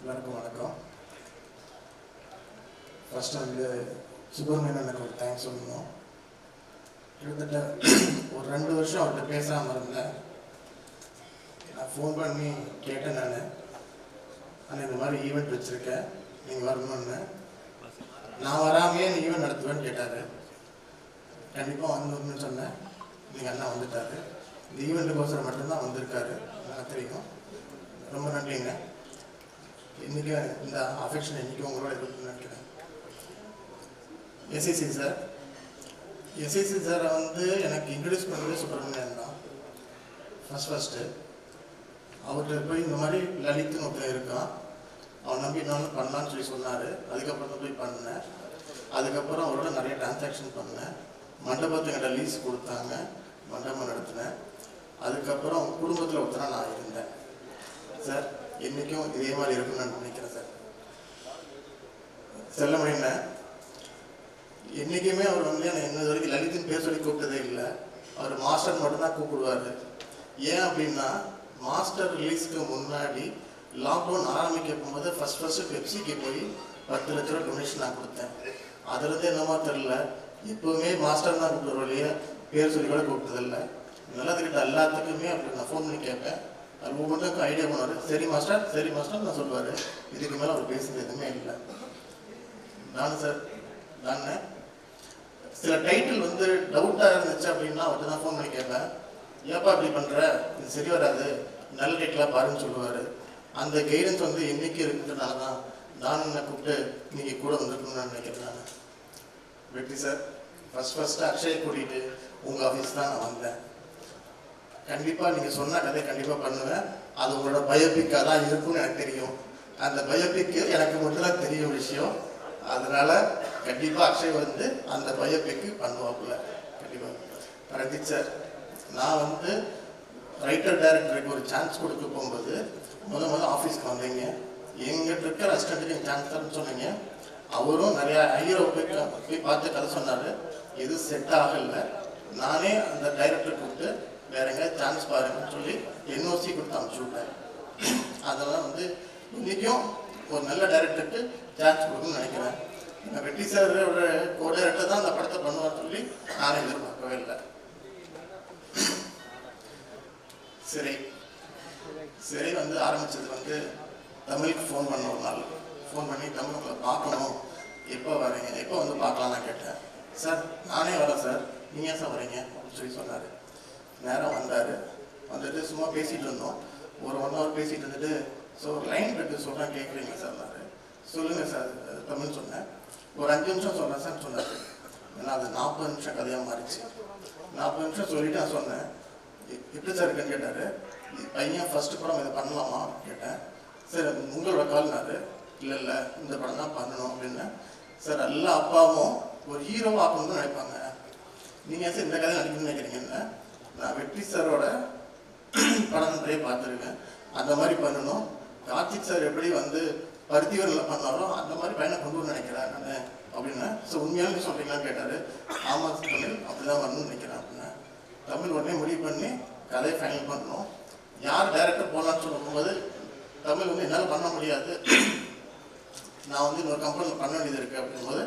எல்லாருக்கும் வணக்கம். ஃபஸ்ட்டு வந்து சுப்பிரமணியனுக்கு ஒரு தேங்க்ஸ் சொல்லணும். கிட்டத்தட்ட ஒரு 2 வருஷம் அவர்கிட்ட பேசாமல் இருந்தேன். நான் ஃபோன் பண்ணி கேட்டேன். நான் இந்த மாதிரி ஈவெண்ட் வச்சுருக்கேன், நீங்கள் வரணும்னு. நான் வராமையே நீ ஈவெண்ட் நடத்துவேன்னு கேட்டார். கண்டிப்பாக வந்துடணும்னு சொன்னேன். நீங்கள் அண்ணா வந்துட்டார். இந்த ஈவெண்ட்டுக்கோசரம் மட்டும்தான் வந்திருக்காரு, எனக்கு தெரியும். ரொம்ப நன்றிங்க. இன்றைக்கி இந்த அஃபெக்ஷன் இன்றைக்கி உங்களோட இருக்குன்னு நினைக்கிறேன். எஸ்எஸ்சி சாரை வந்து எனக்கு இன்ட்ரடியூஸ் பண்ணது சுப்பிரமணியன் தான். ஃபஸ்ட்டு அவர்கிட்ட போய் இந்த மாதிரி லலித்னு ஒருத்தர் இருக்கான், அவன் நம்பி இன்னொன்று பண்ணலான்னு சொல்லி சொன்னார். அதுக்கப்புறம் தான் போய் பண்ணேன். அதுக்கப்புறம் அவரோட நிறைய டிரான்சாக்ஷன் பண்ணேன். மண்டபத்தை என்கிட்ட லீஸ் கொடுத்தாங்க, மண்டபம் நடத்தினேன். அதுக்கப்புறம் குடும்பத்தில் ஒருத்தராக நான் இருந்தேன். சார் என்றைக்கும் இதே மாதிரி இருக்குன்னு நான் நினைக்கிறேன். சார் செல்லமணின்னு என்றைக்குமே அவர் வந்து என்னை இன்னது வரைக்கும் லலித்தின் பேர் சொல்லி கூப்பிட்டதே இல்லை. அவர் மாஸ்டர் மட்டும்தான் கூப்பிடுவார். ஏன் அப்படின்னா, மாஸ்டர் ரிலீஸ்க்கு முன்னாடி லாக்டவுன் ஆரம்பிக்க போகும்போது ஃபஸ்ட்டு பெப்சிக்கு போய் 10 லட்ச ரூபா டொனேஷன் நான் கொடுத்தேன். அதுலேருந்து என்னமோ தெரில, எப்போவுமே மாஸ்டர் தான் கூப்பிடுற வழியே பேர் சொல்லி கூட கூப்பிட்டதில்லை. நல்லதுக்கிட்ட எல்லாத்துக்குமே அப்படி நான் ஃபோன் பண்ணி கேட்பேன். அது ஒவ்வொன்றுக்கும் ஐடியா பண்ணுவார். சரி மாஸ்டர் நான் சொல்லுவார். இதுக்கு மேலே அவர் பேசுகிறது எதுவுமே இல்லை. நான் சில டைட்டில் வந்து டவுட்டாக இருந்துச்சு அப்படின்னா அவர்கிட்ட தான் ஃபோன் பண்ணி கேட்பேன். ஏப்பா இப்படி பண்ணுற, இது சரி வராது, நல்ல டைட்டிலாக பாருன்னு சொல்லுவார். அந்த கைடன்ஸ் வந்து என்றைக்கு இருக்குன்றதுனால தான் நான் என்னை கூப்பிட்டு நீங்கள் கூட வந்துருக்கணும்னு நான் நினைக்கிறேன். நான் வெற்றி சார் ஃபஸ்ட்டு அக்ஷயை கூட்டிகிட்டு உங்கள் ஆஃபீஸ் தான் நான் வந்தேன். கண்டிப்பாக நீங்கள் சொன்ன கதை கண்டிப்பாக பண்ணுவேன். அது உங்களோட பயோபிக்காக தான் இருக்கும்னு எனக்கு தெரியும். அந்த பயோபிக்கு எனக்கு மட்டும்தான் தெரியும் விஷயம். அதனால் கண்டிப்பாக அக்ஷய் வந்து அந்த பயோபிக்கு பண்ணுவாப்புல கண்டிப்பாக. ரஞ்சித் சார், நான் வந்து ரைட்டர் டைரக்டருக்கு ஒரு சான்ஸ் கொடுக்க போகும்போது முதல்ல ஆஃபீஸ்க்கு வந்தீங்க. எங்கிட்ட இருக்கிற அசிஸ்டண்ட்டுக்கு சான்ஸ் தரேன்னு சொன்னீங்க. அவரும் நிறையா ஹீரோ போய் பார்த்து கதை சொன்னார். எதுவும் செட் ஆகலை. நானே அந்த டைரக்டர் கூப்பிட்டு வேற எங்கேயாவது சான்ஸ் பாருங்கன்னு சொல்லி என்ஓசி கொடுத்து அனுப்பிச்சு விட்டேன். அதெல்லாம் வந்து இன்றைக்கும் ஒரு நல்ல டைரக்டருக்கு சான்ஸ் கொடுக்கணும்னு நினைக்கிறேன். வெற்றி சாரோட கோ-டைரக்டர் தான் அந்த படத்தை பண்ணுவான்னு சொல்லி நானே எதிர்பார்க்கவே இல்லை. சிறை வந்து ஆரம்பித்தது வந்து தமிழுக்கு ஃபோன் பண்ண ஒரு நாள் ஃபோன் பண்ணி தமிழுக்குள்ள பார்க்கணும், எப்போ வரீங்க, எப்போ வந்து பார்க்கலாம் நான் கேட்டேன். சார் நானே வரேன் சார், நீங்கள் ஏன் சார் வரீங்க அப்படின்னு சொல்லி சொன்னார். நேரம் வந்தார். வந்துட்டு சும்மா பேசிகிட்டு இருந்தோம். ஒரு 1 hour பேசிகிட்டு இருந்துட்டு, ஸோ ஒரு லைன் இருக்குது சொல்கிறேன் கேட்குறீங்க சார். சொல்லுங்கள் சார் தமிழ் சொன்னேன். ஒரு 5 நிமிஷம் சொன்னேன் சார் சொன்னார். ஏன்னா அது 40 நிமிஷம் கதையாக மாறிச்சு. 40 நிமிஷம் சொல்லிவிட்டு நான் சொன்னேன். எப்படி சார் இருக்குன்னு கேட்டார். பையன் ஃபஸ்ட்டு படம் இதை பண்ணலாமா கேட்டேன். சார் உங்களோட கால்னாரு. இல்லை இந்த படம் தான் பண்ணணும் அப்படின்னு. சார் எல்லா அப்பாவும் ஒரு ஹீரோவாக ஆக்கணும்னு தான் நினைப்பாங்க. நீங்கள் சார் இந்த கதை நடிக்கணும்னு நினைக்கிறீங்கன்னு. நான் வெற்றி சாரோட படம் நிறைய பார்த்துருக்கேன். அந்த மாதிரி பண்ணணும். கார்த்திக் சார் எப்படி வந்து பருத்திவரில் பண்ணாரோ அந்த மாதிரி பையனை கொண்டு வரணும்னு நினைக்கிறேன் நான் அப்படின்னா. ஸோ உண்மையாலுமே சொல்கிறீங்களான்னு கேட்டார். ஆமாம் தமிழ் அப்படி தான் வரணும்னு நினைக்கிறேன் அப்படின்னா. தமிழ் உடனே முடிவு பண்ணி கதையை ஃபைனல் பண்ணணும். யார் டைரக்டர் போகலான்னு சொல்லும்போது தமிழ் வந்து என்னால் பண்ண முடியாது, நான் வந்து இன்னொரு கம்பெனியில் பண்ண வேண்டியது இருக்குது அப்படிங்கும்போது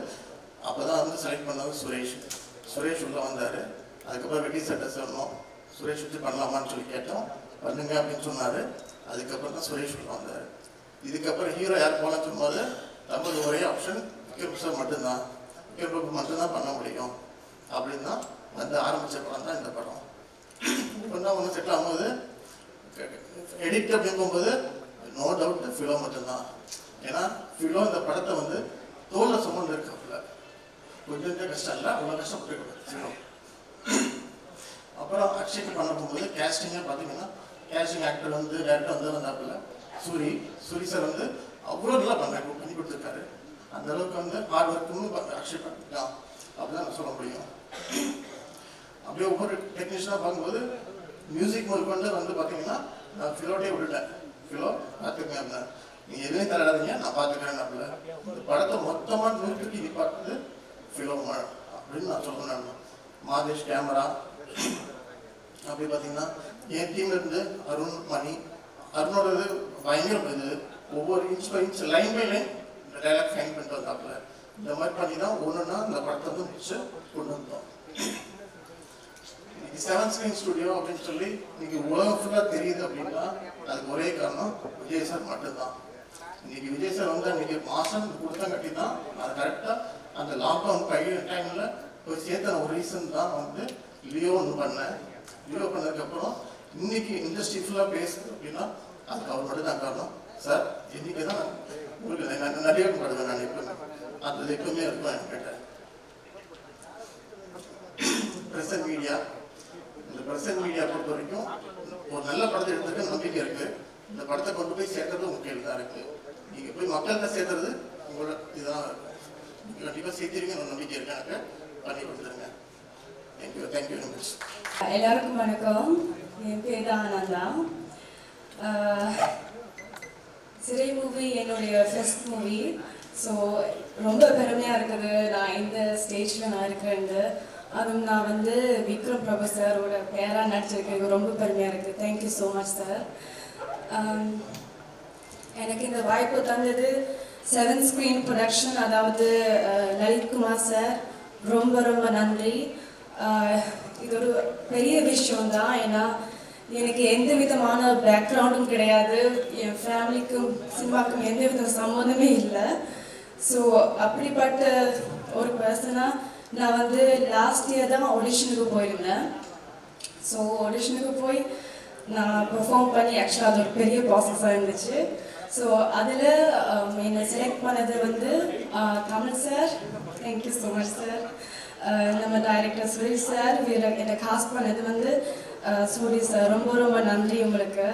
அப்போ தான் வந்து செலக்ட் பண்ணது சுரேஷ் உள்ளே வந்தார். அதுக்கப்புறம் வெட்டி சட்டை சொல்லணும், சுரேஷ் வச்சு பண்ணலாமான்னு சொல்லி கேட்டோம். பண்ணுங்க அப்படின்னு சொன்னார். அதுக்கப்புறம் தான் சுரேஷ் உள்ள வந்தார். இதுக்கப்புறம் ஹீரோ யார் போகலான்னு சொல்லும்போது தமிழ் ஒரே ஆப்ஷன் விக்ரம் சார் மட்டும்தான், விக்ரம் மட்டும்தான் பண்ண முடியும் அப்படின்னு தான் வந்து ஆரம்பித்த படம் தான் இந்த படம். இப்போ தான் ஒன்று செட்டில் ஆகும்போது எடிட் அப்படின்னு போகும்போது நோ டவுட் ஃபிலோ மட்டும்தான். ஏன்னா ஃபிலோ இந்த படத்தை வந்து தோலில் சுமந்து இருக்காப்புல. கொஞ்சம் கஷ்டம் இல்லை, அவ்வளோ கஷ்டப்பட்டு ஃபிலோ. அப்புறம் அக்ஷய்க்கு பண்ண போகும்போது கேஸ்டிங்காக பார்த்தீங்கன்னா கேஸ்டிங் ஆக்டர் வந்து டேரக்டர் வந்து வந்தாப்புல சூரி சார் வந்து அவ்வளோ நல்லா பண்ணி கொடுத்துருக்காரு. அந்த அளவுக்கு வந்து ஹார்ட் ஒர்க்குன்னு அக்ஷய் பண்ணிக்கலாம் அப்படிதான் நான் சொல்ல முடியும். அப்படியே ஒவ்வொரு டெக்னீஷியனாக பார்க்கும்போது மியூசிக் முதற்கொண்டு வந்து பார்த்தீங்கன்னா நான் ஃபிலோட்டே விட்டுட்டேன். ஃபிலோ பார்த்துக்கங்க அப்படின்னா, நீங்கள் எதுவும் தலையிடாதீங்க நான் பார்த்துக்கிறேன் அப்படில. இந்த படத்தை மொத்தமாக 100க்கு இது பார்த்தது ஃபிலோ அப்படின்னு நான் சொல்கிறேன். மாதேஷ் கேமரா அப்படி பார்த்தீங்கன்னா என் டீம்ல இருந்து அருண் மணி, அருணோடது பயங்கர இது ஒவ்வொரு inch by inch line by line இந்த டைலாக் ஃபைன் பண்ணிட்டு வந்தாப்புல. இந்த மாதிரி பண்ணி தான் ஒன்றுனா இந்த படத்தை வந்து முடிச்சு கொண்டு வந்தோம். இன்னைக்கு 7 ஸ்க்ரீன் ஸ்டுடியோ அப்படின்னு சொல்லி இன்னைக்கு உலகம் ஃபுல்லாக தெரியுது அப்படின்னா அதுக்கு ஒரே காரணம் விஜய் சார் மட்டும்தான். இன்னைக்கு விஜய் சார் வந்து இன்னைக்கு மாதம் கொடுத்தா கட்டி தான் அது கரெக்டாக அந்த லாக்டவுன் டைமில் போய் சேர்த்த ஒரு ரீசன் தான் வந்து லியோ ஒன்று பண்ணேன். லியோ பண்ணதுக்கப்புறம் இன்னைக்கு இண்டஸ்ட்ரி ஃபுல்லாக பேசுது அப்படின்னா அதுக்கு அவர் மட்டும் தான் காரணம். சார் இன்னைக்கு தான் உங்களுக்கு நிறைய படுவேன் நான் எப்பவுமே அது எப்பவுமே இருக்கும் என்கிட்ட. பிரசன்ட் மீடியா, இந்த பிரசன்ட் மீடியா பொறுத்த வரைக்கும் ஒரு நல்ல படத்தை எடுத்துக்க நம்பிக்கை இருக்கு. இந்த படத்தை கொண்டு போய் சேர்க்கறது உங்க கையில் தான் இருக்கு. நீங்க போய் மக்கள்கிட்ட சேர்த்துறது உங்களோட இதுதான் இருக்கு. நீங்க கண்டிப்பாக சேர்த்துருவீங்க நம்பிக்கை இருக்கு. எனக்கு பண்ணி கொடுத்துருங்க. Thank you thank you very much. எல்லாருக்கும் வணக்கம். என் பேர் தான் ஆனந்தா. சிறை மூவி என்னுடைய ஃபர்ஸ்ட் மூவி. ஸோ ரொம்ப பெருமையாக இருக்குது நான் இந்த ஸ்டேஜில் நான் இருக்கிறேன்னு. அதுவும் நான் வந்து விக்ரம் பிரபு சாரோட பேராக நடிச்சிருக்கேன். ரொம்ப பெருமையாக இருக்குது. Thank you so much sir. எனக்கு இந்த வாய்ப்பு தந்தது 7 ஸ்க்ரீன் ப்ரொடக்ஷன், அதாவது லலித்குமார் சார், ரொம்ப ரொம்ப நன்றி. இது ஒரு பெரிய விஷயம்தான். ஏன்னா எனக்கு எந்த விதமான பேக்ரவுண்டும் கிடையாது. என் ஃபேமிலிக்கும் சினிமாக்கும் எந்த வித சம்மந்தமே இல்லை. ஸோ அப்படிப்பட்ட ஒரு பர்சனாக நான் வந்து லாஸ்ட் இயர் தான் ஆடிஷனுக்கு போயிருந்தேன். ஸோ ஆடிஷனுக்கு போய் நான் பெர்ஃபார்ம் பண்ணி ஆக்சுவலாக அது ஒரு பெரிய ப்ராசஸாக இருந்துச்சு. ஸோ அதில் என்னை செலக்ட் பண்ணது வந்து Tamil sir, thank you so much sir. நம்ம டைரக்டர் சுரேஷ் சார், என்னை காஸ்ட் பண்ணது வந்து சூரி சார். ரொம்ப ரொம்ப நன்றி உங்களுக்கு.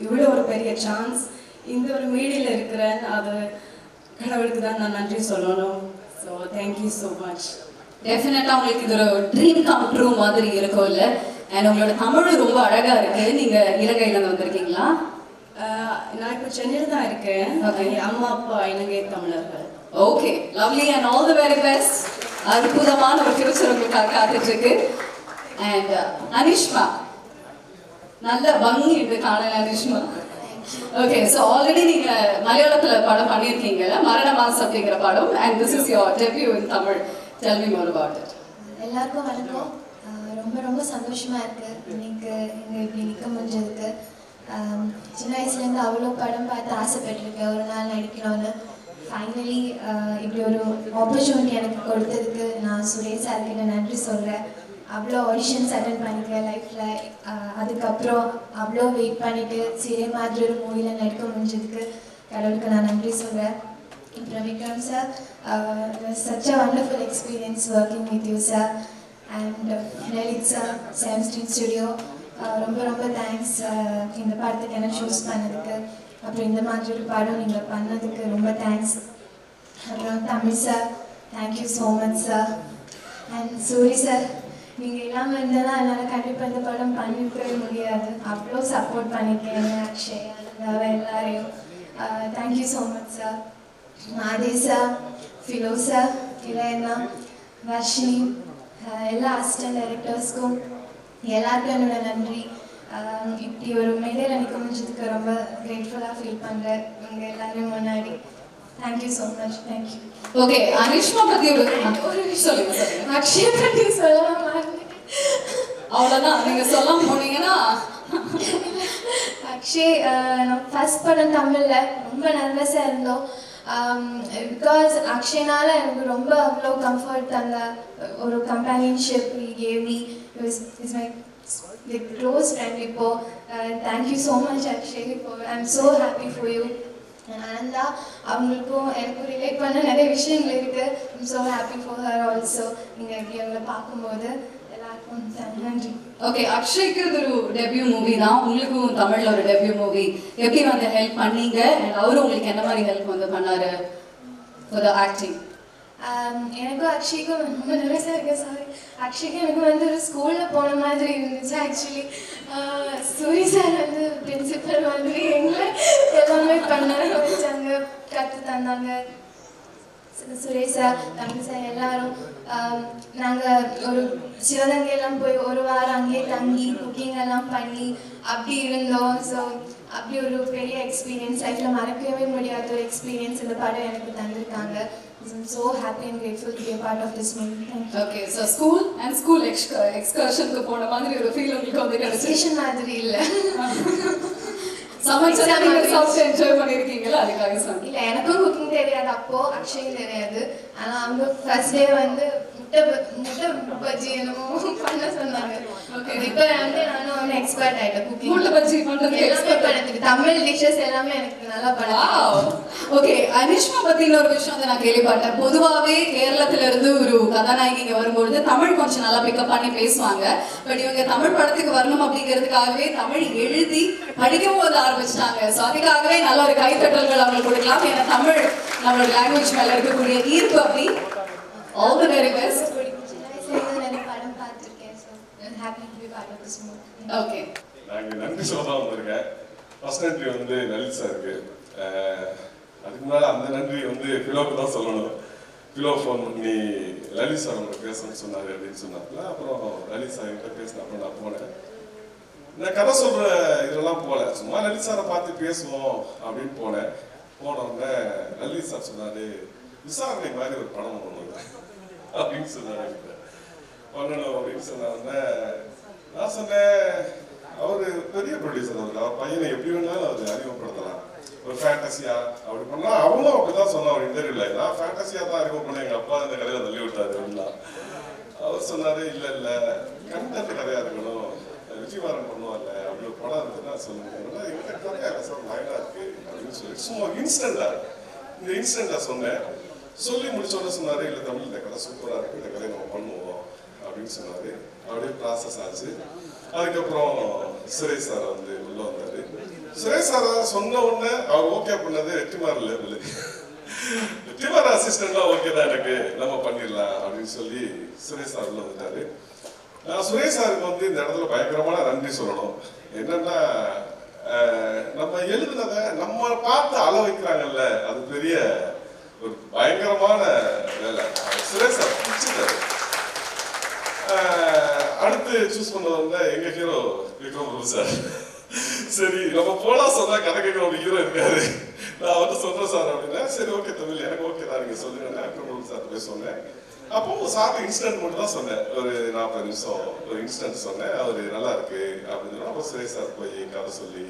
இவ்வளோ ஒரு பெரிய சான்ஸ் இந்த ஒரு மீடியில் இருக்கிறேன், அது கடவுளுக்கு தான் நான் நன்றி சொல்லணும். So thank you so much. டெஃபினட்டாக உங்களுக்கு இது ஒரு ட்ரீம் கம் ட்ரூ மாதிரி இருக்கும் இல்லை? அண்ட் உங்களோட தமிழ் ரொம்ப அழகாக இருக்குது. நீங்கள் இலங்கையிலேருந்து வந்திருக்கீங்களா? நான் இப்போ சென்னையில் தான் இருக்கேன். அம்மா அப்பா இலங்கை தமிழர்கள். Okay, lovely and all the very best. அற்புதமான ஒரு ஃபியூச்சர் உங்களுக்காக காத்துட்டு இருக்கு. அண்ட் அனிஷ்மா, நல்ல பங்கி என்று காணல அனிஷ்மா. ஓகே, ஸோ ஆல்ரெடி நீங்கள் மலையாளத்தில் படம் பண்ணியிருக்கீங்கல்ல, மரண மாஸ் அப்படிங்கிற படம். And this is your debut in Tamil. Tell me more about it. எல்லாருக்கும் வணக்கம். ரொம்ப ரொம்ப சந்தோஷமாக இருக்குது இன்னைக்கு இங்கே இப்படி நிற்க முடிஞ்சதுக்கு. சின்ன வயசுலேருந்து அவ்வளோ படம் பார்த்து ஆசைப்பட்டிருக்கேன் ஒரு நாள் நடிக்கணும்னு. ஃபைனலி இப்படி ஒரு ஆப்பர்ச்சுனிட்டி எனக்கு கொடுத்ததுக்கு நான் சுரேஷ் சாருக்கு நன்றி சொல்கிறேன். அவ்வளோ ஆடிஷன்ஸ் அட்டன் பண்ணியிருக்கேன் லைஃப்பில். அதுக்கப்புறம் அவ்வளோ வெயிட் பண்ணிவிட்டு சிறை மாதிரி ஒரு மூவியில் நடிக்க முடிஞ்சதுக்கு கடவுளுக்கு நான் நன்றி சொல்கிறேன். அப்புறம் Vikram sir, such a wonderful experience working with you sir. And Lalit sir, 7 screen studio, ரொம்ப ரொம்ப தேங்க்ஸ் இந்த படத்துக்கு என்ன சூஸ் பண்ணதுக்கு. அப்புறம் இந்த மாதிரி ஒரு படம் நீங்கள் பண்ணதுக்கு ரொம்ப தேங்க்ஸ். அப்புறம் Tamil sir, thank you so much sir. And Soori sir, நீங்கள் இல்லாமல் இருந்தால் என்னால் கண்டிப்பாக இந்த படம் பண்ணிருக்கவே முடியாது. அவ்வளோ சப்போர்ட் பண்ணியிருக்கேன் அக்ஷய், அனந்தாவை, எல்லாரையும். Thank you so much sir. மாதேசா, ஃபிலோசா, இளையண்ணா, வர்ஷினி, எல்லா அசிஸ்டன்ட் டைரக்டர்ஸ்க்கும் எல்லாருக்கும் என்னோட நன்றி. இப்படி ஒரு மேடையில் நிற்க முடிஞ்சதுக்கு ரொம்ப கிரேட்ஃபுல்லாக ஃபீல் பண்ணுறேன் உங்கள் எல்லாரும் முன்னாடி. Thank you so much. Thank you. Okay, Anishma பற்றி ஒரு சொல்லுங்க. அக்ஷய் பற்றி சொல்லலாமா? அவ்வளோதான், நீங்கள் சொல்லாம போனீங்கன்னா. அக்ஷய், நம்ம ஃபர்ஸ்ட் படம் தமிழில் ரொம்ப நர்வஸாக இருந்தோம். பிகாஸ் அக்ஷய்னால எனக்கு ரொம்ப அவ்வளோ கம்ஃபர்ட் தந்த ஒரு companionship gave me. Is my close friend. இப்போது தேங்க்யூ ஸோ மச் அக்ஷய். இப்போ I am so happy for you. Ananda, அவங்களுக்கும் எனக்கும் ரிலேட் பண்ண நிறைய விஷயங்கள் இருக்குது. I am so happy for her also. நீங்கள் இப்படி அவங்களை பார்க்கும்போது எல்லாருக்கும் நன்றி. ஓகே, அக்ஷய்க்கு இது ஒரு டெபியூ மூவி தான், உங்களுக்கும் தமிழில் ஒரு டெபியூ மூவி. எப்படி வந்து ஹெல்ப் பண்ணீங்க? அண்ட் அவரும் உங்களுக்கு என்ன மாதிரி ஹெல்ப் வந்து பண்ணாரு ஃபார் த ஆக்டிங்? எனக்கும் அக்ஷய்க்கும் ரொம்ப நர்வஸாக இருக்கேன். சாரி, அக்ஷய்க்கு எனக்கு வந்து ஒரு ஸ்கூலில் போன மாதிரி இருந்துச்சு. ஆக்சுவலி சூரி சார் வந்து பிரின்சிபல் மாதிரி எங்களை எல்லாமே பண்ண வச்சாங்க, கற்று தந்தாங்க. சுரேஷ் சார், தமிழ் சார், எல்லாரும். நாங்கள் ஒரு சிவகங்கையெல்லாம் போய் ஒரு வாரம் அங்கேயே தங்கி குக்கிங் எல்லாம் பண்ணி அப்படி இருந்தோம். ஸோ அப்படி ஒரு பெரிய எக்ஸ்பீரியன்ஸ், லைஃப்பில் மறக்கவே முடியாத ஒரு எக்ஸ்பீரியன்ஸ் இந்த படம் எனக்கு தந்திருக்காங்க. I'm so happy and grateful to be a part of this movie. Thank you. Okay, so school எக்ஸ்கர்ஷனுக்கு போன மாதிரி ஒரு ஃபீல் உங்களுக்கு வந்து கிடைச்சிச்சு. ஸ்டேஷன் மாதிரி இல்லை, சமைச்சு சாப்பிட்டு என்ஜாய் பண்ணியிருக்கீங்களா? அதுக்காக சொன்னேன். இல்லை எனக்கும் குக்கிங் தெரியாது, அப்போ அக்ஷயும் தெரியாது. ஆனால் அவங்க ஃபர்ஸ்ட் டே வந்து முட்டை பஜ்ஜி என்னமோ பண்ண சொன்னாங்க. இப்போ வந்து நானும் வந்து எக்ஸ்பர்ட் ஆகிட்டேன் குக்கிங். முட்டை பஜ்ஜி பண்ணுறது எக்ஸ்பர்ட் பண்ணதுக்கு தமிழ் டிஷ்ஷஸ் எல்லாமே எனக்கு நல்லா பண்ணலாம். ஓகே, அனிஷ்மா பத்தின ஒரு விஷயம் வந்து நான் கேள்விப்பட்டேன். பொதுவாகவே கேரளத்துல இருந்து ஒரு கதாநாயகி இங்க வரும்பொழுது தமிழ் கொஞ்சம் நல்லா பிக்கப் பண்ணி பேசுவாங்க. பட் இவங்க தமிழ் படத்துக்கு வரணும் அப்படிங்கிறதுக்காகவே தமிழ் எழுதி படிக்கவும் வந்து ஆரம்பிச்சிட்டாங்க. ஸோ அதுக்காகவே நல்ல ஒரு கைத்தட்டல்கள் அவங்களுக்கு கொடுக்கலாம். ஏன்னா தமிழ் நம்மளோட லாங்குவேஜ் மேல இருக்கக்கூடிய ஈர்ப்பு அப்படி. All the very best. சின்ன வயசுலேருந்து நிறைய படம் பார்த்துருக்கேன். So I'm happy to be part of this movie. Okay, நாங்கள் நன்றி சொல்லலாம் வந்திருக்கேன். ஃபர்ஸ்ட் நன்றி வந்து லலித் சாருக்கு. அதுக்கு முன்னாடி அந்த நன்றி வந்து ஃபிலோக்கு தான் சொல்லணும். ஃபிலோ ஃபோன் பண்ணி லலித் சார் அவங்க பேசணும்னு சொன்னார் அப்படின்னு சொன்னாப்புல. அப்புறம் லலித் சார் கிட்ட பேசினப்ப நான் போனேன். நான் கதை சொல்கிற இதெல்லாம் போகல, சும்மா லலித் சாரை பார்த்து பேசுவோம் அப்படின்னு போனேன். போன உடனே லலித் சார் சொன்னார், விசாரணை மாதிரி ஒரு படம் பண்ணுவாங்க அப்படின்னு சொன்னார். பண்ணணும் அப்படின்னு சொன்ன உடனே நான் சொன்னேன், அவர் பெரிய ப்ரொடியூசர், அவர் பையனை எப்படி வேணாலும் அவர் அறிமுகப்படுத்தலாம். ஒரு ஃபேண்டசியா அப்படி பண்ணா அவங்களும் அப்படிதான் சொன்னா ஒரு இன்டர்வியூல, நான் ஃபேண்டசியா தான் அறிமுகம் பண்ணேன், எங்க அப்பா இந்த கதையில தள்ளி விட்டாரு அப்படின்னா. அவர் சொன்னாரு, இல்ல கண்டென்ட் கதையா இருக்கணும், விஜயவாரன் பண்ணுவார்ல அப்படி ஒரு படம் இருக்குன்னா சொல்லுங்க, எங்க கதையா சார் லைனா இருக்கு அப்படின்னு சொல்லி சும்மா இன்ஸ்டன்டா சொன்னேன். சொல்லி முடிச்சோட சொன்னாரு, இல்ல தமிழ் இந்த கதை சூப்பரா இருக்கு, இந்த கதையை நம்ம பண்ணுவோம் அப்படின்னு சொன்னாரு. அப்படியே ப்ராசஸ் ஆச்சு. அதுக்கப்புறம் சுரேஷ் சார் வந்து உள்ள வந்தாரு. சுரேஷ் சார் சொன்ன உடனே அவர் ஓகே பண்ணது வெற்றிமார் லெவலு. வெற்றிமார் அசிஸ்டன்ட்லாம் ஓகே தான் எனக்கு, நம்ம பண்ணிடலாம் அப்படின்னு சொல்லி சுரேஷ் சார் உள்ள வந்துட்டாரு. நான் சுரேஷ் சாருக்கு வந்து இந்த இடத்துல பயங்கரமான நன்றி சொல்லணும். என்னன்னா, நம்ம எழுதுனதை நம்ம பார்த்து அள வைக்கிறாங்கல்ல, அது பெரிய ஒரு பயங்கரமான வேலை. சுரேஷ் சார் பிடிச்சிட்டாரு. அடுத்து சூஸ் பண்ண வந்த எங்க ஹீரோ விக்ரம் பிரபு சார். சரி நம்ம போலாம் சொன்னா கதை கேட்கிற ஒரு ஹீரோ இருக்காரு, நான் வந்து சொல்றேன் சார் அப்படின்னா, சரி ஓகே தமிழ் எனக்கு ஓகே தான் நீங்க சொல்லுங்க விக்ரம் பிரபு சார் போய் சொன்னேன். அப்போ சார் இன்ஸ்டன்ட் மட்டும் தான் சொன்னேன், ஒரு 40 நிமிஷம் ஒரு இன்ஸ்டன்ட் சொன்னேன். அவரு நல்லா இருக்கு அப்படின்னு. அப்போ சுரேஷ் சார் போய் கதை சொல்லி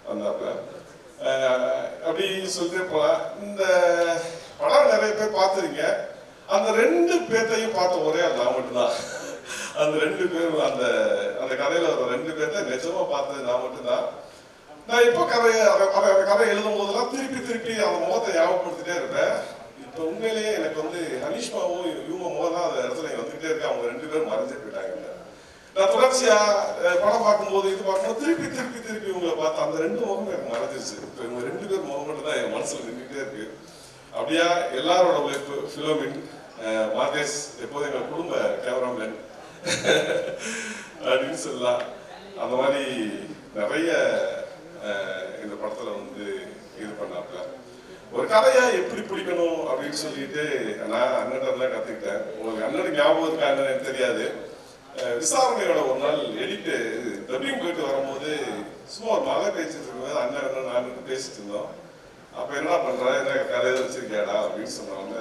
வந்தாப்புல. அப்படி சொல்லிட்டே போலாம். இந்த படம் நிறைய பேர் பார்த்துருங்க, அந்த 2 பேர்த்தையும் பார்த்த ஒரே நான் மட்டும்தான். அந்த 2 பேரும் அந்த கதையில வர 2 பேர்த்த நிஜமா பார்த்தது நான் மட்டும்தான். நான் இப்போ கதை எழுதும் போதெல்லாம் திருப்பி அந்த முகத்தை ஞாபகப்படுத்திட்டே இருப்பேன். இப்போ உண்மையிலேயே எனக்கு வந்து அனிஷ்மாவும் இவங்க முகம் தான் அந்த இடத்துல வந்துகிட்டே இருக்கு. அவங்க 2 பேரும் மறைஞ்சே போயிட்டாங்க. நான் தொடர்ச்சியா படம் பார்க்கும்போது இது பார்க்கும்போது திருப்பி இவங்களை பார்த்து அந்த 2 முகமும் எனக்கு மறைஞ்சிருச்சு. இப்போ இவங்க 2 பேர் முகம் மட்டும் தான் என் மனசுல நின்றுட்டே இருக்கு. அப்படியா எல்லாரோட உழைப்பு, ஃபிலோமின், மாதேஷ் எப்போதும் எங்கள் குடும்ப கேமராமேன் அப்படின்னு சொல்லலாம். அந்த மாதிரி நிறைய இந்த படத்துல வந்து இது பண்ணாப்ல. ஒரு கதையா எப்படி பிடிக்கணும் அப்படின்னு சொல்லிட்டு நான் அண்ணன் கத்துக்கிட்டேன். உங்களுக்கு அண்ணனுக்கு ஞாபகம் இருக்கான்னு எனக்கு தெரியாது. விசாரணையோட ஒரு நாள் எடிட்டு டப்பிங் போயிட்டு வரும்போது சும்மா ஒரு மழை பேசிட்டு இருக்கும்போது அண்ணன் நான் பேசிட்டு இருந்தோம். அப்ப என்ன பண்ற, என்ன கதையை வச்சிருக்கியாடா அப்படின்னு சொன்னாங்க.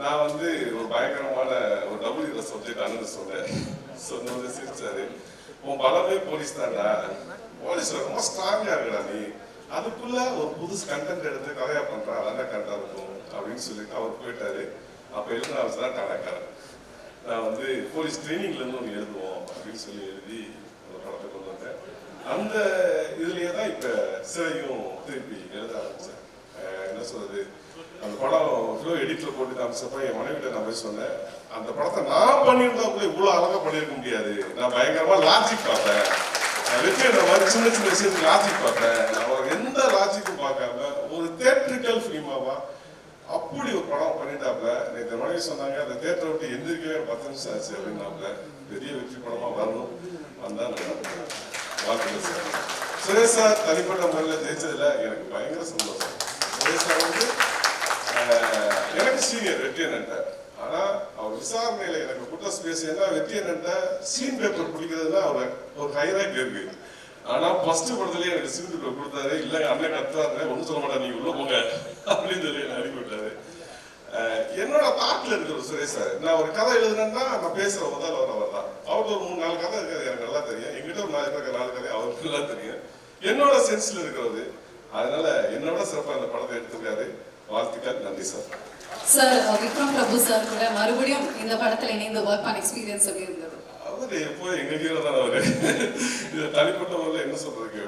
நான் வந்து ஒரு பயங்கரமான ஒரு டபுள் சப்ஜெக்ட் அண்ணன் சொன்னது சிரிச்சாரு. உன் பலமே போலீஸ் தான்டா, போலீஸ் ரொம்ப ஸ்ட்ராங்கா இருக்கடா நீ, அதுக்குள்ள ஒரு புதுசு கண்டென்ட் எடுத்து கதையா பண்றா, அதான் கரெக்டா இருக்கும் அப்படின்னு சொல்லிட்டு அவர் போயிட்டாரு. அப்ப எழுதினாலும் தான் டாடாக்காரன். நான் வந்து போலீஸ் ட்ரைனிங்ல இருந்து ஒன்று எழுதுவோம் அப்படின்னு சொல்லி எழுதி அந்த படத்தை கொண்டு வந்தேன். அந்த இதுலயே தான் இப்ப சிறையும் திருப்பி எழுத ஆரம்பிச்சேன். என்ன சொல்றது, அந்த படம் ஃப்ளோ எடிட்ல போட்டு காமிச்சப்ப என் மனைவிட்ட நான் போய் சொன்னேன், அந்த படத்தை நான் பண்ணியிருந்தா கூட இவ்வளவு அழகா பண்ணியிருக்க முடியாது. நான் பயங்கரமா லாஜிக் பார்த்தேன், வெற்றி இந்த மாதிரி சின்ன விஷயத்துக்கு லாஜிக் பார்த்தேன். அவர் எந்த லாஜிக்கும் பார்க்காம ஒரு தியேட்ரிக்கல் ஃபிலிமாவா அப்படி ஒரு படம் பண்ணிட்டாப்ல. நேற்று மனைவி சொன்னாங்க, அந்த தியேட்டரை விட்டு எந்திரிக்கவே 10 நிமிஷம் ஆச்சு அப்படின்னாப்ல. பெரிய வெற்றி படமா வரணும், வந்தா நல்லா வாழ்க்கை சார். சுரேஷ் சார் தனிப்பட்ட முறையில் ஜெயிச்சதுல எனக்கு பயங்கர சந்தோஷம். சுரேஷ் சார் வந்து எனக்கு சீனியர் வெற்றி அண்ணன்ட்ட. ஆனா அவர் விசாரணையில எனக்கு கொடுத்த ஸ்பேஸ் என்ன, வெற்றி அண்ணன்ட்ட சீன் பேப்பர் பிடிக்கிறதுனா அவர் ஒரு ஹைலைட் இருக்கு. ஆனா ஃபர்ஸ்ட் படத்துலயே எனக்கு சிந்து கொடுத்தாரு, இல்ல அண்ணன் கத்துறாரு, ஒன்றும் சொல்ல மாட்டேன், நீங்க உள்ள போங்க அப்படின்னு சொல்லி என்ன அனுப்பி விட்டாரு. என்னோட தாட்ல இருக்கிற சுரேஷ் சார், நான் ஒரு கதை எழுதுனேன்னா நான் பேசுற முதல் அவர் தான். அவருக்கு ஒரு 3-4 கதை இருக்காது, எனக்கு நல்லா தெரியும். எங்கிட்ட ஒரு 4 கதை அவருக்கு நல்லா தெரியும். என்னோட சென்ஸ்ல இருக்கிறது, அதனால என்னோட சிறப்பா அந்த படத்தை எடுத்திருக்காரு. வாழ்த்துக்கள், நன்றி sir. Sir Vikram Prabhu sir கூட மறுபடியும் இந்த படத்துல இணைந்து ஒர்க் பண்ண எக்ஸ்பீரியன்ஸ் எப்படி இருந்தது? அவரு எப்போ எங்க ஹீரோ தான் அவரு. இது தனிப்பட்ட முறையில் என்ன சொல்றதுக்கு,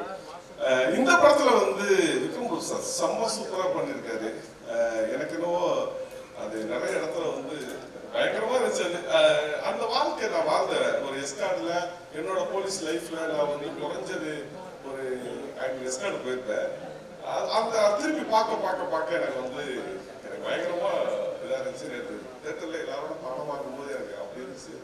இந்த படத்துல வந்து விக்ரம் பிரபு சார் செம்ம சூப்பரா பண்ணிருக்காரு. எனக்கு என்னவோ அது நிறைய இடத்துல வந்து பயங்கரமா இருந்துச்சு. அந்த வாழ்க்கை நான் வாழ்ந்த ஒரு எஸ்கார்ட்ல, என்னோட போலீஸ் லைஃப்ல நான் வந்து குறைஞ்சது ஒரு 5 எஸ்கார்டு போயிருப்பேன். அந்த திருப்பி பார்க்க எனக்கு வந்து எனக்கு பயங்கரமா இதா இருந்துச்சு. நேற்று தேட்டர்ல எல்லாரோட படம் பார்க்கும்போது எனக்கு அப்படி இருந்துச்சு.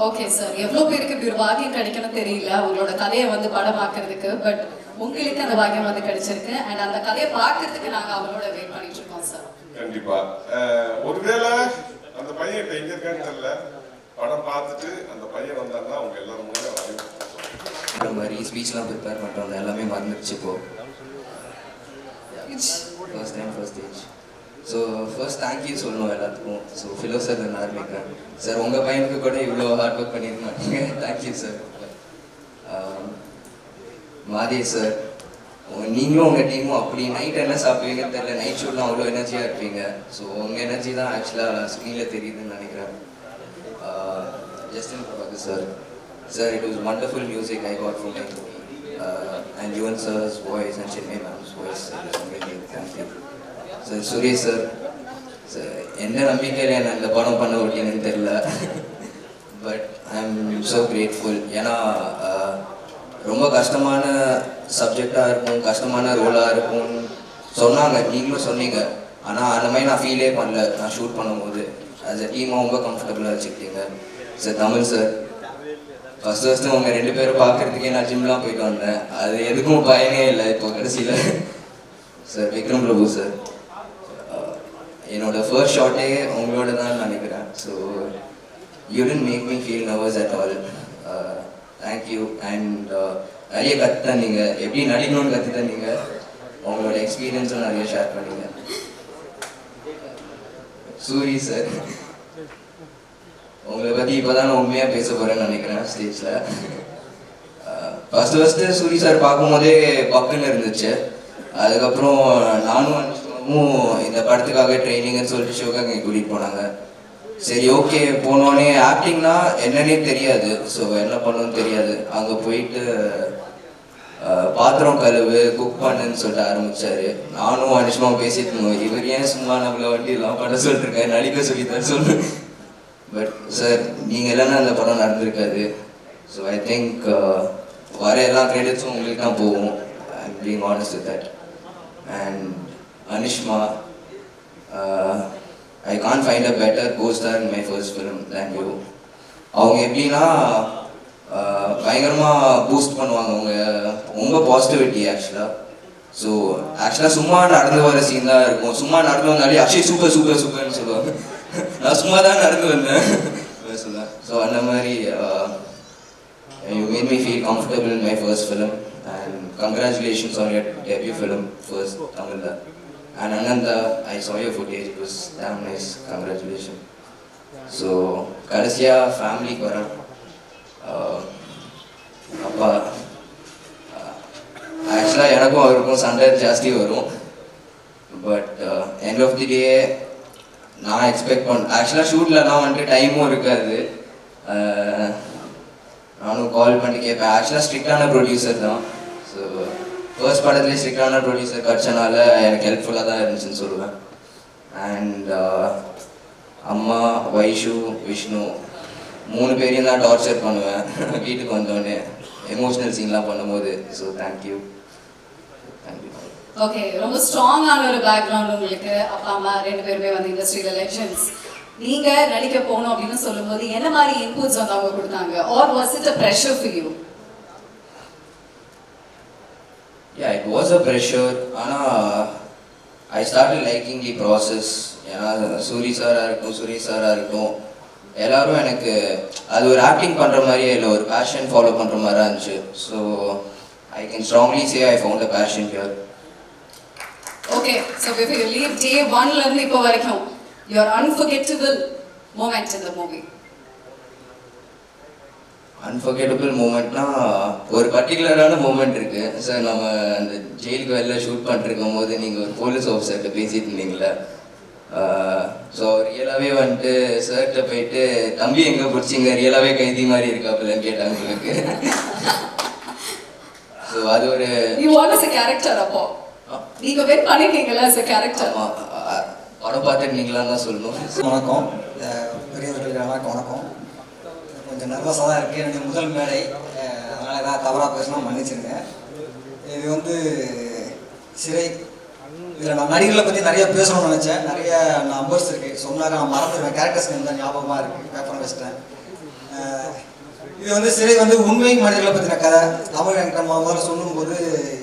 ஓகே சார், எவ்வளவு பேருக்கு இப்படி ஒரு பாக்கியம் கிடைக்கணும் தெரியல உங்களோட கதையை வந்து படமாக்குறதுக்கு. பட் உங்களுக்கு அந்த பாக்கியம் வந்து கிடைச்சிருக்கு. அண்ட் அந்த கதையை பார்க்கறதுக்கு நாங்க அவங்களோட வெயிட் பண்ணிட்டு இருக்கோம் சார். கண்டிப்பா. ஒருவேளை அந்த பையன் இப்ப எங்க இருக்கான்னு தெரியல, படம் பார்த்துட்டு அந்த பையன் வந்தாருன்னா அவங்க எல்லாரும் முன்னாடி இந்த மாதிரி ஸ்பீச்லாம் ப்ரிப்பேர் பண்ணுறோம், எல்லாமே மறந்துடுச்சு இப்போ. First time first stage. So first thank you சொல்லணும் எல்லாத்துக்கும். ஸோ ஃபிலோ சார் நான் ஆரம்பிக்கிறேன். சார் உங்கள் பையனுக்கு கூட இவ்வளோ ஹார்ட் ஒர்க் பண்ணியிருக்க மாட்டீங்க. Thank you sir. மாதே சார், நீங்களும் உங்கள் டீமும் அப்படி நைட் என்ன சாப்பிடுவீங்கன்னு தெரியல, நைட் ஷூட்லாம் அவ்வளோ எனர்ஜியாக இருப்பீங்க. ஸோ உங்கள் எனர்ஜி தான் ஆக்சுவலாக ஸ்க்ரீனில் தெரியுதுன்னு நினைக்கிறேன். Justin Prabhakar sir, sir it was wonderful music I got from my and Yuvan sir's voice and Chinmay ma'am's voice. Thank you. Sir Suresh sir, sir எந்த நம்பிக்கையில் என்ன இந்த படம் பண்ண விட்டீங்கன்னு தெரியல. But I am so grateful. ஏன்னா ரொம்ப கஷ்டமான சப்ஜெக்டாக இருக்கும், கஷ்டமான ரோலாக இருக்கும்னு சொன்னாங்க, நீங்களும் சொன்னீங்க. ஆனால் அந்த மாதிரி நான் ஃபீலே பண்ணல. நான் ஷூட் பண்ணும்போது ஆஸ் அ டீமாக ரொம்ப கம்ஃபர்டபுளாக வச்சுக்கிட்டீங்க. சார் தமிழ் சார், ஃபஸ்ட்டு உங்கள் 2 பேரும் பார்க்குறதுக்கே நான் ஜிம்லாம் போயிட்டு வந்தேன். அது எதுக்கும் பயனே இல்லை இப்போ கடைசியில். சார் விக்ரம் பிரபு சார், என்னோட ஃபர்ஸ்ட் ஷாட்டே உங்களோட தான் நினைக்கிறேன். So you didn't make me feel nervous at all. Thank you. And நிறைய கற்று தந்தீங்க, எப்படி நடிக்கணும்னு கற்று தந்தீங்க. உங்களோட எக்ஸ்பீரியன்ஸும் நிறைய ஷேர் பண்ணீங்க. சூரி சார், உங்களை பற்றி இப்போ தான் நான் உண்மையாக பேச போகிறேன்னு நினைக்கிறேன் ஸ்டேஜில். ஃபஸ்ட்டு சூரி சார் பார்க்கும்போதே பக்குன்னு இருந்துச்சு. அதுக்கப்புறம் நானும் அனுஷ்மாவும் இந்த படத்துக்காக ட்ரைனிங்னு சொல்லிட்டு ஷோக்காக இங்கே கூட்டிகிட்டு போனாங்க. சரி ஓகே, போனோடனே ஆக்டிங்னா என்னன்னே தெரியாது, ஸோ என்ன பண்ணணும்னு தெரியாது. அங்கே போயிட்டு பாத்திரம் கழுவு, குக் பண்ணுன்னு சொல்லிட்டு ஆரம்பித்தார். நானும் அனுஷ்மாவும் பேசிட்டு இருந்தோம், இவர் ஏன் சும்மா நம்மளை வண்டி எல்லாம் பண்ண சொல்லிட்டுருக்காரு, நடிக்க சொல்லித்தான் சொல்லு. பட் சார் நீங்கள் இல்லைன்னா அந்த படம் நடந்திருக்காது. ஸோ ஐ திங்க் வர எல்லா கிரெடிட்ஸும் உங்களுக்கு தான் போகும். I am being honest with that. And Anushma, I can't find a better co-star in my first film than you. அவங்க எப்படின்னா பயங்கரமாக பூஸ்ட் பண்ணுவாங்க உங்கள் பாசிட்டிவிட்டி ஆக்சுவலாக. ஸோ ஆக்சுவலாக சும்மா நடந்து வர சீன் தான் இருக்கும். சும்மா நடந்து வந்தாலே அக்ஷய் சூப்பர் சூப்பர் சூப்பர்னு சொல்லுவாங்க. நான் சும்மா தான் நடந்து வந்தேன் சொல்லுவேன். ஸோ அந்த மாதிரி you made me feel comfortable in my first film, and congratulations on your debut film, first Tamil. And Ananda, I saw your footage, it was damn nice, congratulations. So கடைசியா ஃபேமிலிக்கு வரேன். அப்பா ஆக்சுவலாக எனக்கும் அவருக்கும் சண்டை ஜாஸ்தி வரும். பட் எண்ட் ஆஃப் தி டே நான் எக்ஸ்பெக்ட் ஆக்சுவலாக ஷூட்லலாம் வந்துட்டு டைமும் இருக்காது. நானும் கால் பண்ணி கேட்பேன். ஆக்சுவலாக ஸ்ட்ரிக்டான ப்ரொடியூசர் தான். ஸோ ஃபர்ஸ்ட் படத்துலேயே ஸ்ட்ரிக்டான ப்ரொடியூசர் கிடச்சனால எனக்கு ஹெல்ப்ஃபுல்லாக தான் இருந்துச்சுன்னு சொல்லுவேன். அண்ட் அம்மா, வைஷு, விஷ்ணு 3 பேரையும் தான் டார்ச்சர் பண்ணுவேன் வீட்டுக்கு வந்தோடனே எமோஷ்னல் சீன்லாம் பண்ணும்போது. So thank you. ஓகே, ரொம்ப ஸ்ட்ராங்கான ஒரு பேக்ரவுண்ட் உங்களுக்கு. அப்பா அம்மா 2 பேருமே வந்து இண்டஸ்ட்ரியில லெஜெண்ட்ஸ். நீங்க நடிக்க போகணும் அப்படின்னு சொல்லும்போது என்ன மாதிரி இன்புட்ஸ் வந்து அவங்க கொடுத்தாங்க? Or was it a pressure for you? Yeah, it was a pressure. ஆனால் I started liking the process. ஏன்னா சூரி சாராக இருக்கட்டும், சுரேஷ் சாராக இருக்கட்டும், எல்லாரும் எனக்கு அது ஒரு ஆக்டிங் பண்ணுற மாதிரியே இல்லை, ஒரு பேஷன் ஃபாலோ பண்ணுற மாதிரி தான் இருந்துச்சு. So I can strongly say I found a passion here. Okay, so if you leave day 1ல இருந்து இப்போ வரைக்கும் your unforgettable moment in the movie. Unforgettable மூமெண்ட்னா ஒரு பர்டிகுலரான மூமெண்ட் இருக்கு சார். நம்ம அந்த ஜெயிலுக்கு வெளில ஷூட் பண்ணிருக்கும் போது நீங்கள் ஒரு போலீஸ் ஆஃபீஸர்கிட்ட பேசிட்டு இருந்தீங்களே, ஸோ ரியலாகவே வந்துட்டு சார்கிட்ட போயிட்டு தம்பி எங்கே பிடிச்சிங்க, ரியலாகவே கைதி மாதிரி இருக்காப்புலன்னு கேட்டாங்க உங்களுக்கு. ஸோ அது ஒரு You want as a character அப்போ நீங்க வெயிட் பண்ணிட்டீங்களா as a character? படம் பார்த்துருந்தீங்களான்னு தான் சொல்லணும். வணக்கம், பெரியவர்களுக்கு எல்லாருக்கும் வணக்கம். கொஞ்சம் நர்வஸாக தான் இருக்குது, என்னுடைய முதல் மேடை, அதனால் ஏதாவது தவறாக பேசினா மன்னிச்சிருங்க. இது வந்து சிறை, இதில் நான் நடிகர்களை பற்றி நிறைய பேசணும்னு நினச்சேன். நிறைய நம்பர்ஸ் இருக்குது, சொன்னாக்க நான் மறந்துடுவேன். கேரக்டர்ஸ் நேம் தான் ஞாபகமாக இருக்குது, பேப்பர் வச்சிட்டேன். இது வந்து சிறை வந்து உண்மை மனிதர்களை பற்றின கதை. தமிழ் என்கிட்ட முதல்ல சொல்லும்போது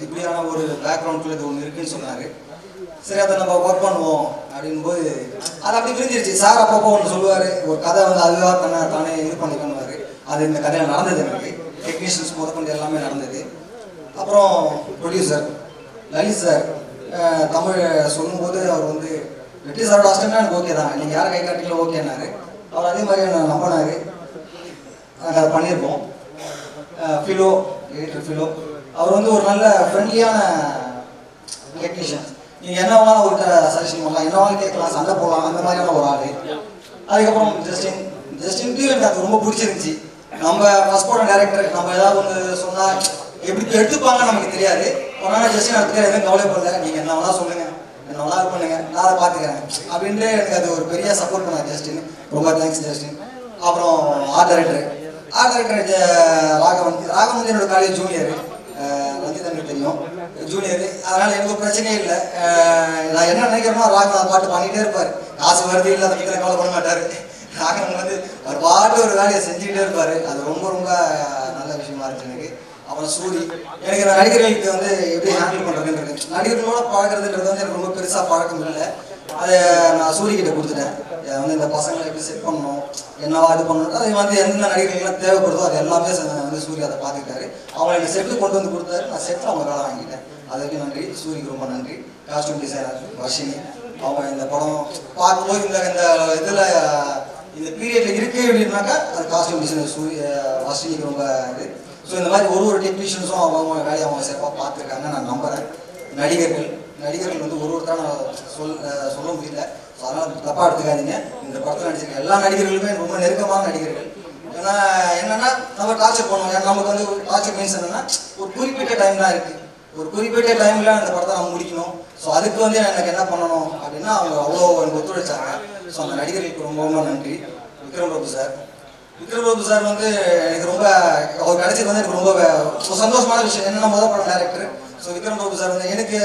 இப்படியான ஒரு பேக்ரவுண்டில் இது ஒன்று இருக்குன்னு சொன்னார். சரி, அதை நம்ம ஒர்க் பண்ணுவோம் அப்படின்போது அது அப்படி பிரிஞ்சிருச்சு. சார் அப்பப்போ ஒன்று சொல்லுவார், ஒரு கதை வந்து அதுவாக தானே இது பண்ணிக்கணுவார். அது இந்த கதையில் நடந்தது, எனக்கு டெக்னீஷியன்ஸ் முதற்கொண்டு எல்லாமே நடந்தது. அப்புறம் ப்ரொடியூசர் லலித் சார் தமிழ் சொல்லும்போது அவர் வந்து வெற்றி சாரோட அஸ்டன்ட்னா எனக்கு ஓகே தான், நீங்கள் யாரை கை காட்டில ஓகேனாரு. அவர் அதே மாதிரி என்ன நம்பினார், நாங்கள் அதை பண்ணியிருக்கோம். ஃபிலோ, எடிட்டர் ஃபிலோ, அவர் வந்து ஒரு நல்ல ஃப்ரெண்ட்லியான டெக்னீஷியன். நீங்கள் என்ன வேணாலும் அவர்கிட்ட சஜஷன் பண்ணலாம், என்ன வேணாலும் கேட்கலாம், சண்டை போடலாம், அந்த மாதிரியான ஒரு ஆள். அதுக்கப்புறம் ஜஸ்டின் எனக்கு அது ரொம்ப பிடிச்சிருந்துச்சி. நம்ம ஃபர்ஸ்ட் படம் டேரக்டர் நம்ம ஏதாவது ஒன்று சொன்னால் எப்படி எடுத்துப்பாங்க நமக்கு தெரியாது. ஒரு நாள் ஜஸ்டின் அதுக்கு எதுவும் கவலைப்படல, நீங்கள் என்ன வேணால் சொல்லுங்கள், என்ன வேணா இது பண்ணுங்கள், நான் அதை பார்த்துக்கிறேன் அப்படின்ட்டு எனக்கு அது ஒரு பெரிய சப்போர்ட் பண்ணார் ஜஸ்டின். ரொம்ப தேங்க்ஸ் ஜஸ்டின். அப்புறம் ஆர்ட் டைரக்டர் ராகவன் என்னோட காலேஜ் ஜூனியர், வந்து எனக்கு தெரியும் ஜூனியர். அதனால் எனக்கு ஒரு பிரச்சனையே இல்லை. நான் என்ன நினைக்கிறேனோ ராகவன் பாட்டு பண்ணிகிட்டே இருப்பார். காசு வருது இல்லை அதை பற்றி கவலை பண்ண மாட்டார். ராகவன் வந்து அவர் பாட்டு ஒரு வேலையை செஞ்சுக்கிட்டே இருப்பார். அது ரொம்ப ரொம்ப நல்ல விஷயமா இருந்துச்சு எனக்கு. அப்புறம் சூரி, எனக்கு இந்த நடிகர்களுக்கு வந்து எப்படி ஹேண்டில் பண்ணுறதுன்றது, நடிகர்களோட பழகிறதுன்றது வந்து எனக்கு ரொம்ப பெருசாக பழக்கம் இல்லை. அதை நான் சூரியக்கிட்ட கொடுத்துட்டேன். வந்து இந்த பசங்களை எப்படி செட் பண்ணணும், என்னவா இது பண்ணணும், அது வந்து எந்தெந்த நடிகர்கள்லாம் தேவைப்படுதோ அது எல்லாமே வந்து சூரிய அதை பார்த்துக்கிட்டாரு. அவங்க எனக்கு செட்டில் கொண்டு வந்து கொடுத்தாரு, நான் செட்டில் அவங்க வேலை வாங்கிட்டேன். அதுக்கு நன்றி, சூரியக்கு ரொம்ப நன்றி. காஸ்டியூம் டிசைனர் வர்ஷினி, அவங்க இந்த படம் பார்க்கும்போது இந்த இதில் இந்த பீரியடில் இருக்குது அப்படின்னாக்கா அது காஸ்டியூம் டிசைனர் வர்ஷினிக்கு ரொம்ப இது. ஸோ இந்த மாதிரி ஒரு டெக்னீஷியன்ஸும் அவங்க வேலையை அவங்க சிறப்பாக பார்த்துருக்காங்க, நான் நம்புகிறேன். நடிகர்கள் வந்து ஒருத்தராக நான் சொல்ல முடியல. ஸோ அதனால் தப்பாக எடுத்துக்காதீங்க. இந்த படத்தில் நடிச்சிருக்க எல்லா நடிகர்களுமே ரொம்ப நெருக்கமான நடிகர்கள். ஏன்னா என்னென்னா நம்ம டார்ச்சர் பண்ணுவோம். ஏன்னா நமக்கு வந்து டார்ச்சர் மீன்ஸ் என்னென்னா ஒரு குறிப்பிட்ட டைம் தான் இருக்குது, ஒரு குறிப்பிட்ட டைமில் அந்த படத்தை நம்ம முடிக்கணும். ஸோ அதுக்கு வந்து எனக்கு என்ன பண்ணணும் அப்படின்னா அவங்க அவ்வளோ எனக்கு ஒத்துழைச்சாங்க. ஸோ அந்த நடிகர்களுக்கு ரொம்ப ரொம்ப நன்றி. விக்ரம் பிரபு சார் வந்து எனக்கு ரொம்ப அவர் கிடைச்சது வந்து எனக்கு ரொம்ப சந்தோஷமான விஷயம். என்னென்ன முதல் படம் director. So Vikram Prabhu sir வந்து எனக்கு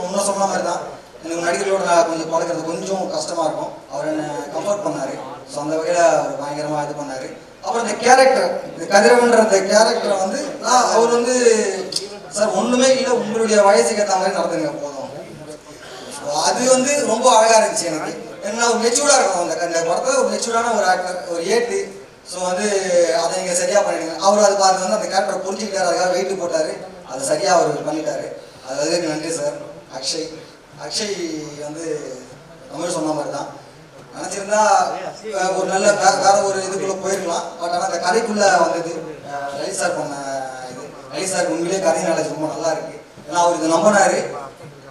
இன்னும் சொன்ன மாதிரி தான், எனக்கு நடிகர்களோட நான் கொஞ்சம் பழகிறது கொஞ்சம் கஷ்டமாக இருக்கும். அவர் என்னை கம்ஃபர்ட் பண்ணார். ஸோ அந்த வகையில் அவர் பயங்கரமாக இது பண்ணார். அப்புறம் இந்த கேரக்டர், இந்த கதிரவன்ற அந்த கேரக்டரை வந்து அவர் வந்து சார் ஒன்றுமே இல்லை, உங்களுடைய வயசுக்கு ஏற்ற மாதிரி நடத்துங்க போதும். அது வந்து ரொம்ப அழகாக இருந்துச்சு எனக்கு. ஏன்னா ஒரு மெச்சூர்டாக இருக்கும் அந்த படத்தில், ஒரு மெச்சூர்டான ஒரு ஆக்டர், ஒரு ஏட்டு. ஸோ வந்து அதை நீங்கள் சரியாக பண்ணிடுங்க. அவர் அது பார்த்து வந்து அந்த கேரக்டரை புரிஞ்சுக்கிட்டார், அதுக்காக வெயிட்டு போட்டார், அதை சரியாக அவர் பண்ணிட்டார். அதுக்கு நன்றி சார். அக்ஷய் வந்து தமிழ் சொன்ன மாதிரி தான் நினச்சிருந்தா ஒரு நல்ல வேற ஒரு இதுக்குள்ளே போயிருக்கலாம். பட் ஆனால் அந்த கதைக்குள்ளே வந்தது லலித் சார் பண்ண இது. லலித் சார் உண்மையிலே கதை நாலேஜ் ரொம்ப நல்லா இருக்குது. ஏன்னா அவர் இதை நம்பினார்.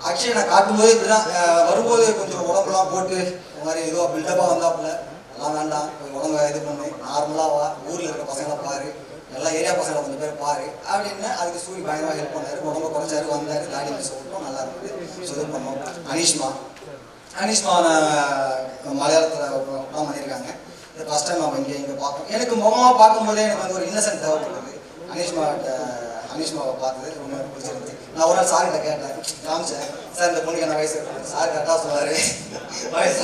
அக்ஷய் நான் காட்டும்போது இப்படி தான் வரும்போது கொஞ்சம் உடம்புலாம் போட்டு இந்த மாதிரி ஏதோ பில்டப்பாக வந்தாப்புல, எல்லாம் வேண்டாம், கொஞ்சம் உடம்பு இது பண்ணு, நார்மலாக வா, ஊரில் இருக்க பசங்களை பாரு, எல்லா ஏரியா பசங்களை கொஞ்சம் பேர் பாரு அப்படின்னு அதுக்கு சூரி பயங்கரமாக ஹெல்ப் பண்ணார். உடம்பு குறைச்சாரு, வந்தார், தாடி மிஸ் விட்டோம், நல்லா இருக்குது. ஸோ இது பண்ணோம். அனிஷ்மா மலையாளத்தில் படம் பண்ணியிருக்காங்க. இது ஃபஸ்ட் டைம் நம்ம இங்கே பார்த்தோம். எனக்கு முகமாக பார்க்கும்போதே எனக்கு வந்து ஒரு இன்னசென்ட் தேவைப்படுது. அனிஷ்மாவை பார்த்தது ரொம்ப பிடிச்சிருந்துச்சு. நான் ஒரு நாள் சார்கிட்ட கேட்டேன், காமிச்சேன், சார் இந்த பொண்ணுக்கு என்ன வயசு இருக்குது? சார் கரெக்டாக சொன்னார் வயசு.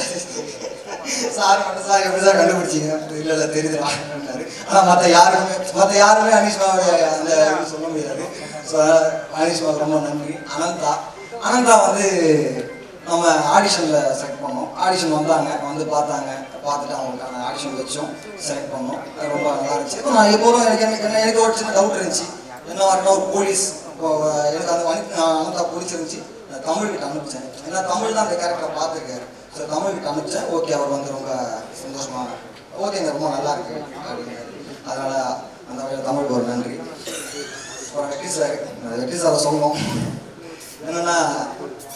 சார் மட்டும் சார் எப்படி சார் கண்டுபிடிச்சிங்க? இல்லை தெரியுதுடா அப்படின்னாரு. ஆனால் மற்ற யாருமே அனிஷ்மாவுடைய அந்த இது சொல்ல முடியாது. ஸோ அனிஷ்மாவுக்கு ரொம்ப நன்றி. அனந்தா வந்து நம்ம ஆடிஷனில் செலக்ட் பண்ணோம். ஆடிஷன் வந்தாங்க, வந்து பார்த்துட்டு அவங்களுக்கான ஆடிஷன் வச்சோம், செலக்ட் பண்ணோம். அது ரொம்ப நல்லா இருந்துச்சு. இப்போ நான் எப்போதும் எனக்கு ஒரு சின்ன டவுட் இருந்துச்சு, என்ன வரணும் ஒரு போலீஸ். இப்போ எனக்கு அந்த அனந்தா பிடிச்சிருந்துச்சு, நான் தமிழ்கிட்ட அனுப்பிச்சேன். ஏன்னா தமிழ் தான் அந்த கேரக்டரை பார்த்துருக்காரு. ஸோ தமிழ்கிட்ட அனுப்பிச்சேன். ஓகே, அவர் வந்து ரொம்ப சந்தோஷமாக ஓகேங்க ரொம்ப நல்லா இருக்கு அப்படின்னு. அதனால் அந்த வகையில் தமிழுக்கு ஒரு நன்றி. அப்புறம் வெற்றி சாரை சொல்லணும். என்னென்னா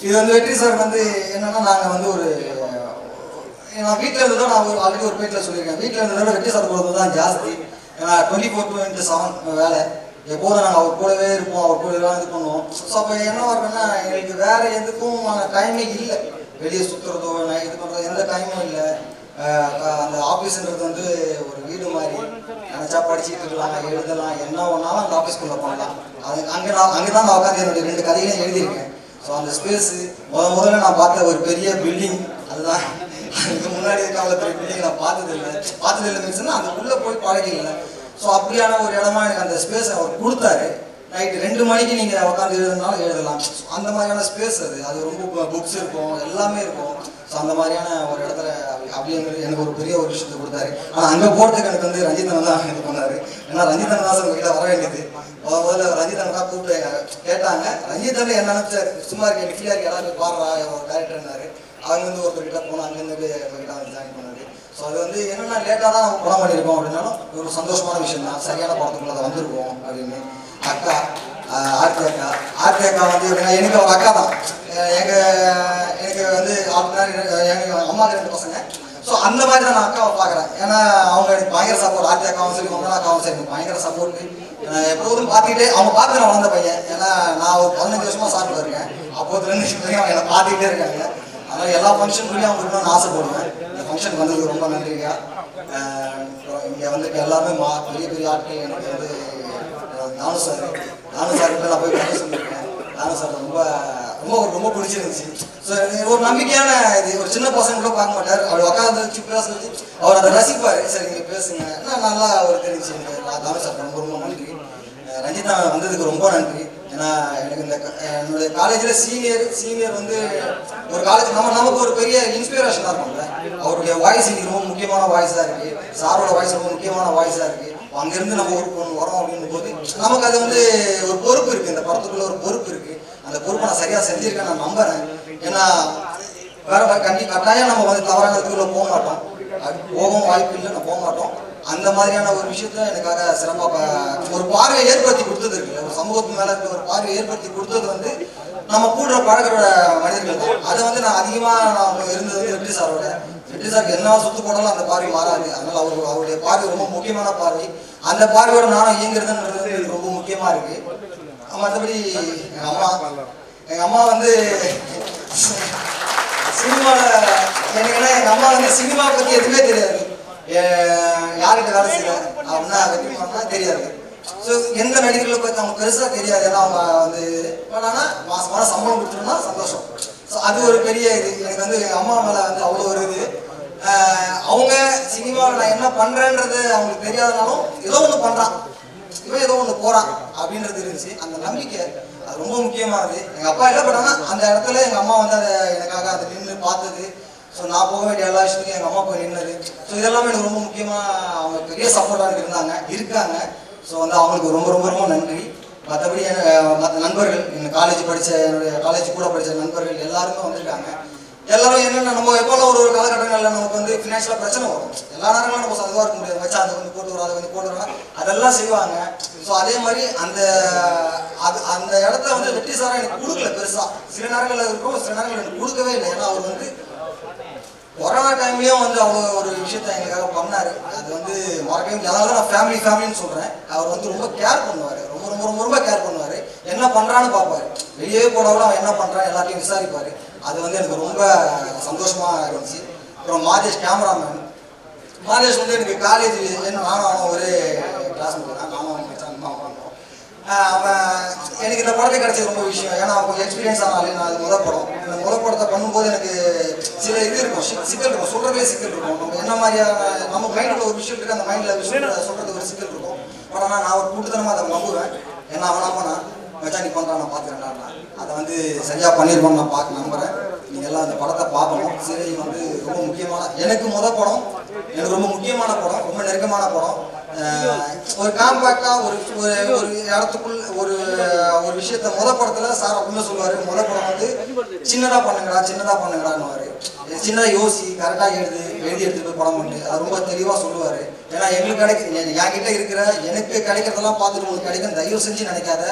இது வந்து வெற்றி சார் வந்து என்னென்னா நாங்கள் வந்து ஒரு நான் வீட்டில் இருந்ததோ நான் ஆல்ரெடி ஒரு பேட்டில் சொல்லியிருக்கேன், வீட்டில் இருந்ததோட வெற்றி சார் போகிறது தான் ஜாஸ்தி. ஏன்னா 24/7 வேலை, எப்போதும் நாங்கள் அவர் கூடவே இருப்போம், அவர் கூட எல்லாம் இது பண்ணுவோம். ஸோ அப்போ என்ன வருதுன்னா எங்களுக்கு வேறு எதுக்கும் டைமே இல்லை, வெளியே சுற்றுறதோ இது பண்ணுறதோ எந்த டைமும் இல்லை. அந்த ஆஃபீஸுன்றது வந்து ஒரு வீடு மாதிரி, நினச்சா படிச்சுட்டு இருக்கலாம், எழுதலாம், என்ன ஒன்றாலும் அந்த ஆஃபீஸ்க்குள்ளே பண்ணலாம். அது அங்கே தான் நான் உட்காந்து என்னுடைய 2 கதைகளையும் எழுதியிருக்கேன். ஸோ அந்த ஸ்பேஸு முதல்ல நான் பார்த்த ஒரு பெரிய பில்டிங் அதுதான். அதுக்கு முன்னாடி இருக்காங்கள பெரிய பில்டிங் நான் பார்த்ததில்லை மீன்ஸ்னா அந்த உள்ளே போய் பழகில்லை. ஸோ அப்படியான ஒரு இடமா எனக்கு அந்த ஸ்பேஸ் அவர் கொடுத்தாரு. நைட்டு 2 மணிக்கு நீங்கள் உட்காந்து எழுதுனாலும் எழுதலாம். அந்த மாதிரியான ஸ்பேஸ் அது ரொம்ப புக்ஸ் இருக்கும், எல்லாமே இருக்கும். ஸோ அந்த மாதிரியான ஒரு இடத்துல அப்படி எனக்கு ஒரு பெரிய ஒரு விஷயத்தை கொடுத்தாரு. ஆனால் அங்கே போகிறதுக்கு எனக்கு வந்து ரஞ்சிதன் தான் இது பண்ணார். ஏன்னா ரஞ்சிதன் தான் சார் கிட்ட வர வேண்டியது. முதல்ல ரஞ்சிதன் தான் கூப்பிட்டு கேட்டாங்க. ரஞ்சிதன் என்ன நினச்சார், சும்மா இருக்கு ஃப்ரீயாக இருக்கு எல்லாருமே பாடுறா ஒரு டேரக்டர்னாரு. அங்கேருந்து ஒருத்தர்கிட்ட போனோம், அங்கேருந்து எங்ககிட்ட வந்து ஜாயின் பண்ணாரு. ஸோ அது வந்து என்னென்னா லேட்டாக தான் நம்ம படம் பண்ணியிருக்கோம் அப்படின்னாலும் ஒரு சந்தோஷமான விஷயம் தான், சரியான படத்துக்குள்ள அதை வந்திருக்கோம் அப்படின்னு. அக்கா ஆர்த்தி அக்கா வந்து எப்படின்னா எனக்கு அவங்க அக்கா தான். எனக்கு வந்து எங்கள் அம்மாவுக்கு 2 பசங்க. ஸோ அந்த மாதிரி தான் நான் அக்காவை பார்க்குறேன். ஏன்னா அவங்க எனக்கு பயங்கர சப்போர்ட், ஆர்த்தி அக்காவும் சரி மங்களா அக்காவும் சரி எனக்கு பயங்கர சப்போர்ட்டு. எப்போதும் பார்த்துக்கிட்டே அவங்க பார்த்து நான் வளர்ந்த பையன். ஏன்னா நான் ஒரு 15 வருஷமாக சாப்பிட்டு இருக்கேன், அப்போதுலேருந்து அவங்க என்னை பார்த்துக்கிட்டே இருக்காங்க. அதனால் எல்லா ஃபங்க்ஷனுக்குள்ளேயும் அவங்க இருக்கணும்னு ஆசைப்படுவேன். இந்த ஃபங்க்ஷனுக்கு வந்ததுக்கு ரொம்ப நன்றிங்க. இங்கே வந்துட்டு எல்லாருமே பெரிய பெரிய ஆட்கள். எனக்கு வந்து நானு சார்கிட்ட நான் போய் கதை சொல்லியிருக்கேன். நானு சார் ரொம்ப பிடிச்சிருந்துச்சு. ஸோ ஒரு நம்பிக்கையான இது, ஒரு சின்ன பசங்க கூட பார்க்க மாட்டார், அவர் உட்காந்து பேசுறது அவர் அதை ரசிப்பார். சரி நீங்கள் பேசுங்க, நல்லா அவர் தெரிஞ்சு. எனக்கு நானு சார் ரொம்ப நன்றி. ரஞ்சிதா வந்ததுக்கு ரொம்ப நன்றி. ஏன்னா எனக்கு என்னுடைய காலேஜில் சீனியர் வந்து ஒரு காலேஜ் நமக்கு ஒரு பெரிய இன்ஸ்பிரேஷனாக இருக்கும்ல. அவருடைய வாய்ஸ் இன்னைக்கு ரொம்ப முக்கியமான வாய்ஸாக இருக்குது, சாரோட வாய்ஸ் ரொம்ப முக்கியமான வாய்ஸாக இருக்குது. அங்கேருந்து நம்ம ஒரு பொண்ணு வரோம் அப்படின்னும் போது நமக்கு அது வந்து ஒரு பொறுப்பு இருக்குது, இந்த படத்துக்குள்ள ஒரு பொறுப்பு இருக்குது. அந்த பொறுப்பை நான் சரியாக செஞ்சுருக்கேன் நான் நம்புறேன். ஏன்னா கட்டாயம் நம்ம வந்து தவறான இதுக்குள்ள போக மாட்டோம், போகவும் வாய்ப்பு இல்லை, நான் போக மாட்டோம். அந்த மாதிரியான ஒரு விஷயத்த எனக்காக சிறப்பாக ஒரு பார்வையை ஏற்படுத்தி கொடுத்தது இருக்குல்ல, ஒரு சமூகத்து மேலே இருக்க ஒரு பார்வையை ஏற்படுத்தி கொடுத்தது வந்து நம்ம கூட பழகிற மனிதர்கள் தான். அதை வந்து நான் அதிகமாக நான் இருந்தது வந்து வெற்றி சாருக்கு என்ன சுத்து போனாலும் அந்த பார்வை மாறாது. அதனால் அவருடைய பார்வை ரொம்ப முக்கியமான பார்வை. அந்த பார்வையோட நானும் இயங்குறதுன்றது எனக்கு ரொம்ப முக்கியமாக இருக்குது. மற்றபடி எங்கள் அம்மா வந்து சினிமாவில் எனக்குன்னா எங்கள் அம்மா வந்து சினிமா பற்றி எதுவுமே தெரியாது, யார்கிட்ட வேலை செய்யல அப்படின்னா வெற்றி பண்ணா தெரியாது. ஸோ எந்த நடிகர்களை பற்றி அவங்க பெருசாக தெரியாது. ஏன்னா அவங்க வந்து ஆனால் மாதமான சம்பளம் கொடுத்துருன்னா சந்தோஷம். ஸோ அது ஒரு பெரிய இது எனக்கு வந்து எங்கள் அம்மா மேலே வந்து அவ்வளோ ஒரு இது. அவங்க சினிமாவில் நான் என்ன பண்ணுறேன்றது அவங்களுக்கு தெரியாதனாலும் ஏதோ ஒன்று பண்ணுறான், இவன் ஏதோ ஒன்று போகிறான் அப்படின்றது இருந்துச்சு. அந்த நம்பிக்கை அது ரொம்ப முக்கியமானது. எங்கள் அப்பா என்ன பண்ணாங்கன்னா அந்த இடத்துல எங்கள் அம்மா வந்து அதை எனக்காக அதை நின்று பார்த்தது. ஸோ நான் போக வேண்டிய எல்லா விஷயத்துக்கும் எங்கள் அம்மா போய் நின்னது. ஸோ இதெல்லாமே எனக்கு ரொம்ப முக்கியமாக அவங்க பெரிய சப்போர்ட்டாக இருக்காங்க. ஸோ வந்து அவங்களுக்கு ரொம்ப ரொம்ப ரொம்ப நன்றி. மற்றபடி மற்ற நண்பர்கள், என்னோடய காலேஜ் கூட படித்த நண்பர்கள் எல்லாருமே வந்திருக்காங்க. எல்லாரும் என்னென்ன நம்ம எப்போல்லாம் ஒரு காலகட்டங்களில் நமக்கு வந்து ஃபினான்ஷியலாக பிரச்சனை வரும், எல்லா நேரங்களும் நம்ம சதுவாக இருக்க முடியாது, வச்சா அதை வந்து போட்டு வரும், அதை வந்து போட்டு வரும், அதெல்லாம் செய்வாங்க. ஸோ அதே மாதிரி அந்த இடத்த வந்து வெற்றி சாராக எனக்கு கொடுக்கல பெருசாக. சில நேரங்களில் இருக்கும், சில நேரங்கள் எனக்கு கொடுக்கவே இல்லை. ஏன்னா அவர் வந்து கொரோனா டைம்லேயும் வந்து அவ்வளோ ஒரு விஷயத்த எங்களுக்காக பண்ணார். அது வந்து மறக்கவே முடியாது. அதனால நான் ஃபேமிலின்னு சொல்கிறேன். அவர் வந்து ரொம்ப கேர் பண்ணுவார், ரொம்ப ரொம்ப ரொம்ப ரொம்ப கேர் பண்ணுவார். என்ன பண்ணுறான்னு பார்ப்பார், வெளியே போனால் கூட அவன் என்ன பண்ணுறான் எல்லாத்தையும் விசாரிப்பார். அது வந்து எனக்கு ரொம்ப சந்தோஷமாக இருந்துச்சு. அப்புறம் கேமராமேன் மாதேஷ் வந்து எனக்கு காலேஜ் நானும் ஒரே கிளாஸ்மேட் தான், நானும் அம்மா பண்ணோம். அவன் எனக்கு இந்த படத்தை கிடைச்சது ரொம்ப விஷயம். ஏன்னா அவன் கொஞ்சம் எக்ஸ்பீரியன்ஸ் ஆனாலே நான் அது முதல் படம். இந்த முதல் படத்தை பண்ணும்போது எனக்கு சில இது இருக்கும், சிக்கல் இருக்கும், சொல்கிறதே சிக்கல் இருக்கும். நம்ம என்ன மாதிரியான நம்ம மைண்டில் ஒரு விஷயம் இருக்குது, அந்த மைண்டில் விஷயம் சொல்கிறது ஒரு சிக்கல் இருக்கும். பட் ஆனால் நான் ஒரு கூட்டுத்தனமாக அதை நம்புவேன். ஏன்னா அவன் நம்பினா மச்சா நீ பண்ணுறான் நான் பார்த்துக்கிறேன்டா, அதை வந்து சரியாக பண்ணியிருக்கோன்னு நான் நம்புகிறேன். நீங்கள் எல்லாம் அந்த படத்தை பார்க்கணும். சிறை வந்து ரொம்ப முக்கியமான, எனக்கு படம், எனக்கு ரொம்ப முக்கியமான படம், ரொம்ப நெருக்கமான படம். ஒரு காம்பேக்டாக ஒரு இடத்துக்குள் ஒரு விஷயத்த படத்தில் சார் அப்படின்னா சொல்லுவார், படம் வந்து சின்னதாக பண்ணுங்கடான்னு சின்னதாக யோசி, கரெக்டாக எழுதி எடுத்துட்டு போய் படம் பண்ணு, அது ரொம்ப தெளிவாக சொல்லுவார். ஏன்னா எங்களுக்கு என்கிட்ட இருக்கிற எனக்கு கிடைக்கிறதெல்லாம் பார்த்துட்டு உங்களுக்கு கிடைக்கும், தயவு செஞ்சு நினைக்காத,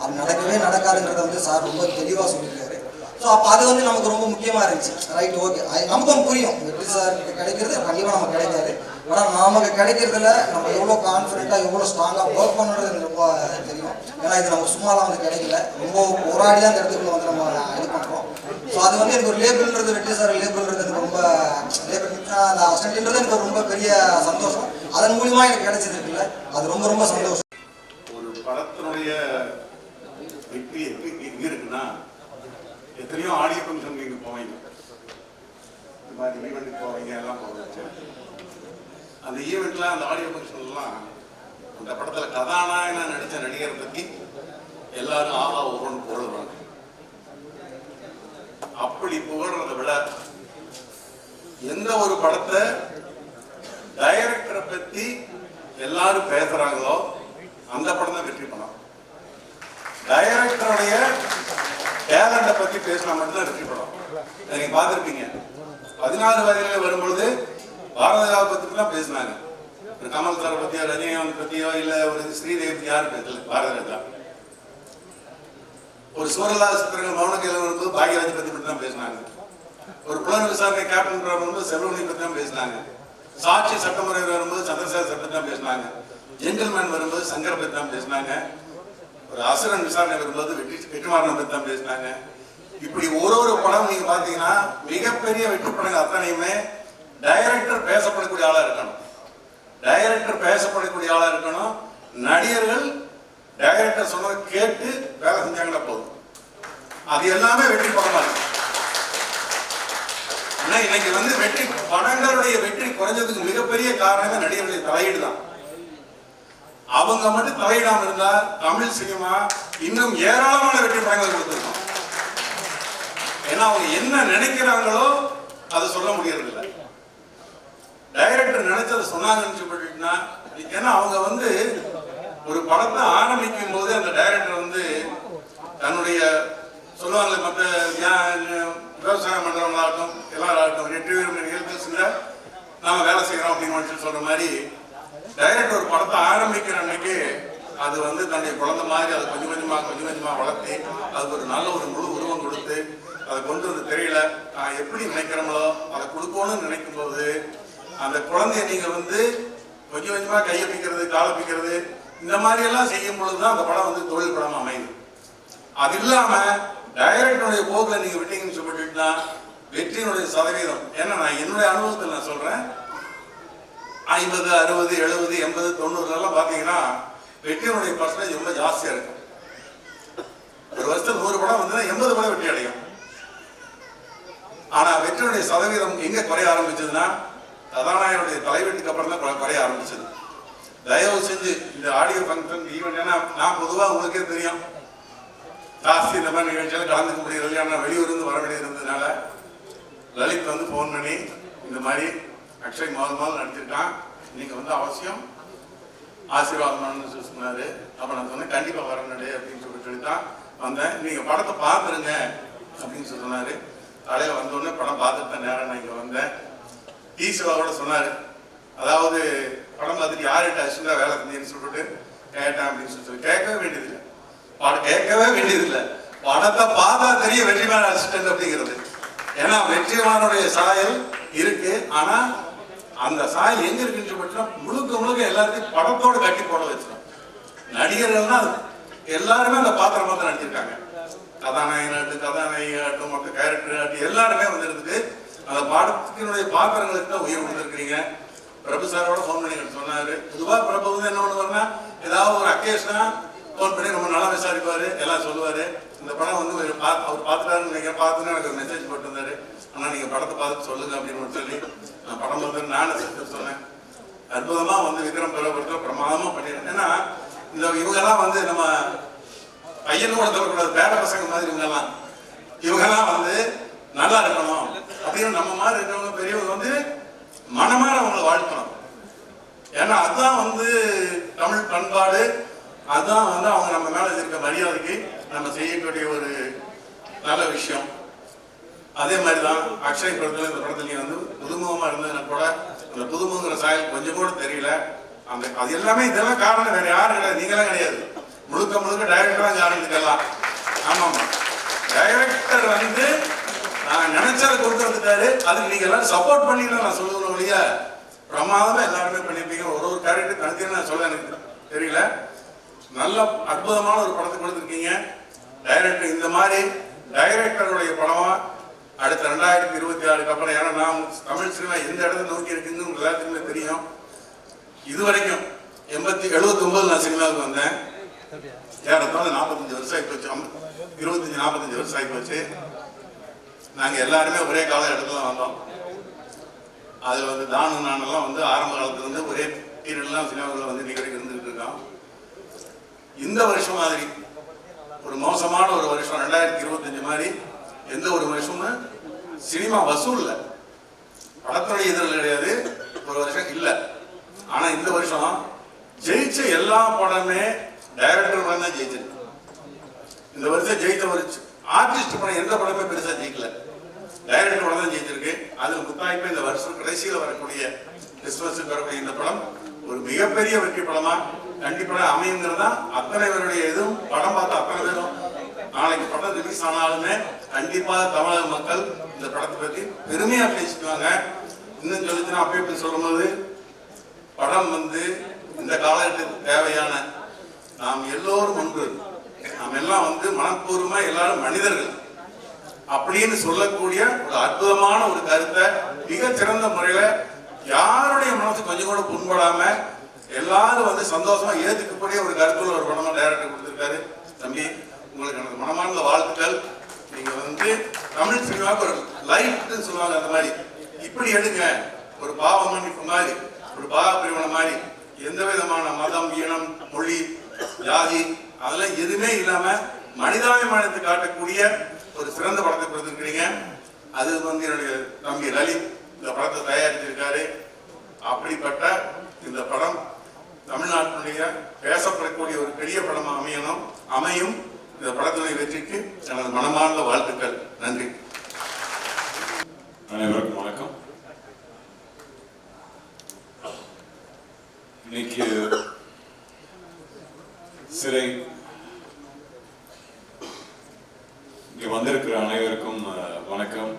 அது நடக்கவே நடக்காதுங்கிறத வந்து சார் ரொம்ப தெளிவாக சொல்லியிருக்காரு. ஸோ அப்போ அது வந்து நமக்கு ரொம்ப முக்கியமாக இருந்துச்சு. ரைட், ஓகே, நமக்கும் புரியும் எப்படி சார் கிடைக்கிறது கண்டிப்பாக நமக்கு கிடைக்காது. ஆனால் நமக்கு கிடைக்கிறதுல நம்ம எவ்வளோ கான்ஃபிடென்ட்டாக எவ்வளோ ஸ்ட்ராங்காக ஒர்க் பண்ணுறது எனக்கு ரொம்ப தெரியும். ஏன்னா இது நம்ம சும்மாலாம் வந்து கிடைக்கல, ரொம்ப போராடி தான் இந்த இடத்துக்குள்ள வந்து நம்ம இது பண்ணுறோம். ஸோ அது வந்து எனக்கு ஒரு லேபிள்ன்றது, வெற்றி சார் லேபிள்ன்றது எனக்கு ரொம்ப அந்த அசிஸ்டன்ட்ன்றது எனக்கு ரொம்ப பெரிய சந்தோஷம். அதன் மூலியமாக எனக்கு கிடைச்சது இருக்குல்ல, அது ரொம்ப ரொம்ப சந்தோஷம். ஒரு படத்தினுடைய வெற்றி எங்கே இருக்குன்னா, எத்தனையோ ஆடியோ ஃபங்க்ஷன் நீங்கள் போவீங்க, இந்த மாதிரி ஈவெண்ட்டுக்கு போவீங்க, எல்லாம் போவீங்க. அந்த ஈவெண்ட்லாம் அந்த ஆடியோ ஃபங்க்ஷன்லாம் அந்த படத்தில் கதாநாயகனா நடித்த நடிகரை பற்றி எல்லாரும் ஆஹா ஒவ்வொன்று புகழ்வாங்க. அப்படி புகழ்றதை விட எந்த ஒரு படத்தை டைரக்டரை பற்றி எல்லாரும் பேசுறாங்களோ அந்த படம் தான் வெற்றி படம். டைரக்டருடைய டேலண்ட பத்தி பேசினா மட்டும்தான் வெற்றி படம். நீங்க பார்த்துருப்பீங்க, 14 வயதில் வரும்பொழுது பாரதியாரை பத்தி தான் பேசினாங்க. ஒரு கமல் சாரை பத்தியோ, ரஜினிகாந்த் பத்தியோ, இல்ல ஒரு ஸ்ரீதேவி யாரும் பேசல, பாரதிராஜா. ஒரு சூரலா சித்திரங்கள் மௌனக்கையில் வரும்போது பாக்யராஜ் பத்தி மட்டும் தான் பேசினாங்க. ஒரு புலன் விசாரணை கேப்டன் வரும்போது செல்வமணி பத்தி தான் பேசினாங்க. சாட்சி சட்டமுறை வரும்போது சந்திரசேகர் பத்தி தான் பேசினாங்க. ஜென்டில்மேன் வரும்போது சங்கர் பத்தி தான் பேசினாங்க. ஒரு அசுரன் விசாரணை வரும்போது வெற்றிமாறன் பத்தி தான் பேசினாங்க. இப்படி ஒரு படம் நீங்க பாத்தீங்கன்னா மிகப்பெரிய வெற்றி படங்கள் அத்தனையுமே டைரக்டர் பேசப்படக்கூடிய ஆளா இருக்கணும். டைரக்டர் பேசப்படக்கூடிய ஆளா இருக்கணும். நடிகர்கள் டைரக்டர் சொன்னதை கேட்டு வேலை செஞ்சாங்கன்னா போதும், அது எல்லாமே வெற்றி படமா இருக்கு. இன்னைக்கு வந்து வெற்றி படங்களுடைய வெற்றி குறைஞ்சதுக்கு மிகப்பெரிய காரணமே நடிகர்களுடைய தலையீடு தான். அவங்க மட்டும் தலையிடாம இருந்தா தமிழ் சினிமா இன்னும் ஏராளமான வெற்றி படங்களை கொடுத்துருக்கோம். ஏன்னா அவங்க என்ன நினைக்கிறாங்களோ அதை சொல்ல முடியறதில்லை. டைரக்டர் நினைச்சதை சொன்னாங்கன்னு சொல்லிட்டுனா, ஏன்னா அவங்க வந்து ஒரு படத்தை ஆரம்பிக்கும் போது அந்த டைரக்டர் வந்து தன்னுடைய சொல்லுவாங்க, மற்ற விவசாயம் பண்றவங்களாகட்டும் எல்லாராகட்டும் நிகழ்ச்சியில் நாம வேலை செய்யறோம் அப்படின்னு சொல்ற மாதிரி டைரக்டர் ஒரு படத்தை ஆரம்பிக்கிற அன்னைக்கு அது வந்து தன்னுடைய குழந்தை மாதிரி அதை கொஞ்சம் கொஞ்சமா வளர்த்தி அதுக்கு ஒரு நல்ல ஒரு முழு உருவம் கொடுத்து அதை கொண்டு வந்து தெரியல நான் எப்படி நினைக்கிறோங்களோ அதை கொடுக்கணும்னு நினைக்கும் போது அந்த குழந்தைய நீங்க வந்து கொஞ்சம் கொஞ்சமா கையப்பிக்கிறது காலப்பிக்கிறது இந்த மாதிரி எல்லாம் செய்யும் பொழுதுதான் அந்த படம் வந்து தொழில் படம் அமையுது. அது இல்லாம டைரக்டருடைய போக்குல நீங்க விட்டீங்கன்னு சொல்லிட்டுனா வெற்றியினுடைய சதவீதம், ஏன்னா நான் என்னுடைய அனுபவத்தில் நான் சொல்றேன், 50, 60, 70, 80, 90 பாத்தீங்கன்னா வெற்றியினுடைய பர்சன்டேஜ் ரொம்ப ஜாஸ்தியா இருக்கும். ஒரு வருஷத்துல 100 படம் வந்து 80 படம் வெற்றி அடையும். ஆனா வெற்றியினுடைய சதவீதம் எங்க குறைய ஆரம்பிச்சதுன்னா கதாநாயகனுடைய தலைவீட்டுக்கு அப்புறம் தான் குறைய ஆரம்பிச்சது. தயவு செஞ்சு இந்த ஆடியோ ஃபங்க்ஷன் ஈவெண்ட், ஏன்னா நான் பொதுவாக உங்களுக்கே தெரியும் ஜாஸ்தி இந்த மாதிரி நிகழ்ச்சியில் கலந்துக்க முடியறது, ஏன்னா வெளியூர்ந்து வர வேண்டியது இருந்ததுனால லலித் வந்து ஃபோன் பண்ணி இந்த மாதிரி அக்ஷய் முதல் நடிச்சிருக்கான், நீங்க வந்து அவசியம் ஆசீர்வாதம்னு சொன்னாரு. அப்ப நான் சொன்னேன் கண்டிப்பா வரணுடே அப்படின்னு சொல்லித்தான் வந்தேன். நீங்க படத்தை பார்த்துருங்க அப்படின்னு சொன்னாரு. காலையில வந்தோடனே படம் பார்த்துட்டு தான் நேரம் நான் இங்க வந்தேன். ஈஸ்வரோட சொன்னாரு, அதாவது படம் பார்த்துட்டு யார்கிட்ட அசிண்டா வேலை செஞ்சேன்னு சொல்லிட்டு கேட்டேன் அப்படின்னு சொல்லி கேட்கவே வேண்டியதில்லை, கேட்கவே வேண்டியதில்லை, படத்தை பார்த்தா தெரிய வெற்றிமாறன் அசிஸ்டன்ட் அப்படிங்கிறது. ஏன்னா வெற்றிமாறனுடைய சாயல் இருக்கு, ஆனா அந்த சாயல் எங்க இருக்குன்னு சொல்லிட்டு முழுக்க எல்லாத்தையும் படத்தோட கட்டி போட வச்சிடும். நடிகர்கள்னா எல்லாருமே அந்த பாத்திரம் பார்த்து நடிச்சிருக்காங்க. கதாநாயகனாகட்டும் மற்ற கேரக்டர் ஆகட்டும் எல்லாருமே வந்து இருந்துட்டு அந்த பாடத்தினுடைய பாத்திரங்களுக்கு தான் உயிர் கொடுத்துருக்கீங்க. பிரபு சாரோட ஃபோன் பண்ணி சொன்னாரு. பொதுவாக பிரபு வந்து என்ன பண்ணுவாருன்னா ஏதாவது ஒரு அக்கேஷனா ஃபோன் பண்ணி ரொம்ப நல்லா விசாரிப்பாரு, எல்லாம் சொல்லுவாரு. இந்த படம் வந்து அவர் பார்த்துட்டாருன்னு நினைக்கிறேன், பார்த்துன்னு எனக்கு ஒரு மெசேஜ் போட்டிருந்தாரு, ஆனால் நீங்கள் படத்தை பார்த்து சொல்லுங்க அப்படின்னு சொல்லி நான் படம் பார்த்து நானும் சொன்னேன். அற்புதமா வந்து விக்ரம் பிரபுத்துல பிரமாதமா பண்ணிடுறேன். ஏன்னா இந்த இவங்கெல்லாம் வந்து நம்ம பையன் கூட சொல்லக்கூடாது, பேர பசங்க மாதிரி இவங்கெல்லாம் வந்து நல்லா இருக்கணும் அப்படின்னு நம்ம மாதிரி இருக்கிறவங்க பெரியவங்க வந்து மனமாற அவங்களை வாழ்த்தணும். ஏன்னா அதுதான் வந்து தமிழ் பண்பாடு, அதுதான் வந்து அவங்க நம்ம மேல இருக்க மரியாதைக்கு நம்ம செய்யக்கூடிய ஒரு நல்ல விஷயம். அதே மாதிரி தான் அக்ஷய் படத்துல இந்த படத்துல வந்து புதுமுகமா இருந்ததுன்னா கூட அந்த புதுமுகங்கிற சாயல் கொஞ்சம் கூட தெரியல. அந்த அது எல்லாமே இதெல்லாம் காரணம் வேற யாரும் கிடையாது, நீங்களாம் கிடையாது, முழுக்க முழுக்க டைரக்டர் தான் காரணம் இதுக்கெல்லாம். ஆமாம், டைரக்டர் வந்து நான் நினைச்சதை கொண்டு வந்துட்டாரு, அதுக்கு நீங்க எல்லாரும் சப்போர்ட் பண்ணிக்கலாம். நான் சொல்லுவேன் வழியா பிரமாதமா எல்லாருமே பண்ணிருப்பீங்க. ஒரு கேரக்டர் தனித்தனி நான் சொல்ல எனக்கு தெரியல. நல்ல அற்புதமான ஒரு படத்தை கொடுத்துருக்கீங்க. டைரக்டர் இந்த மாதிரி டைரக்டருடைய படமா அடுத்த 2026 அப்புறம், ஏன்னா நான் தமிழ் சினிமா எந்த இடத்துல நோக்கி இருக்குன்னு உங்களுக்கு எல்லாத்துக்குமே தெரியும். இது வரைக்கும் 79 நான் சினிமாவுக்கு வந்தேன். ஏறத்தாழ 45 வருஷம் ஆகி போச்சு, 25-45 வருஷம் ஆகி போச்சு. நாங்க எல்லாருமே ஒரே காலகட்டத்தில் வந்தோம். அதுல வந்து தானு நானெல்லாம் வந்து ஆரம்ப காலத்துல இருந்து ஒரே பீரியட்லாம் சினிமாவில் வந்து இன்னைக்கு வரைக்கும் இருந்துட்டு இருக்கோம். இந்த வருஷம் மாதிரி ஒரு மோசமான ஒரு வருஷம் 2025 மாதிரி எந்த ஒரு வருஷமும் சினிமா வசூல் இல்லை, படத்துடைய இதழ் கிடையாது, ஒரு வருஷம் இல்லை. ஆனா இந்த வருஷம் ஜெயிச்ச எல்லா படமே டைரக்டர் படம் தான் ஜெயிச்சிருக்கு. இந்த வருஷம் ஜெயித்த ஒரு ஆர்டிஸ்ட் படம் எந்த படமே பெருசா ஜெயிக்கல, டைரக்டர் படம் தான் ஜெயிச்சிருக்கு. அதுல முத்தாய்ப்பு இந்த வருஷம் கடைசியில் வரக்கூடிய கிறிஸ்துமஸ் வரக்கூடிய இந்த படம் ஒரு மிகப்பெரிய வெற்றி படமா கண்டிப்பா அமையுங்கிறதா அத்தனை பேருடைய இதுவும். படம் பார்த்த அத்தனை பேரும் நாளைக்கு படம் ரிலீஸ் ஆனாலுமே கண்டிப்பா தமிழக மக்கள் இந்த படத்தை பத்தி பெருமையா பேசிக்குவாங்க. இன்னும் சொல்லிச்சுன்னா அப்பயே சொல்லும்போது படம் வந்து இந்த காலகட்டத்துக்கு தேவையான நாம் எல்லோரும் ஒன்று, நாம் எல்லாம் வந்து மனப்பூர்வமா எல்லாரும் மனிதர்கள் அப்படின்னு சொல்லக்கூடிய ஒரு அற்புதமான ஒரு கருத்தை மிக சிறந்த முறையில யாருடைய மனசு கொஞ்சம் கூட புண்படாம எல்லாரும் வந்து சந்தோஷமா ஏத்துக்கக்கூடிய ஒரு கருத்துல ஒரு படமா டைரக்டர் கொடுத்திருக்காரு. தம்பி, உங்களுக்கு எனக்கு மனமார்ந்த வாழ்த்துக்கள். நீங்க வந்து தமிழ் சினிமாவுக்கு ஒரு லைஃப்னு சொல்லுவாங்க, அந்த மாதிரி இப்படி எடுங்க. ஒரு பாவ மன்னிப்பு மாதிரி, ஒரு பாவ பிரிவினை மாதிரி, எந்த விதமான மதம், இனம், மொழி, ஜாதி அதெல்லாம் எதுவுமே இல்லாம மனிதாபிமானத்தை காட்டக்கூடிய ஒரு சிறந்த படத்தை கொடுத்திருக்கிறீங்க. அது வந்து என்னுடைய தம்பி லலித் இந்த படத்தை தயாரிச்சிருக்காரு. அப்படிப்பட்ட இந்த படம் தமிழ்நாட்டினுடைய பேசப்படக்கூடிய ஒரு பெரிய படமா அமையும். இந்த படத்துடைய வெற்றிக்கு எனது மனமார்ந்த வாழ்த்துக்கள். நன்றி. அனைவருக்கும் வணக்கம். இன்னைக்கு சிறை இங்க வந்திருக்கிற அனைவருக்கும் வணக்கம்.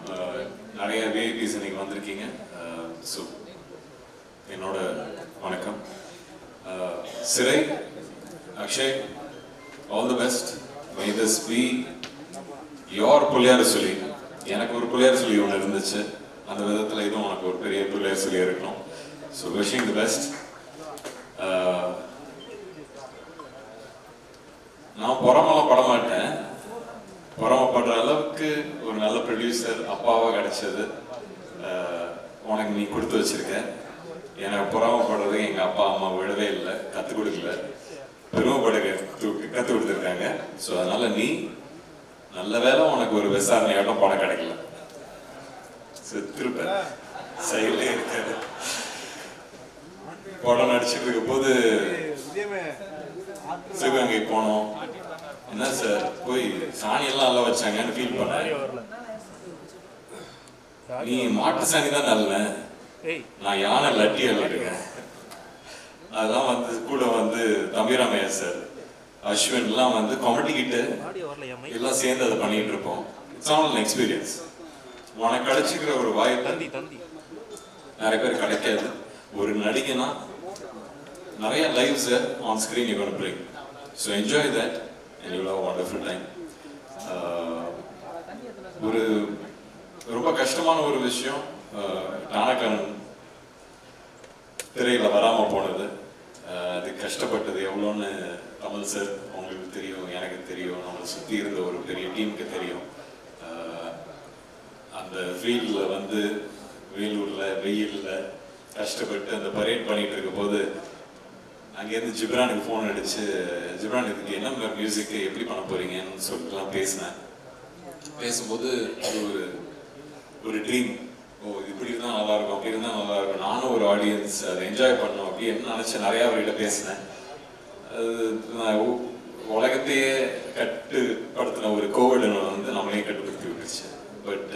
நிறைய விஐபிஸ் இன்னைக்கு வந்திருக்கீங்க. ஸோ என்னோட வணக்கம். சிறை, Akshay, all the best. May this be your புள்ளியார் சொல்லி. எனக்கு ஒரு புள்ளியார் சொல்லி ஒன்று இருந்துச்சு, அந்த விதத்தில் இதுவும் உனக்கு ஒரு பெரிய புள்ளியார் சொல்லி இருக்கணும். So wishing the best. நான் பொறாமலாம் பட மாட்டேன். பொறாமப்படுற அளவுக்கு ஒரு நல்ல ப்ரொடியூசர் அப்பாவாக கிடைச்சது உனக்கு நீ கொடுத்து வச்சிருக்க. எனக்கு பொறாமப்படுறது எங்கள் அப்பா அம்மா விடவே இல்லை, கற்றுக் கொடுக்கல, பெருமைப்படுக கற்றுக் கொடுத்துருக்காங்க. ஸோ அதனால நீ நல்ல வேலை உனக்கு ஒரு விசாரணையாட்டம் படம் கிடைக்கல, செத்துருப்ப செயலே இருக்காது. படம் நடிச்சுட்டு இருக்க போது சிவகங்கை போனோம். என்ன சார் போய் சாணியெல்லாம் நல்லா வச்சாங்கன்னு ஃபீல் பண்ண. நீ மாட்டு சாணி தான் நல்ல, நான் யானை லட்டியல் இருக்கேன். அதெல்லாம் வந்து கூட வந்து தம்பிராமையா சார், அஸ்வின் எல்லாம் வந்து காமெடி கிட்ட எல்லாம் சேர்ந்து அதை பண்ணிட்டு இருப்போம். It's all an experience. உனக்கு கிடைச்சிக்கிற ஒரு வாய்ப்பு நிறைய பேர் கிடைக்காது. ஒரு நடிகனா நிறைய lives on screen you gonna bring. So enjoy that and you will have wonderful time. ஒரு ரொம்ப கஷ்டமான ஒரு விஷயம் டானக்கரன் திரையில் வராமல் போனது. அது கஷ்டப்பட்டது எவ்வளோன்னு கமல் சார் உங்களுக்கு தெரியும், எனக்கு தெரியும், நம்மளை சுற்றி இருந்த ஒரு பெரிய டீமுக்கு தெரியும். அந்த ஃபீல்டில் வந்து வேலூரில் வெயிலில் கஷ்டப்பட்டு அந்த பரேட் பண்ணிகிட்டு இருக்க போது அங்கேருந்து ஜிப்ரானுக்கு ஃபோன் அடித்து, ஜிப்ரான் இதுக்கு என்ன மியூசிக்கு எப்படி பண்ண போகிறீங்கன்னு சொல்லிட்டுலாம் பேசினேன். பேசும்போது அது ஒரு ஒரு ட்ரீம். ஓ இப்படி இருந்தால் நல்லா இருக்கும், அப்படி இருந்தால் நல்லா இருக்கும், நானும் ஒரு ஆடியன்ஸ் அதை என்ஜாய் பண்ணோம் அப்படின்னு நினச்சி நிறையா அவர்கிட்ட பேசினேன். அது நான் உலகத்தையே கட்டுப்படுத்தின ஒரு கோவிட் வந்து நம்மளையும் கட்டுப்படுத்தி விட்டுருச்சு. பட்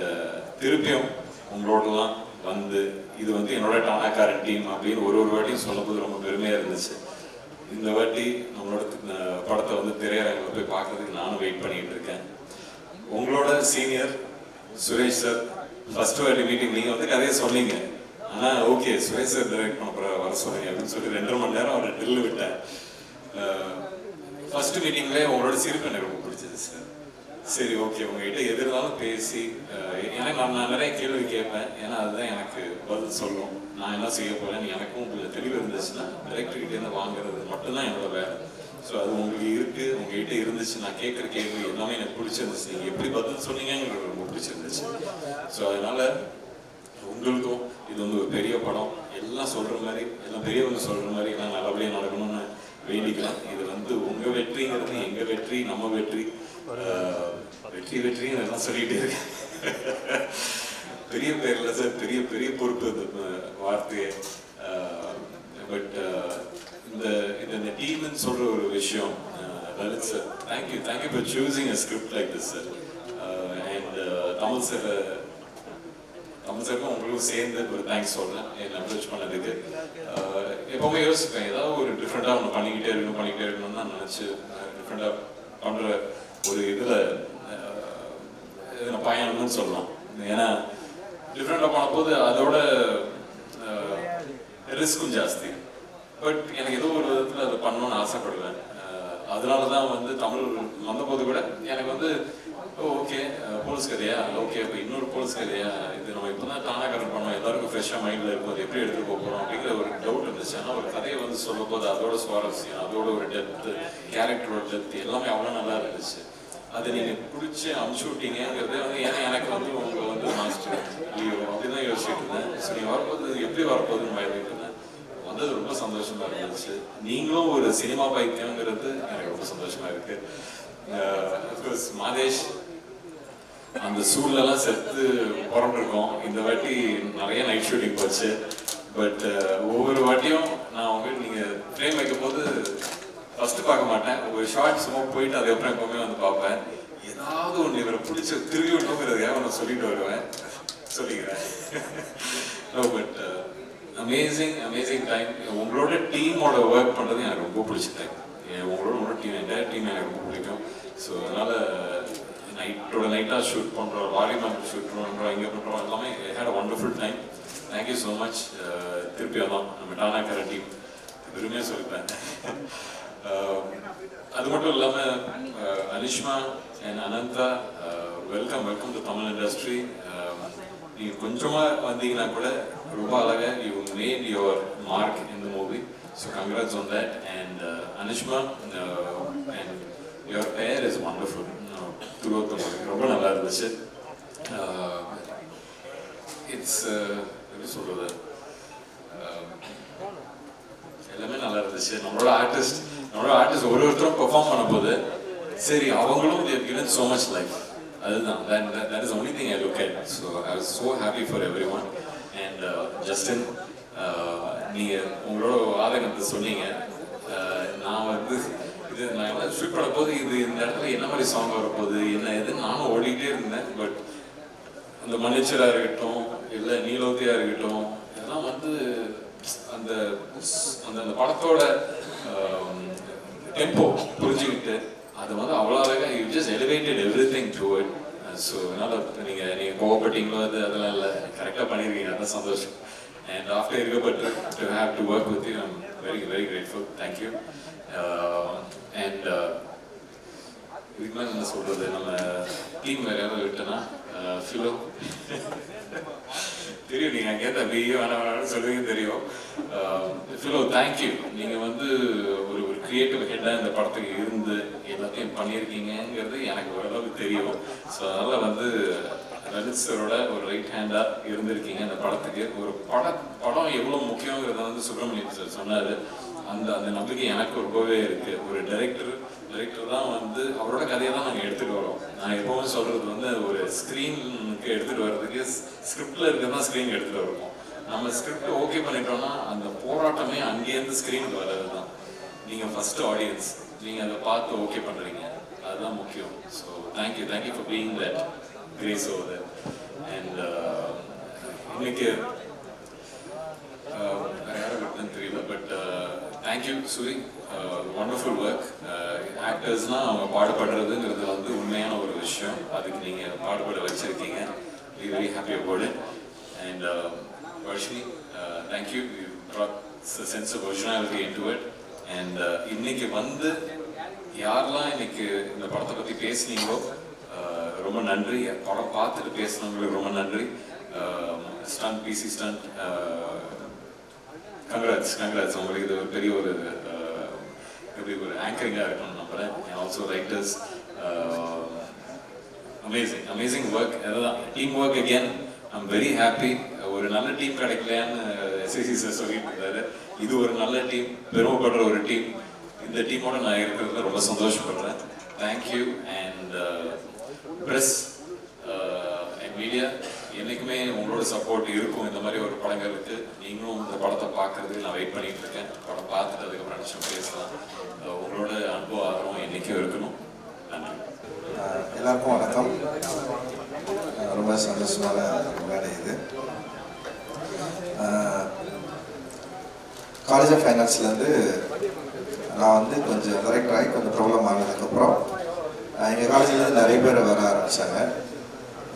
திருப்பியும் உங்களோடலாம் வந்து இது வந்து என்னோட டானாக்காரன் டீம் அப்படின்னு ஒரு வாட்டியும் சொல்லும்போது ரொம்ப பெருமையாக இருந்துச்சு. இந்த வாட்டி நம்மளோட படத்தை வந்து திரையரங்கில் போய் பார்க்கறதுக்கு நானும் வெயிட் பண்ணிட்டு இருக்கேன். உங்களோட சீனியர் சுரேஷ் சார் ஃபர்ஸ்ட் வாட்டி மீட்டிங் நீங்கள் வந்து கதையை சொன்னீங்க, ஆனால் ஓகே சுரேஷ் சார் டைரக்ட் பண்ண போகிற வர சொன்னீங்க அப்படின்னு சொல்லி 2.5 மணி நேரம் அவரை ட்ரில் விட்டேன். ஃபர்ஸ்ட் மீட்டிங்லேயே உங்களோட சிரிப்பு எனக்கு ரொம்ப பிடிச்சது சார். சரி ஓகே உங்ககிட்ட எது இருந்தாலும் பேசி எனக்கு நான் நிறைய கேள்வி கேட்பேன், ஏன்னா அதுதான் எனக்கு பதில் சொல்லும். நான் என்ன செய்ய போகிறேன்னு எனக்கும் கொஞ்சம் தெளிவு இருந்துச்சுன்னா டைரக்டர்கிட்டேருந்து வாங்குறது மட்டும்தான் என்னோட வேலை. ஸோ அது உங்களுக்கு இருக்குது, உங்ககிட்ட இருந்துச்சு. நான் கேட்குற கேள்வி எல்லாமே எனக்கு பிடிச்சிருந்துச்சு, நீங்கள் எப்படி பதில் சொன்னீங்கிறது ரொம்ப பிடிச்சிருந்துச்சு. ஸோ அதனால் உங்களுக்கும் இது வந்து ஒரு பெரிய படம், எல்லாம் சொல்கிற மாதிரி, எல்லாம் பெரியவங்க சொல்கிற மாதிரி எல்லாம் நல்லபடியாக நடக்கணும்னு வேண்டிக்கலாம். இது வந்து உங்கள் வெற்றிங்கிறது எங்கள் வெற்றி, நம்ம வெற்றி. வெற்றின்னு எல்லாம் சொல்லிகிட்டே இருக்கேன். பெரிய பேரில் சார், பெரிய பெரிய பொறுப்பு இந்த வார்த்தையை. பட் இந்த டீம்னு சொல்கிற ஒரு விஷயம், Lalit sir thank you for choosing a script like this sir. And Tamil சாருக்கும் உங்களுக்கும் சேர்ந்து ஒரு தேங்க்ஸ் சொல்கிறேன் என்னை அப்ரோச் பண்ணதுக்கு. எப்போவுமே யோசிப்பேன் ஏதாவது ஒரு டிஃப்ரெண்ட்டாக ஒன்று பண்ணிக்கிட்டே இருக்கணும்னு தான் நினச்சி டிஃப்ரெண்ட்டாக பண்ணுற ஒரு இதில் பயணம்னு சொல்லலாம். ஏன்னா டிஃப்ரெண்டாக போனபோது அதோட ரிஸ்க்கும் ஜாஸ்தி. பட் எனக்கு ஏதோ ஒரு விதத்தில் அதை பண்ணணும்னு ஆசைப்படுவேன். அதனால தான் வந்து தமிழ் வந்தபோது கூட எனக்கு வந்து ஓகே போலீஸ் கதையா, ஓகே இப்போ இன்னொரு போலீஸ் கதையா, இது நம்ம இப்போ தான் டானாக்காரன் பண்ணோம், எல்லாருக்கும் ஃப்ரெஷ்ஷாக மைண்டில் இருக்கும், அது எப்படி எடுத்துகிட்டு போகிறோம் அப்படிங்கிற ஒரு டவுட் இருந்துச்சு. ஆனால் ஒரு கதையை வந்து சொல்லும் போது அதோட சுவாரஸ்யம், அதோட ஒரு டெப்த்து, கேரக்டரோட டெப்த்து எல்லாமே அவ்வளோ நல்லா இருந்துச்சு. அதை நீங்கள் பிடிச்சி அமுச்சு விட்டீங்கிறது வந்து ஏன்னா எனக்கு வந்து உங்கள் வந்து மாஸ்டர் ஐயோ அப்படி தான் யோசிச்சுட்டு இருந்தேன். ஸோ நீங்கள் வரப்போது எப்படி வரப்போகுதுன்னு பயந்துட்டு இருந்தேன். வந்தது ரொம்ப சந்தோஷமாக இருந்துச்சு. நீங்களும் ஒரு சினிமா பைத்தியங்கிறது எனக்கு ரொம்ப சந்தோஷமாக இருக்குது. அஃப்கோர்ஸ் மாதேஷ் அந்த சூழ்நிலாம் செத்து புறம்பிருக்கோம். இந்த வாட்டி நிறைய நைட் ஷூட்டிங் போச்சு. பட் ஒவ்வொரு வாட்டியும் நான் உங்களுக்கு நீங்கள் ஃப்ரேம் வைக்கும் போது ஃபஸ்ட்டு பார்க்க மாட்டேன், ஒரு ஷார்ட் சும்மா போயிட்டு அதுக்கப்புறம் எப்பவுமே வந்து பார்ப்பேன். ஏதாவது ஒன்று இவரை பிடிச்ச திருவி விட்டுங்கிறதுக்காக நான் சொல்லிட்டு வருவேன், சொல்லிக்கிறேன். But amazing time. உங்களோட டீமோட ஒர்க் பண்ணுறது எனக்கு ரொம்ப பிடிச்ச டைம். உங்களோட டீம் என்டையர் டீம் எனக்கு ரொம்ப பிடிக்கும். ஸோ அதனால் நைட்டாக ஷூட் பண்ணுறோம், வாலிபால் ஷூட் பண்ணுறோம், இங்கே பண்ணுறோம், எல்லாமே had a wonderful time. Thank you so much. திருப்பி அதான் நம்ம டானாக்கார டீம் பெருமையாக சொல்லிப்பேன். அது மட்டும் இல்லாமல் Anishma and Anantha, welcome to Tamil industry. நீங்கள் கொஞ்சமாக வந்தீங்கன்னா கூட ரொம்ப அழகாக you made your mark in the movie. So congrats on that. And Anishma and your pair is wonderful throughout the movie. ரொம்ப நல்லா இருந்துச்சு. இட்ஸ் எப்படி சொல்கிறது, எல்லாமே நல்லா இருந்துச்சு. நம்மளோட ஆர்டிஸ்ட் ஒருத்தரும் பெர்ஃபார்ம் பண்ணும்போது சரி அவங்களும் they've given so much life. அதுதான் that is the only thing I look at. So I was so happy for everyone. And Justin, நீங்கள் உங்களோட ஆதங்கத்தை சொன்னீங்க. நான் வந்து இது நான் ஷூட் பண்ண போது இது இந்த இடத்துல என்ன மாதிரி சாங் வரப்போகுது என்ன எதுன்னு நானும் ஓடிக்கிட்டே இருந்தேன். பட் அந்த மன்னிச்சராக இருக்கட்டும் இல்லை நீலோத்தியாக இருக்கட்டும் இதெல்லாம் வந்து அந்த அந்த படத்தோட டெம்போ புரிஞ்சுக்கிட்டு அது வந்து அவ்வளோ அழகாக you just elevated everything to it. So அதனால் நீங்கள் கோவப்பட்டீங்களோ அதெல்லாம் இல்லை, கரெக்டாக பண்ணியிருக்கீங்க, அதான் சந்தோஷம். அண்ட் ஆஃப்டர் இருக்கப்பட்டு to have to work with you I'm very grateful. Thank you. And இதுக்கு மேலே என்ன சொல்கிறது, நம்ம டீம் வேறு யாராவது விட்டோன்னா ஃபிலோ தெரியும், நீங்கள் அங்கேருந்து அப்படியே வேணாம்னு சொல்லுவீங்க தெரியும். Philo thank you. நீங்கள் வந்து ஒரு கிரியேட்டிவ் ஹெட்டாக இந்த படத்துக்கு இருந்து எல்லாத்தையும் பண்ணியிருக்கீங்கிறது எனக்கு ஓரளவுக்கு தெரியும். ஸோ அதனால் வந்து லலித் சாரோட ஒரு ரைட் ஹேண்டாக இருந்திருக்கீங்க இந்த படத்துக்கு. ஒரு படம் எவ்வளோ முக்கியங்கிறத வந்து சுப்பிரமணியம் சார் சொன்னார். அந்த நம்பிக்கை எனக்கு ரொம்பவே இருக்குது. ஒரு டைரக்டர் டைரக்டர் தான் வந்து அவரோட கதையை தான் நாங்கள் எடுத்துகிட்டு வரோம். நான் எப்போவுமே சொல்கிறது வந்து ஒரு ஸ்க்ரீனுக்கு எடுத்துகிட்டு வர்றதுக்கு ஸ்கிரிப்டில் இருக்கிறது தான் ஸ்க்ரீனுக்கு எடுத்துகிட்டு வருவோம். நம்ம ஸ்கிரிப்ட் ஓகே பண்ணிட்டோம்னா அந்த போராட்டமே அங்கேருந்து ஸ்க்ரீனுக்கு வர்றது தான். நீங்கள் ஃபஸ்ட்டு ஆடியன்ஸ், நீங்கள் அதை பார்த்து ஓகே பண்ணுறீங்க, அதுதான் முக்கியம். So thank you for being that grace over that. And இன்னைக்கு யாரை விட்டுன்னு தெரியல, பட் தேங்க்யூ சுரி, வண்டர்ஃபுல் ஒர்க். ஆக்டர்ஸ்னால் அவங்க பாடுபடுறதுங்கிறது வந்து உண்மையான ஒரு விஷயம். அதுக்கு நீங்கள் பாடுபட வச்சுருக்கீங்க. We very happy about it. And Varshini, thank you. You brought a sense of originality into it. And இன்னைக்கு வந்து யாரெல்லாம் இன்னைக்கு இந்த படத்தை பற்றி பேசுனீங்களோ ரொம்ப நன்றி. படம் பார்த்துட்டு பேசுனவங்களுக்கு ரொம்ப நன்றி. ஸ்டண்ட் பிசி ஸ்டண்ட் கங்க்ராட்ஸ் உங்களுக்கு இது ஒரு பெரிய ஒரு எப்படி ஒரு ஆங்கரிங்காக இருக்கணும்னு நம்புகிறேன். And also writers, amazing work. அதுதான் team work again. I'm very happy. ஒரு நல்ல டீம் கிடைக்கலையான்னு எஸ்ஐசி சார் சொல்லிட்டு இருந்தாரு. இது ஒரு நல்ல டீம், பெருமைப்படுற ஒரு டீம். இந்த டீமோட நான் இருக்கிறதுல ரொம்ப சந்தோஷப்படுறேன். Thank you. And press and media, என்றைக்குமே உங்களோட சப்போர்ட் இருக்கும் இந்த மாதிரி ஒரு படங்களுக்கு. நீங்களும் இந்த படத்தை பார்க்கறதுக்கு நான் வெயிட் பண்ணிட்டு இருக்கேன். படம் பார்த்துட்டு அதுக்கப்புறம் நினச்சோம் பேசலாம். உங்களோட அன்பு ஆர்வம் என்றைக்கும் இருக்கணும். நன்றி. எல்லாருக்கும் வணக்கம். ரொம்ப சந்தோஷமான வேலை இது. காலேஜ் ஆஃப் ஃபைனான்ஸ்லேருந்து நான் வந்து கொஞ்சம் டைரக்டர் ஆகி கொஞ்சம் ப்ராப்ளம் ஆனதுக்கப்புறம் எங்கள் காலேஜ்லேருந்து நிறைய பேர் வர ஆரம்பித்தாங்க.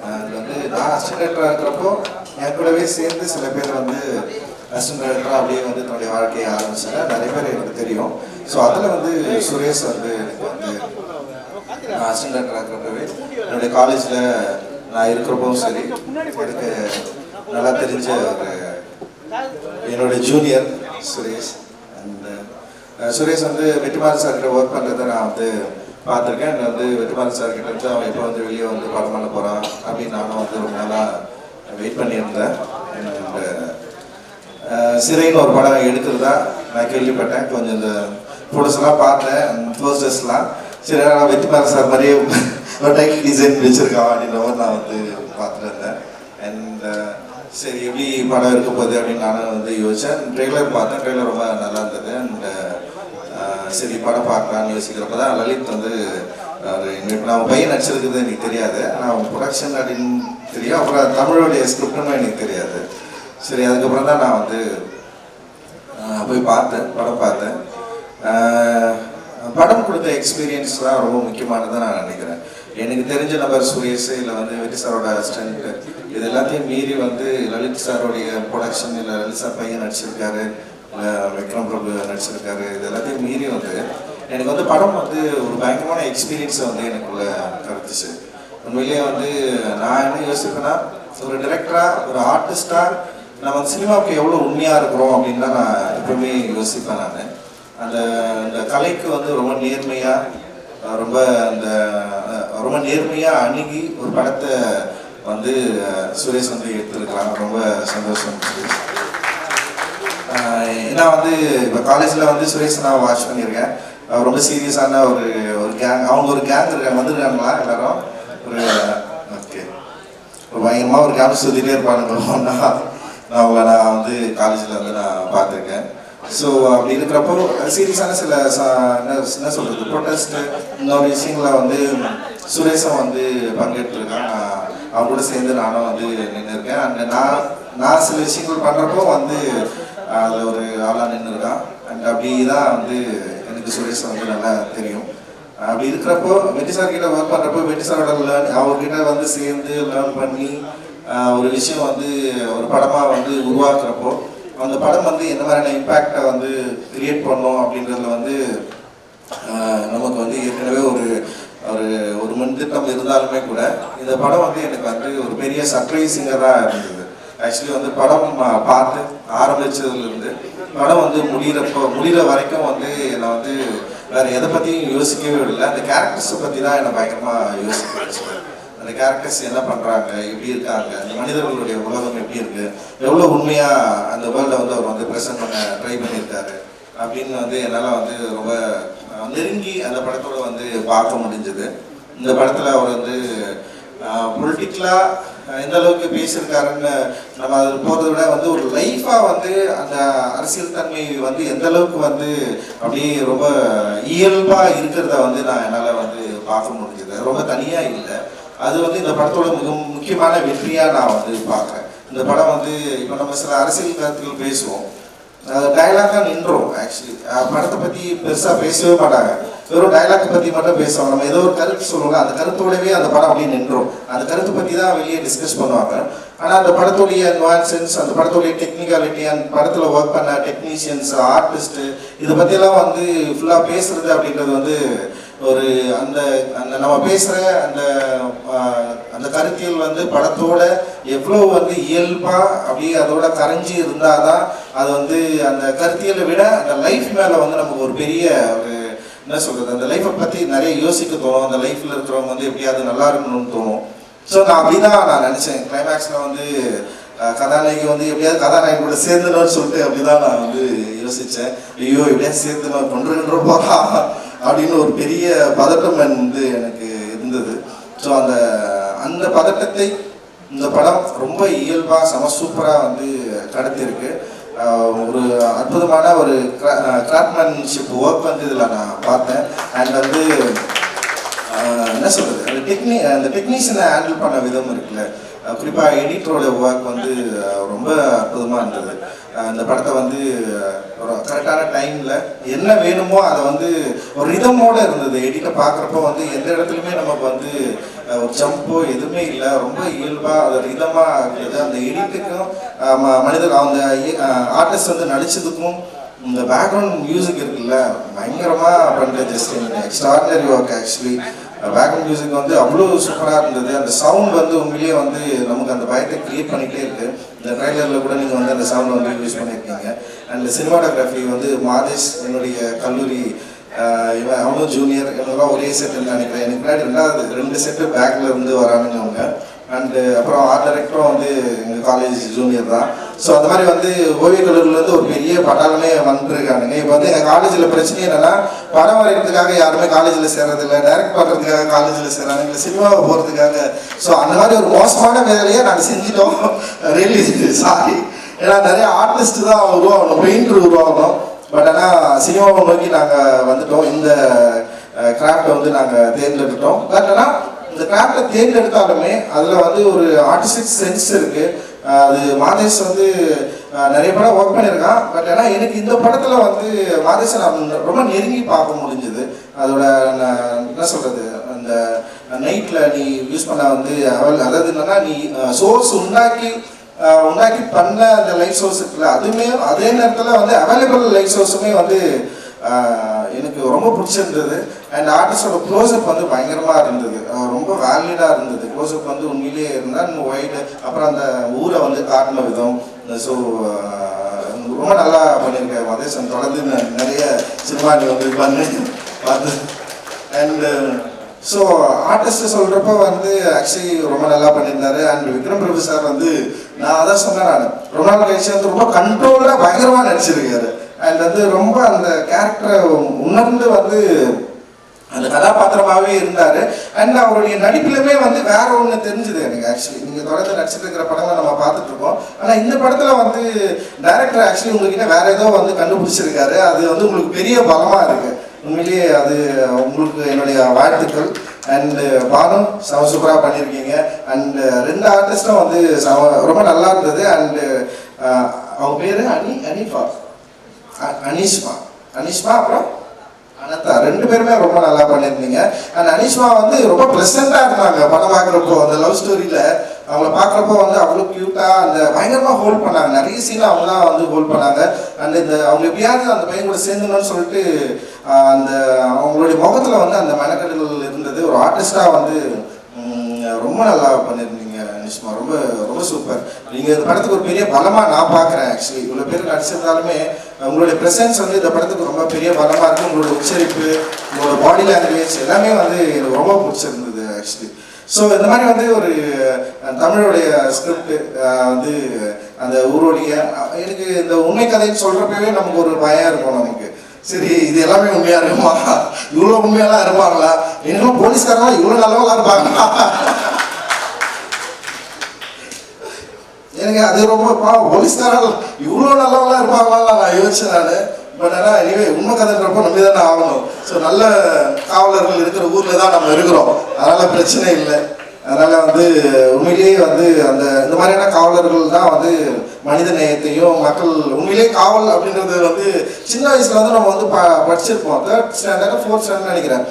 அது வந்து நான் அசிஸ்டன்ட் டைரக்டராக இருக்கிறப்போ என் கூடவே சேர்ந்து சில பேர் வந்து அசிஸ்டன்ட் டைரக்டராக அப்படியே வந்து தன்னுடைய வாழ்க்கையை ஆரம்பித்தாங்க. நிறைய பேர் எனக்கு தெரியும். ஸோ அதில் வந்து சுரேஷ் வந்து எனக்கு வந்து நான் அசிஸ்டன்ட் டைரக்டராக இருக்கிறப்பவே என்னுடைய காலேஜில் நான் இருக்கிறப்பவும் சரி, எனக்கு நல்லா தெரிஞ்ச ஒரு என்னுடைய ஜூனியர் சுரேஷ். அண்ட் சுரேஷ் வந்து வெற்றிமாறன் சார்கிட்ட ஒர்க் பண்ணுறதை நான் வந்து பார்த்துருக்கேன். அண்ட் வந்து வெற்றிமாறன் சார்கிட்ட வந்து அவன் எப்போ வந்து வெளியே வந்து படம் பண்ண போகிறான் அப்படின்னு நானும் வந்து ரொம்ப நாளாக வெயிட் பண்ணியிருந்தேன். அண்ட் சிறைன்னு ஒரு படம் எடுக்கிறதா நான் கேள்விப்பட்டேன். கொஞ்சம் இந்த ஃபோட்டோஸ்லாம் பார்த்தேன், போஸ்டர்ஸ்லாம். சரி, நான் வெற்றிமாறன் சார் மாதிரியே ஒரு டைட்டில் டிசைன் வச்சுருக்கான் அப்படின்ற மாதிரி நான் வந்து பார்த்துட்டு இருந்தேன். அண்ட் சரி, எப்படி படம் இருக்க போகுது அப்படின்னு நானும் வந்து யோசித்தேன். ட்ரெய்லர் பார்த்தேன், ட்ரெய்லர் ரொம்ப நல்லா இருந்தது. அண்ட் சரி படம் பார்க்கலான்னு யோசிக்கிறப்ப தான் லலித் வந்து நான் பையன் நடிச்சிருக்குது எனக்கு தெரியாது, ஆனால் ப்ரொடக்ஷன் அப்படின்னு தெரியும். அப்புறம் தமிழோடைய ஸ்கிரிப்டுன்னு எனக்கு தெரியாது. சரி, அதுக்கப்புறம் தான் நான் வந்து போய் படம் பார்த்தேன். படம் கொடுத்த எக்ஸ்பீரியன்ஸ் தான் ரொம்ப முக்கியமானதாக நான் நினைக்கிறேன். எனக்கு தெரிஞ்ச நபர் சுரேஷ், இல்லை வந்து வெற்றி சாரோட அசிஸ்டன்ட்டு, இது எல்லாத்தையும் மீறி வந்து லலித் சாரோடைய ப்ரொடக்ஷன், இல்லை லலித் சார் பையன் நடிச்சிருக்காரு, இல்லை விக்ரம் பிரபு நடிச்சிருக்காரு, இது எல்லாத்தையும் மீறி வந்து எனக்கு வந்து படம் வந்து ஒரு பயங்கரமான எக்ஸ்பீரியன்ஸை வந்து எனக்குள்ள கருத்துச்சு. உண்மையிலேயே வந்து நான் என்ன யோசிப்பேன்னா, ஒரு டிரெக்டராக ஒரு ஆர்டிஸ்டாக நம்ம வந்து சினிமாவுக்கு எவ்வளோ உண்மையாக இருக்கிறோம் அப்படின்னு தான் நான் எப்பவுமே யோசிப்பேன். நான் அந்த கலைக்கு வந்து ரொம்ப நேர்மையாக அணுகி ஒரு படத்தை வந்து சுரேஷ் வந்து எடுத்துருக்கலாம். ரொம்ப சந்தோஷம். ஏன்னா வந்து இப்போ காலேஜில் வந்து சுரேஷ் நான் வாட்ச் பண்ணியிருக்கேன். ரொம்ப சீரியஸான ஒரு கேங், அவங்க ஒரு கேங் இருக்காங்க, வந்துருக்காங்களா எல்லாரும்? ஓகே, ஒரு பயங்கரமாக ஒரு கேங் சுற்றிட்டே இருப்பானுங்க. நான் வந்து காலேஜில் வந்து நான் பார்த்துருக்கேன். ஸோ அப்படி இருக்கிறப்போ சீரியஸான சில என்ன சொல்கிறது ப்ரொட்டஸ்ட்டு இன்னொரு விஷயங்களை வந்து சுரேஷும் வந்து பங்கெடுத்துருக்கான். அவங்க கூட சேர்ந்து நானும் வந்து நின்றுருக்கேன். அண்ட் நான் சில விஷயங்கள் பண்ணுறப்போ வந்து அதில் ஒரு ஆளாக நின்றுருக்கான். அண்ட் அப்படி தான் வந்து எனக்கு சுரேஷ் வந்து நல்லா தெரியும். அப்படி இருக்கிறப்போ வெற்றி சார்கிட்ட ஒர்க் பண்ணுறப்போ வெற்றி சாரோட அவர்கிட்ட வந்து சேர்ந்து லேர்ன் பண்ணி ஒரு விஷயம் வந்து ஒரு படமாக வந்து உருவாக்குறப்போ அந்த படம் வந்து என்ன மாதிரியான இம்பேக்டை வந்து கிரியேட் பண்ணோம் அப்படின்றதுல வந்து நமக்கு வந்து ஏற்கனவே ஒரு முன்திட்டம் இருந்தாலுமே கூட இந்த படம் வந்து எனக்கு வந்து ஒரு பெரிய சர்ப்ரைசிங்காக இருந்தது. ஆக்சுவலி வந்து படம் பார்த்து ஆரம்பிச்சதுலேருந்து படம் வந்து முடிகிற வரைக்கும் வந்து என்னை வந்து வேறு எதை பற்றியும் யோசிக்கவே இல்லை. அந்த கேரக்டர்ஸை பற்றி தான் என்னை பயங்கரமாக யோசிக்க வச்சுக்கேன். அந்த கேரக்டர்ஸ் என்ன பண்ணுறாங்க, எப்படி இருக்காங்க, அந்த மனிதர்களுடைய உலகம் எப்படி இருக்குது, எவ்வளோ உண்மையாக அந்த வேர்ல்டை வந்து அவர் வந்து ப்ரெசென்ட் பண்ண ட்ரை பண்ணியிருக்காரு அப்படின்னு வந்து என்னால் வந்து ரொம்ப நெருங்கி அந்த படத்தோட வந்து பார்க்க முடிஞ்சது. இந்த படத்தில் அவர் வந்து பொலிட்டிக்கலாக எந்த அளவுக்கு பேசியிருக்காருன்னு நம்ம அதில் போகிறத விட வந்து ஒரு லைஃபாக வந்து அந்த அரசியல் தன்மை வந்து எந்த அளவுக்கு வந்து அப்படியே ரொம்ப இயல்பாக இருக்கிறத வந்து நான் என்னால் வந்து பார்க்க முடிஞ்சது. ரொம்ப தனியாக இல்லை. அது வந்து இந்த படத்தோட மிக முக்கியமான வெற்றியாக நான் வந்து பார்க்குறேன். இந்த படம் வந்து இப்போ நம்ம சில அரசியல் கருத்துக்கள் பேசுவோம், டைலாக்காக நின்றோம். ஆக்சுவலி படத்தை பற்றி பெருசாக பேசவே மாட்டாங்க, வெறும் டைலாக்கை பற்றி மட்டும் பேசுவாங்க. நம்ம ஏதோ ஒரு கருத்து சொல்லுவாங்க, அந்த கருத்தோடவே அந்த படம் அப்படியே நின்றோம். அந்த கருத்தை பற்றி தான் வெளியே டிஸ்கஸ் பண்ணுவாங்க. ஆனால் அந்த படத்துடைய nuances, அந்த படத்துடைய டெக்னிக்காலிட்டி, அந்த படத்தில் ஒர்க் பண்ண டெக்னீஷியன்ஸ், ஆர்டிஸ்ட்டு, இதை பற்றியெல்லாம் வந்து ஃபுல்லாக பேசுறது அப்படின்றது வந்து ஒரு அந்த அந்த நம்ம பேசுகிற அந்த அந்த கருத்தியல் வந்து படத்தோட எவ்வளோ வந்து இயல்பாக அப்படியே அதோட கரைஞ்சி இருந்தால் தான் அது வந்து அந்த கருத்தியலை விட அந்த லைஃப் மேலே வந்து நமக்கு ஒரு பெரிய ஒரு என்ன சொல்கிறது, அந்த லைஃப்பை பற்றி நிறைய யோசிக்க தோணும். அந்த லைஃப்பில் இருக்கிறவங்க வந்து எப்படியாவது நல்லா இருக்கணும்னு தோணும். ஸோ நான் அப்படி தான் நான் நினச்சேன். கிளைமேக்ஸில் வந்து கதாநாயகி வந்து எப்படியாவது கதாநாயகி கூட சேர்ந்துடணும்னு சொல்லிட்டு அப்படி தான் நான் வந்து யோசித்தேன். ஐயோ எப்படியாவது சேர்த்து நான் கொண்டு போகலாம் அப்படின்னு ஒரு பெரிய பதட்டம் வந்து எனக்கு இருந்தது. ஸோ அந்த பதட்டத்தை இந்த படம் ரொம்ப இயல்பாக செம சூப்பராக வந்து கடத்திருக்கு. ஒரு அற்புதமான ஒரு கிராஃப்ட்மேன்ஷிப் ஒர்க் வந்து இதில் நான் பார்த்தேன். அண்ட் வந்து என்ன சொல்கிறது, அந்த டெக்னீஷியனை ஹேண்டில் பண்ண விதம் இருக்குல்ல, குறிப்பாக எடிட்டரோட ஒர்க் வந்து ரொம்ப அற்புதமாக இருந்தது. இந்த படத்தை வந்து ஒரு கரெக்டான டைமில் என்ன வேணுமோ அதை வந்து ஒரு ரிதமோடு இருந்தது. எடிட்டை பார்க்குறப்போ வந்து எந்த இடத்துலையுமே நமக்கு வந்து ஒரு ஜம்போ எதுவுமே இல்லை, ரொம்ப இயல்பாக அது ரிதமாக இருந்தது. அந்த எடிட்டுக்கும் மனிதர் அந்த ஆர்டிஸ்ட் வந்து நடித்ததுக்கும் இந்த பேக்ரவுண்ட் மியூசிக் இருக்குல்ல, பயங்கரமாக பண்ணுற just extraordinary work. Actually background music வந்து அவ்வளோ சூப்பராக இருந்தது. அந்த சவுண்ட் வந்து உண்மையிலேயே வந்து நமக்கு அந்த பயத்தை கிரியேட் பண்ணிகிட்டே இருக்குது. இந்த ட்ரைலரில் கூட நீங்கள் வந்து அந்த சவுண்ட் வந்து யூஸ் பண்ணியிருக்கீங்க. அண்ட் சினிமாட்டோகிராஃபி வந்து மாதேஷ், என்னுடைய கல்லூரி இவன் அவனும் ஜூனியர், இவங்கெல்லாம் ஒரே செட்டுன்னு நினைக்கிறேன். எனக்கு முன்னாடி 2 செட்டு பேக்கில் இருந்து வரானுங்க அவங்க. அண்டு அப்புறம் ஆர்ட் டைரக்டரும் வந்து எங்கள் காலேஜ் ஜூனியர் தான். ஸோ அந்த மாதிரி வந்து ஓவிய கல்லூரிலேருந்து ஒரு பெரிய பட்டாளமே வந்துருக்கானுங்க. இப்போ வந்து எங்கள் காலேஜில் பிரச்சனை என்னென்னா, படம் வரைகிறதுக்காக யாருமே காலேஜில் சேர்றதில்லை, டைரக்ட் பண்ணுறதுக்காக காலேஜில் சேர்றாங்க, இல்லை சினிமாவை போகிறதுக்காக. ஸோ அந்த மாதிரி ஒரு மோசமான வேலையை நாங்கள் செஞ்சிட்டோம். Really sorry. ஏன்னா நிறைய ஆர்டிஸ்ட் தான் உருவாகணும், பெயிண்டர் உருவாகணும். பட் ஆனால் சினிமாவை நோக்கி நாங்கள் வந்துட்டோம். இந்த கிராஃப்டை வந்து நாங்கள் தேர்ந்தெடுத்துட்டோம். பட் ஆனால் இந்த கிராஃப்டை தேர்ந்தெடுத்தாலுமே அதில் வந்து ஒரு ஆர்டிஸ்டிக் சென்ஸ் இருக்குது. அது மாதேஷ் வந்து நிறைய படம் ஒர்க் பண்ணியிருக்கான். பட் ஆனால் எனக்கு இந்த படத்தில் வந்து மாதேஷை நான் ரொம்ப நெருங்கி பார்க்க முடிஞ்சது. அதோட என்ன சொல்கிறது, அந்த நைட்டில் நீ யூஸ் பண்ண வந்து அதாவது என்னென்னா, நீ சோர்ஸ் உண்டாக்கி பண்ண அந்த லைட் சோர்ஸ் இருக்குல்ல, அதுவுமே அதே நேரத்தில் வந்து அவைலபிள் லைட் சோர்ஸுமே வந்து எனக்கு ரொம்ப பிடிச்சிருந்தது. அண்ட் ஆர்டிஸ்டோட க்ளோஸ்அப் வந்து பயங்கரமாக இருந்தது, ரொம்ப வேலிடாக இருந்தது. க்ளோஸ்அப் வந்து உண்மையிலேயே இருந்தால் ஒயிட்டு, அப்புறம் அந்த ஊரை வந்து காட்டின விதம். ஸோ ரொம்ப நல்லா பண்ணியிருக்கேன் மதேசன். தொடர்ந்து நிறைய சினிமா நீ வந்து பார்த்து அண்டு ஸோ ஆர்டிஸ்ட்டு சொல்கிறப்ப வந்து ஆக்சுவலி ரொம்ப நல்லா பண்ணியிருந்தாரு. அண்ட் விக்ரம் பிரபு சார் வந்து நான் அதான் சொன்னேன், நான் ரொம்ப நாள் கழிச்சு வந்து ரொம்ப கண்ட்ரோலாக பயங்கரமாக நடிச்சிருக்காரு. அண்ட் வந்து ரொம்ப அந்த கேரக்டரை உணர்ந்து வந்து அந்த கதாபாத்திரமாகவே இருந்தார். அண்ட் அவருடைய நடிப்பிலுமே வந்து வேற ஒன்று தெரிஞ்சுது எனக்கு. ஆக்சுவலி நீங்கள் தொடர்ந்து நடிச்சிட்டு இருக்கிற படங்களை நம்ம பார்த்துட்டு இருக்கோம். ஆனால் இந்த படத்தில் வந்து டைரக்டர் ஆக்சுவலி உங்ககிட்ட வேற ஏதோ வந்து கண்டுபிடிச்சிருக்காரு. அது வந்து உங்களுக்கு பெரிய பலமாக இருக்குது. உண்மையிலேயே அது உங்களுக்கு என்னுடைய வாழ்த்துக்கள். அண்டு பானு சூப்பராக பண்ணியிருக்கீங்க. அண்டு 2 ஆர்டிஸ்டும் வந்து ரொம்ப நல்லா இருந்தது. அண்டு அவங்க பேர் அனிஷ்மா அப்புறம் அனதா, 2 பேருமே ரொம்ப நல்லா பண்ணியிருந்தீங்க. அண்ட் அனிஷ்மா வந்து ரொம்ப ப்ளசண்ட்டாக இருந்தாங்க படம் பார்க்குறப்போ. அந்த லவ் ஸ்டோரியில் அவங்கள பார்க்குறப்போ வந்து அவ்வளோ க்யூட்டாக அந்த பயங்கரமாக ஹோல்ட் பண்ணாங்க. நிறைய சீனில் அவங்க தான் வந்து ஹோல்ட் பண்ணாங்க. அண்ட் இந்த அவங்க எப்படியாவது அந்த பையன் கூட சேர்ந்துணும்னு சொல்லிட்டு அந்த அவங்களுடைய முகத்தில் வந்து அந்த மெனக்கெடுகள் இருந்தது. ஒரு ஆர்டிஸ்டாக வந்து ரொம்ப நல்லா பண்ணியிருந்தீங்க அனிஷ்மா. ரொம்ப ரொம்ப சூப்பர். நீங்கள் இந்த படத்துக்கு ஒரு பெரிய பலமாக நான் பார்க்குறேன். ஆக்சுவலி இவ்வளோ பேர் நடிச்சிருந்தாலுமே உங்களுடைய ப்ரெசன்ஸ் வந்து இந்த படத்துக்கு ரொம்ப பெரிய பலமாக இருக்குது. உங்களோட உச்சரிப்பு, உங்களோட பாடி லாங்குவேஜ் எல்லாமே வந்து எனக்கு ரொம்ப பிடிச்சிருந்தது ஆக்சுவலி. ஸோ இந்த மாதிரி வந்து ஒரு தமிழுடைய ஸ்கிரிப்ட் வந்து அந்த ஊரோடைய எனக்கு இந்த உண்மை கதைன்னு சொல்கிறப்பவே நமக்கு ஒரு பயம் இருக்கும். நமக்கு சரி இது எல்லாமே உண்மையாக இருக்குமா, இவ்வளோ உண்மையெல்லாம் இருப்பாங்களா, இன்னும் போலீஸ்காரங்களாம் இவ்வளோ நல்லவங்களா இருப்பாங்களா, எனக்கு அது ரொம்ப போலீஸ்காரர்கள் இவ்வளோ நல்லவங்களா இருப்பாங்களா நான் யோசிச்சேன் நான். பட் ஆனால் இனிமே உண்மை கதைன்றப்போ நம்பி தானே ஆகணும். ஸோ நல்ல காவலர்கள் இருக்கிற ஊரில் தான் நம்ம இருக்கிறோம், அதனால் பிரச்சனை இல்லை. அதனால் வந்து உண்மையிலேயே வந்து அந்த இந்த மாதிரியான காவலர்கள் தான் வந்து மனித நேயத்தையும் மக்கள் உண்மையிலேயே காவல் அப்படின்றது வந்து சின்ன வயசில் வந்து நம்ம வந்து படிச்சிருப்போம். 3rd ஸ்டாண்டர்ட் 4th ஸ்டாண்டர்ட் நினைக்கிறேன்.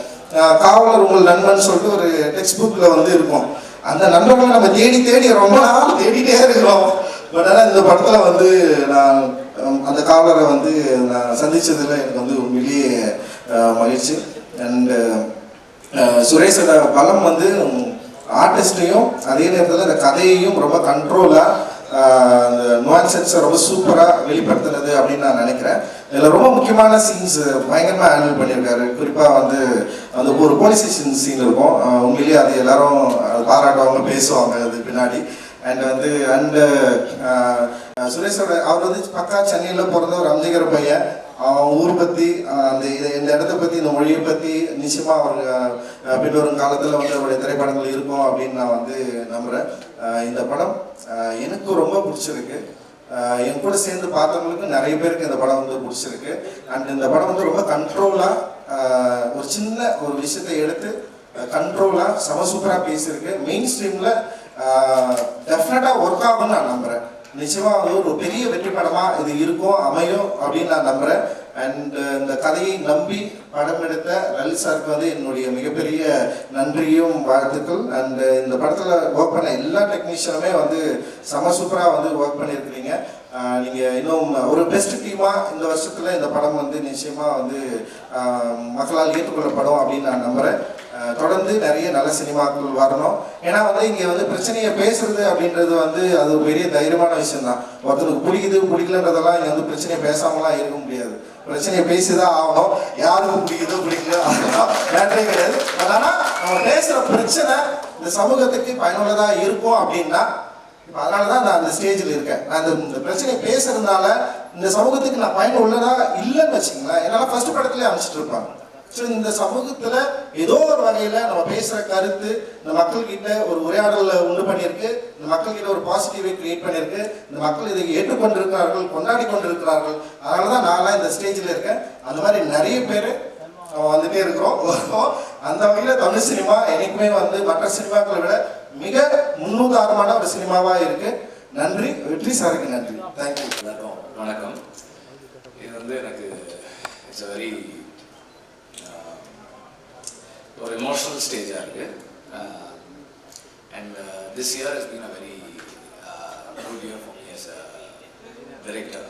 காவலர் உங்கள் நண்பன் சொல்லிட்டு ஒரு டெக்ஸ்ட் புக்கில் வந்து இருக்கும். அந்த நண்பர்களை நம்ம தேடி தேடி ரொம்ப நாள் தேடிட்டே இருக்கிறோம். பட் ஆனால் இந்த படத்தில் வந்து நான் அந்த காவலரை வந்து நான் சந்தித்ததில் எனக்கு வந்து உண்மையிலேயே மகிழ்ச்சி. அண்டு சுரேஷோட பலம் வந்து ஆர்டிஸ்டையும் அதே நேரத்தில் இந்த கதையையும் ரொம்ப கண்ட்ரோலாக அந்த நுவான்சன்ஸை ரொம்ப சூப்பராக வெளிப்படுத்துனது அப்படின்னு நான் நினைக்கிறேன். இதில் ரொம்ப முக்கியமான சீன்ஸ் பயங்கரமாக ஹேண்டில் பண்ணியிருக்காரு. குறிப்பாக வந்து அந்த ஒரு போலீஸ் ஸ்டேஷன் சீன் இருக்கும். உண்மையிலேயே அது எல்லாரும் பாராட்டுவாங்க, பேசுவாங்க அது பின்னாடி. அண்டு சுரேஷோட அவர் வந்து பக்கா சென்னையில் பிறந்த ஒரு அம்ஜிகர பையன். அவன் ஊர் பற்றி இந்த இடத்த பற்றி இந்த மொழியை பற்றி நிச்சயமாக அவர் பின்வரும் காலத்தில் வந்து அவருடைய திரைப்படங்கள் இருக்கும் அப்படின்னு நான் வந்து நம்புகிறேன். இந்த படம் எனக்கு ரொம்ப பிடிச்சிருக்கு. என் கூட சேர்ந்து பார்த்தவங்களுக்கு நிறைய பேருக்கு இந்த படம் வந்து பிடிச்சிருக்கு. அண்ட் இந்த படம் வந்து ரொம்ப கண்ட்ரோலாக ஒரு சின்ன ஒரு விஷயத்தை எடுத்து கண்ட்ரோலாக சூப்பராக பேசியிருக்கு. மெயின் ஸ்ட்ரீமில் டெஃபினட்டாக ஒர்க் ஆகும்னு நான் நம்புகிறேன். நிச்சயமாக வந்து ஒரு பெரிய வெற்றி படமாக இது இருக்கும், அமையும் அப்படின்னு நான் நம்புகிறேன். அண்ட் இந்த கதையை நம்பி படம் எடுத்த லலித் சாருக்கு வந்து என்னுடைய மிகப்பெரிய நன்றியும் வாழ்த்துக்கள். அண்ட் இந்த படத்தில் ஒர்க் பண்ண எல்லா டெக்னீஷியனுமே வந்து சூப்பராக வந்து ஒர்க் பண்ணியிருக்கிறீங்க. நீங்கள் இன்னும் ஒரு பெஸ்ட் டீமாக இந்த வருஷத்தில் இந்த படம் வந்து நிச்சயமாக வந்து மக்களால் ஏற்றுக்கொள்ளப்படும் அப்படின்னு நான் நம்புகிறேன். தொடர்ந்து நிறைய நல்ல சினிமாக்கள் வரணும். ஏன்னா வந்து இங்கே வந்து பிரச்சனையை பேசுறது அப்படின்றது வந்து அது ஒரு பெரிய தைரியமான விஷயம் தான். ஒருத்தருக்கு பிடிக்குது பிடிக்கலன்றதெல்லாம் இங்கே வந்து பிரச்சனையை பேசாமலாம் இருக்க முடியாது. பிரச்சனையை பேசிதான் ஆகணும். யாருக்கு பிடிக்குதோ பிடிக்கல அதெல்லாம் வேண்டே கிடையாது. ஆனால் நம்ம பேசுகிற பிரச்சனை இந்த சமூகத்துக்கு பயனுள்ளதாக இருக்கும் அப்படின்னா இப்போ அதனால தான் நான் அந்த ஸ்டேஜில் இருக்கேன். நான் இந்த பிரச்சனையை பேசுறதுனால இந்த சமூகத்துக்கு நான் பயன் உள்ளதா இல்லைன்னு வச்சுங்களேன். என்னால் ஃபர்ஸ்ட் படத்துலேயே அமைச்சிட்டு இருப்பாங்க. ஸோ இந்த சமூகத்தில் ஏதோ ஒரு வகையில் நம்ம பேசுகிற கருத்து இந்த மக்கள்கிட்ட ஒரு உரையாடலை உண்டு பண்ணியிருக்கு. இந்த மக்கள்கிட்ட ஒரு பாசிட்டிவை கிரியேட் பண்ணியிருக்கு. இந்த மக்கள் இதை ஏற்றுக்கொண்டிருக்கிறார்கள், கொண்டாடி கொண்டிருக்கிறார்கள். அதனால தான் நான்லாம் இந்த ஸ்டேஜில் இருக்கேன். அந்த மாதிரி நிறைய பேர் வந்துட்டே இருக்கிறோம். அந்த வகையில் தமிழ் சினிமா என்னைக்குமே வந்து மற்ற சினிமாக்களை விட மிக முன்னுதாரணமான ஒரு சினிமாவாக இருக்கு. நன்றி. வெற்றி சாருக்கு நன்றி. தேங்க்யூ. எல்லாருக்கும் வணக்கம். இது வந்து எனக்கு இட்ஸ் அ வெரி ஒரு எமோஷனல் ஸ்டேஜாக இருக்குது. And this year has been a very good year for me as a director.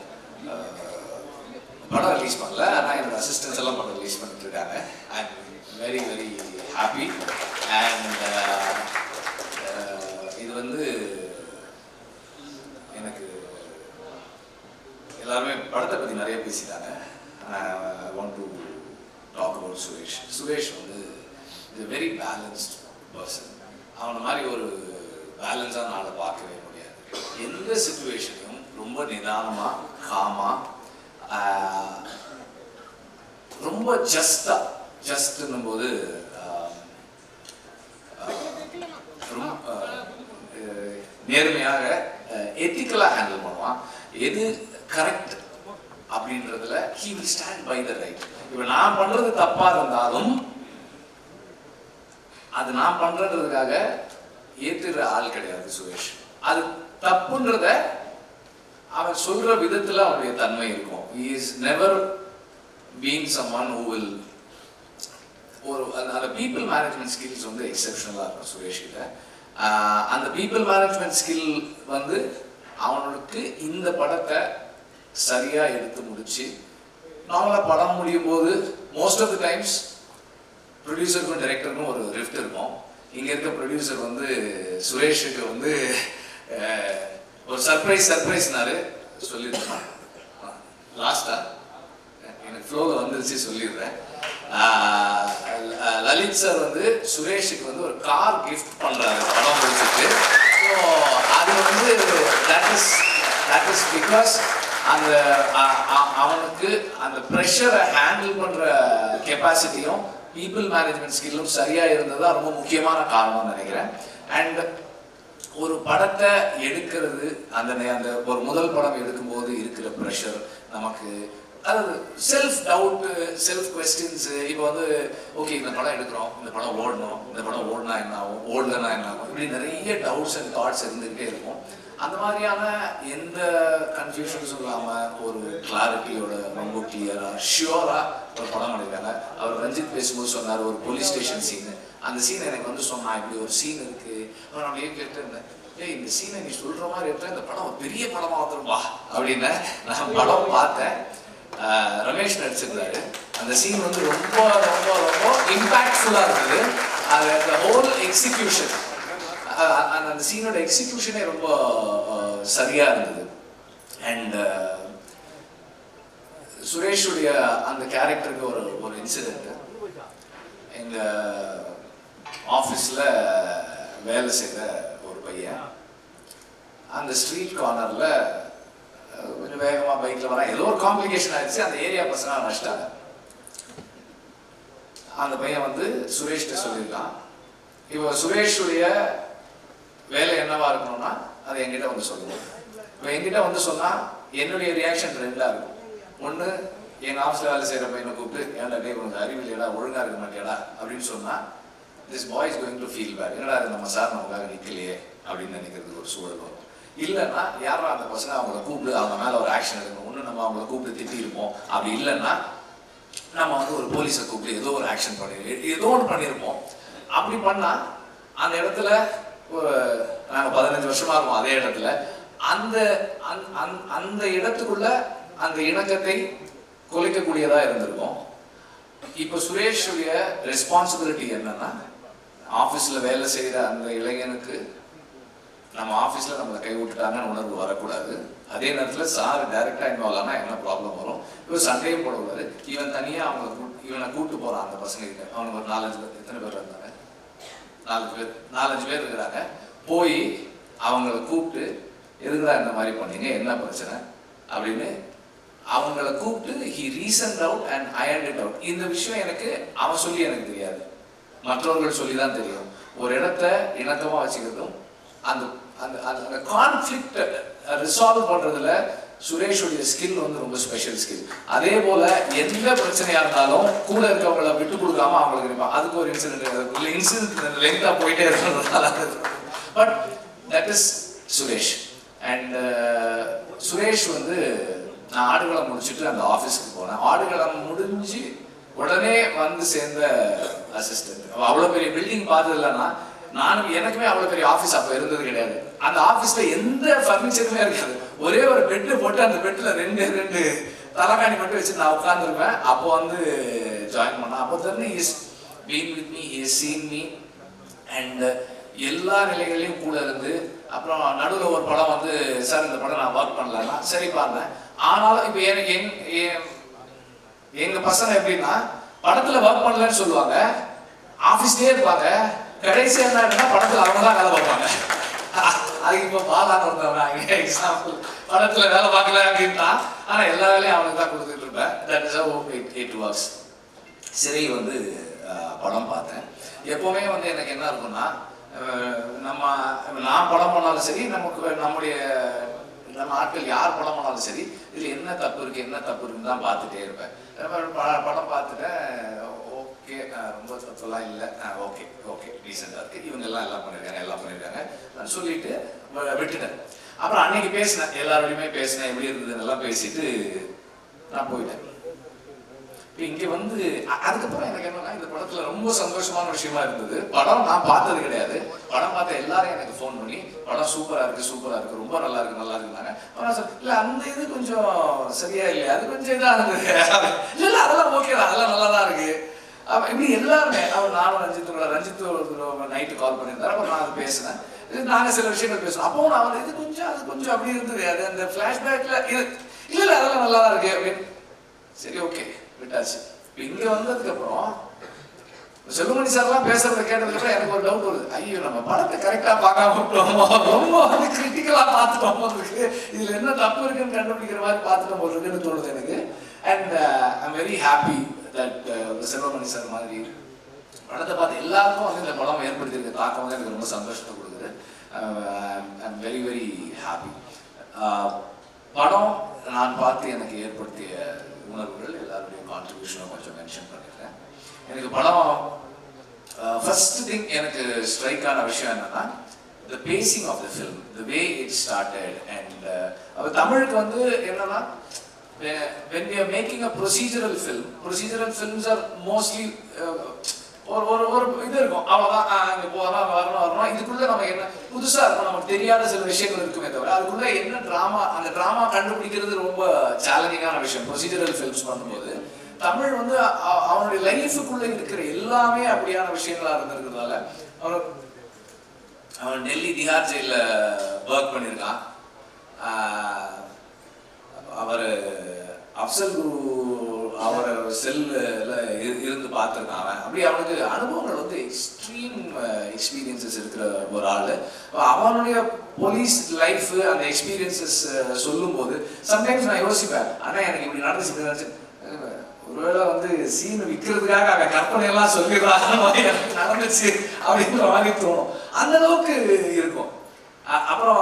படம் ரிலீஸ் பண்ணல, ஆனால் என்னோட அசிஸ்டன்ஸ் எல்லாம் படம் ரிலீஸ் பண்ணிட்டு இருக்காங்க. I am very very happy. And இது வந்து எனக்கு எல்லாருமே படத்தை பற்றி நிறைய பேசிட்டாங்க. I want to talk about Suresh. Suresh வந்து is a very balanced person. அவனை மாதிரி ஒரு பேலன்ஸாக நாளை பார்க்கவே முடியாது. எந்த சிச்சுவேஷனையும் ரொம்ப நிதானமாக காமாக ரொம்ப ஜஸ்ட்னும் போது ரொம்ப நேர்மையாக எத்திக்கலாக ஹேண்டில் பண்ணுவான். எது கரெக்ட் அப்படின்றதுல he will stand by the right. இப்போ நான் பண்றது தப்பா இருந்தாலும் அது நான் பண்றதுக்காக ஏத்துற ஆள் கிடையாது சுரேஷ். அது தப்புன்றத அவன் சொல்ற விதத்துல அவனுடைய தன்மை இருக்கும். he is never been someone who will ஒரு அந்த பீப்புள் மேனேஜ்மெண்ட் ஸ்கில்ஸ் வந்து எக்ஸெப்ஷனலாக இருக்கும் சுரேஷ் கிட்ட. அந்த பீப்புள் மேனேஜ்மெண்ட் ஸ்கில் வந்து அவனுக்கு இந்த படத்தை சரியாக எடுத்து முடிச்சு நார்மலாக படம் முடியும் போது மோஸ்ட் ஆஃப் த டைம்ஸ் ப்ரொடியூசருக்கும் டைரக்டருக்கும் ஒரு ரிஃப்ட் இருக்கும். இங்கே இருக்க ப்ரொடியூசர் வந்து சுரேஷுக்கு வந்து ஒரு சர்ப்ரைஸ்னாரு சொல்லியிருந்தான். லாஸ்ட்டாக எனக்கு ஃப்ளோவில் வந்துருச்சு சொல்லிடுறேன். லலித் சார் வந்து சுரேஷுக்கு வந்து ஒரு கார் கிஃப்ட் பண்ணுறாரு படம் முடிச்சுட்டு. ஸோ அது வந்து தட் இஸ் பிகாஸ் அந்த அவனுக்கு அந்த ப்ரெஷரை ஹேண்டில் பண்ற கெப்பாசிட்டியும் பீப்புள் மேனேஜ்மெண்ட் ஸ்கில்லும் சரியா இருந்ததா ரொம்ப முக்கியமான காரணம்னு நினைக்கிறேன். அண்ட் ஒரு படத்தை எடுக்கிறது அந்த ஒரு முதல் படம் எடுக்கும்போது இருக்கிற ப்ரெஷர் நமக்கு, அதாவது செல்ஃப் டவுட்டு, செல்ஃப் கொஸ்டின்ஸு. இப்போ வந்து ஓகே இந்த படம் எடுக்கிறோம், இந்த படம் ஓடணும், இந்த படம் ஓடினா என்ன ஆகும், ஓடலன்னா என்ன ஆகும், இப்படி நிறைய டவுட்ஸ் அண்ட் தாட்ஸ் இருந்துகிட்டே இருக்கும். அந்த மாதிரியான எந்த கன்ஃபியூஷன்ஸும் இல்லாமல் ஒரு கிளாரிட்டியோட ரொம்ப கிளியராக ஷியோராக ஒரு படம் எடுக்கிறாங்க. அவர் ரஞ்சித் பேசும்போது சொன்னார் ஒரு போலீஸ் ஸ்டேஷன் சீனு. அந்த சீன் எனக்கு வந்து சொன்னான், இப்படி ஒரு சீன் இருக்குது. நான் அப்படியே கேட்டுருந்தேன், ஏய் இந்த சீனை நீ சொல்கிற மாதிரி எடுத்தா இந்த படம் ஒரு பெரிய படமாக வந்துரும்பா அப்படின்னு. நான் படம் பார்த்தேன், ரமேஷ் நடிச்சிருந்தாரு. அந்த சீன் வந்து ரொம்ப ரொம்ப ரொம்ப இம்பாக்ட்ஃபுல்லாக இருந்தது. அது அந்த ஹோல் எக்ஸிக்யூஷன், அந்த சீனோட எக்ஸிக்யூஷனே ரொம்ப சரியாக இருந்தது. அண்ட் சுரேஷுடைய அந்த கேரக்டருக்கு ஒரு இன்சிடென்ட், எங்கள் ஆஃபீஸில் வேலை செய்த ஒரு பையன் அந்த ஸ்ட்ரீட் கார்னரில் கொஞ்சம் வேகமாக பைக்கில் வரான். ஏதோ ஒரு காம்ப்ளிகேஷன் ஆயிடுச்சு, அந்த ஏரியா பசங்க நஷ்டாங்க. அந்த பையன் வந்து சுரேஷ்கிட்ட சொல்லியிருக்கான், இப்போ சுரேஷுடைய வேலை என்னவா இருக்கணும்னா அதை என்கிட்ட வந்து சொல்லுவோம். இப்போ என்கிட்ட வந்து சொன்னால் என்னுடைய ரியாக்ஷன் ரெண்டாக இருக்கும். ஒன்று, எங்கள் ஆஃபீஸில் வேலை செய்கிற பையனை கூப்பிட்டு ஏன்டா டே உனக்கு அறிவில்லையடா, ஒழுங்காக இருக்க மாட்டேடா அப்படின்னு சொன்னால் this boy is going to feel bad, என்னடா அது நம்ம சார் நமக்காக நிற்கலையே அப்படின்னு நினைக்கிறதுக்கு ஒரு சூழல் வரும். இல்லைன்னா யாரும் அந்த பசங்க அவங்கள கூப்பிட்டு அவங்க மேலே ஒரு ஆக்ஷன் எடுக்கணும். ஒன்று நம்ம அவங்கள கூப்பிட்டு திட்டிருப்போம், அப்படி இல்லைன்னா நம்ம வந்து ஒரு போலீஸை கூப்பிட்டு ஏதோ ஒரு ஆக்ஷன் ஏதோ ஒன்று பண்ணியிருப்போம். அப்படி பண்ணால் அந்த இடத்துல நாங்கள் 15 வருஷமா இருக்கோம் அதே இடத்துல, அந்த அந்த இடத்துக்குள்ள அந்த இணக்கத்தை குலைக்கக்கூடியதா இருந்திருக்கும். இப்போ சுரேஷுடைய ரெஸ்பான்சிபிலிட்டி என்னன்னா, ஆஃபீஸில் வேலை செய்கிற அந்த இளைஞனுக்கு நம்ம ஆஃபீஸில் நம்மளை கை விட்டுட்டாங்கன்னு உணர்வு வரக்கூடாது. அதே நேரத்தில் சார் டைரெக்டாக இன்வால்வ் ஆனால் என்ன ப்ராப்ளம் வரும், இப்போ சண்டையும் போடக்கூடாது. இவன் தனியாக இவனை கூப்பிட்டு போகிறான் அந்த பசங்க கிட்ட. அவனுக்கு ஒரு 4-5 பேர், எத்தனை பேர் இருந்தாங்க, 4-5 பேர் இருக்கிறாங்க. போய் அவங்கள கூப்பிட்டு எதுக்குடா இந்த மாதிரி பண்ணீங்க, என்ன பிரச்சனை அப்படின்னு அவங்கள கூப்பிட்டு he reasoned out and ironed it out. இந்த விஷயம் எனக்கு அவன் சொல்லி எனக்கு தெரியாது, மற்றவர்கள் சொல்லி தான் தெரியும். ஒரு இடத்த இணக்கமாக வச்சுக்கிறதும் அந்த அந்த அந்த கான்ஃப்ளிக்ட் ரிசால்வ் பண்றதுல சுரேஷுடைய ஸ்கில் வந்து ரொம்ப ஸ்பெஷல் ஸ்கில். அதே போல எந்த பிரச்சனையா இருந்தாலும் கூட இருக்கவங்களை விட்டு கொடுக்காம அவங்களுக்கு இருப்பான். அதுக்கு ஒரு இன்சிடென்ட் லெங்தா போயிட்டே இருக்கிறதுனால, but that is Suresh. And Suresh வந்து நான் ஆடுகளம் முடிச்சுட்டு அந்த ஆஃபீஸ்க்கு போனேன். ஆடுகளம் முடிஞ்சு உடனே வந்து சேர்ந்த அசிஸ்டன்ட். அவ்வளோ பெரிய பில்டிங் பார்த்தது இல்லைன்னா, நானும் எனக்குமே அவ்வளோ பெரிய ஆஃபீஸ் அப்போ இருந்தது கிடையாது. அந்த ஆஃபீஸில் எந்த ஃபர்னிச்சருமே இருக்காது. ஒரே ஒரு பெட்டு போட்டு அந்த பெட்டில் 2 தலைகாணி மட்டும் வச்சு நான் உட்காந்துருப்பேன். அப்போ வந்து ஜாயின் பண்ணேன். அப்போ தான் is been with me, he has seen me. And எல்லா நிலைகளையும் கூட இருந்து, அப்புறம் நடுவில் ஒரு படம் வந்து சார் இந்த படம் நான் ஒர்க் பண்ணலன்னா சரி பாருங்க. ஆனாலும் இப்போ எனக்கு எங்க பசங்க எப்படின்னா, படத்துல ஒர்க் பண்ணலன்னு சொல்லுவாங்க, ஆஃபீஸ்லேயே இருப்பாங்க. கடைசி என்ன படத்துல அவங்க தான் வேலை பார்ப்பாங்க. அதுக்கு இப்போ பாலான்னு ஒருத்தவங்க எக்ஸாம்பிள், படத்துல வேலை பார்க்கல அப்படின்னா, ஆனா எல்லா வேலையும் அவனுக்கு தான் கொடுத்துட்டு இருப்பேன். That is how it works. சரி வந்து படம் பார்த்தேன். எப்பவுமே வந்து எனக்கு என்ன இருக்கும்னா, நான் படம் பண்ணாலும் சரி, நம்ம ஆட்கள் யார் படம் பண்ணாலும் சரி, இதுல என்ன தப்பு இருக்குன்னு தான் பார்த்துட்டே இருப்பேன். படம் பார்த்துட்டேன், ஓகே ரொம்ப தப்புலாம் இல்லை, ஓகே ரீசெண்டாக இருக்கு, இவங்க எல்லாம் பண்ணியிருக்காங்க நான் சொல்லிட்டு விட்டுட்டேன். அப்புறம் அன்னைக்கு பேசினேன், எல்லாரோடையுமே பேசினேன், எப்படி இருந்ததுன்னு எல்லாம் பேசிட்டு நான் போயிட்டேன். இங்க வந்து அதுக்கப்புறம் எனக்கு என்னன்னா, இந்த படத்துல ரொம்ப சந்தோஷமான விஷயமா இருந்தது. படம் நான் பார்த்தது கிடையாது. படம் பார்த்த எல்லாரும் எனக்கு ஃபோன் பண்ணி படம் சூப்பரா இருக்கு, ரொம்ப நல்லா இருக்குன்னாங்க. இல்ல அந்த இது கொஞ்சம் சரியா இல்லையா, அது கொஞ்சம் இதா இருந்தது. இல்ல அதெல்லாம் ஓகே தான், அதெல்லாம் நல்லா தான் இருக்கு. இப்படி எல்லாருமே, நானும் ரஞ்சித் நைட்டு கால் பண்ணியிருந்தாரு. அப்புறம் நான் அது பேசினேன், நாங்க சில விஷயங்கள் பேசுவோம். அப்போ நான் இது கொஞ்சம் அது கொஞ்சம் அப்படி இருந்தது, அது அந்த பிளாஷ்பேக்ல இது இல்ல அதெல்லாம் நல்லா தான் இருக்கு அப்படின்னு. சரி ஓகே விட்டாச்சு. இங்க வந்ததுக்கு அப்புறம் செல்வமணி சார்லாம் பேசுறத கேட்டதுக்கப்புறம் எனக்கு ஒரு டவுட் வருது, ஐயோ நம்ம படத்தை கரெக்டா பார்க்காம விட்டோமோ, ரொம்ப வந்து கிரிட்டிக்கலா பார்த்துட்டோம் இருக்கு, இதுல என்ன தப்பு இருக்குன்னு கண்டுபிடிக்கிற மாதிரி பார்த்துட்டோம் போல இருக்குன்னு தோணுது எனக்கு. And I'm very happy that Selvamani sir மாதிரி படத்தை பார்த்து எல்லாருக்கும் வந்து இந்த படம் ஏற்படுத்தியிருக்க தாக்கம் வந்து எனக்கு ரொம்ப சந்தோஷத்தை கொடுக்குது. I'm very very happy. படம் நான் பார்த்து எனக்கு ஏற்படுத்திய உணர்வுகள் எல்லாருடைய கான்ட்ரிபியூஷனும் கொஞ்சம் மென்ஷன் பண்ணிடுறேன். எனக்கு படம் ஃபர்ஸ்ட் திங் எனக்கு ஸ்ட்ரைக் ஆன விஷயம் என்னன்னா the pacing of the film, the way it started. And தமிழுக்கு வந்து என்னன்னா when we are making a procedural film, procedural films are mostly ஒரு இது இருக்கும், அவ்வளோதான், அங்கே போகிறோம் வரணும், இதுக்குள்ளே நம்ம என்ன புதுசாக இருக்கும், நமக்கு தெரியாத சில விஷயங்கள் இருக்குமே தவிர அதுக்குள்ளே என்ன ட்ராமா, அந்த ட்ராமா கண்டுபிடிக்கிறது ரொம்ப சேலஞ்சிங்கான விஷயம் ப்ரொசீஜரல் ஃபில்ம்ஸ் பண்ணும்போது. தமிழ் வந்து அவனுடைய லைஃபுக்குள்ளே இருக்கிற எல்லாமே அப்படியான விஷயங்களாக இருந்திருக்கிறதால அவன் டெல்லி திஹார் ஜெயிலில் ஒர்க் பண்ணியிருக்கான். அவர் அப்சல் குரு அவரை செல்லில் இருந்து பார்த்துருக்கான். அவன் அப்படி அவனுக்கு அனுபவங்கள் வந்து எக்ஸ்ட்ரீம் எக்ஸ்பீரியன்சஸ் இருக்கிற ஒரு ஆள். அவனுடைய போலீஸ் லைஃப் அந்த எக்ஸ்பீரியன்சஸ் சொல்லும்போது சம்டைம்ஸ் நான் யோசிப்பேன், ஆனால் எனக்கு இப்படி நடந்துச்சு, ஒருவேளை வந்து சீன் விற்கிறதுக்காக அவன் கற்பனையெல்லாம் சொல்லிடுறாங்க எனக்கு நடந்துச்சு அப்படின்ற மாதிரி தோணும். அந்த அளவுக்கு இருக்கும். அப்புறம்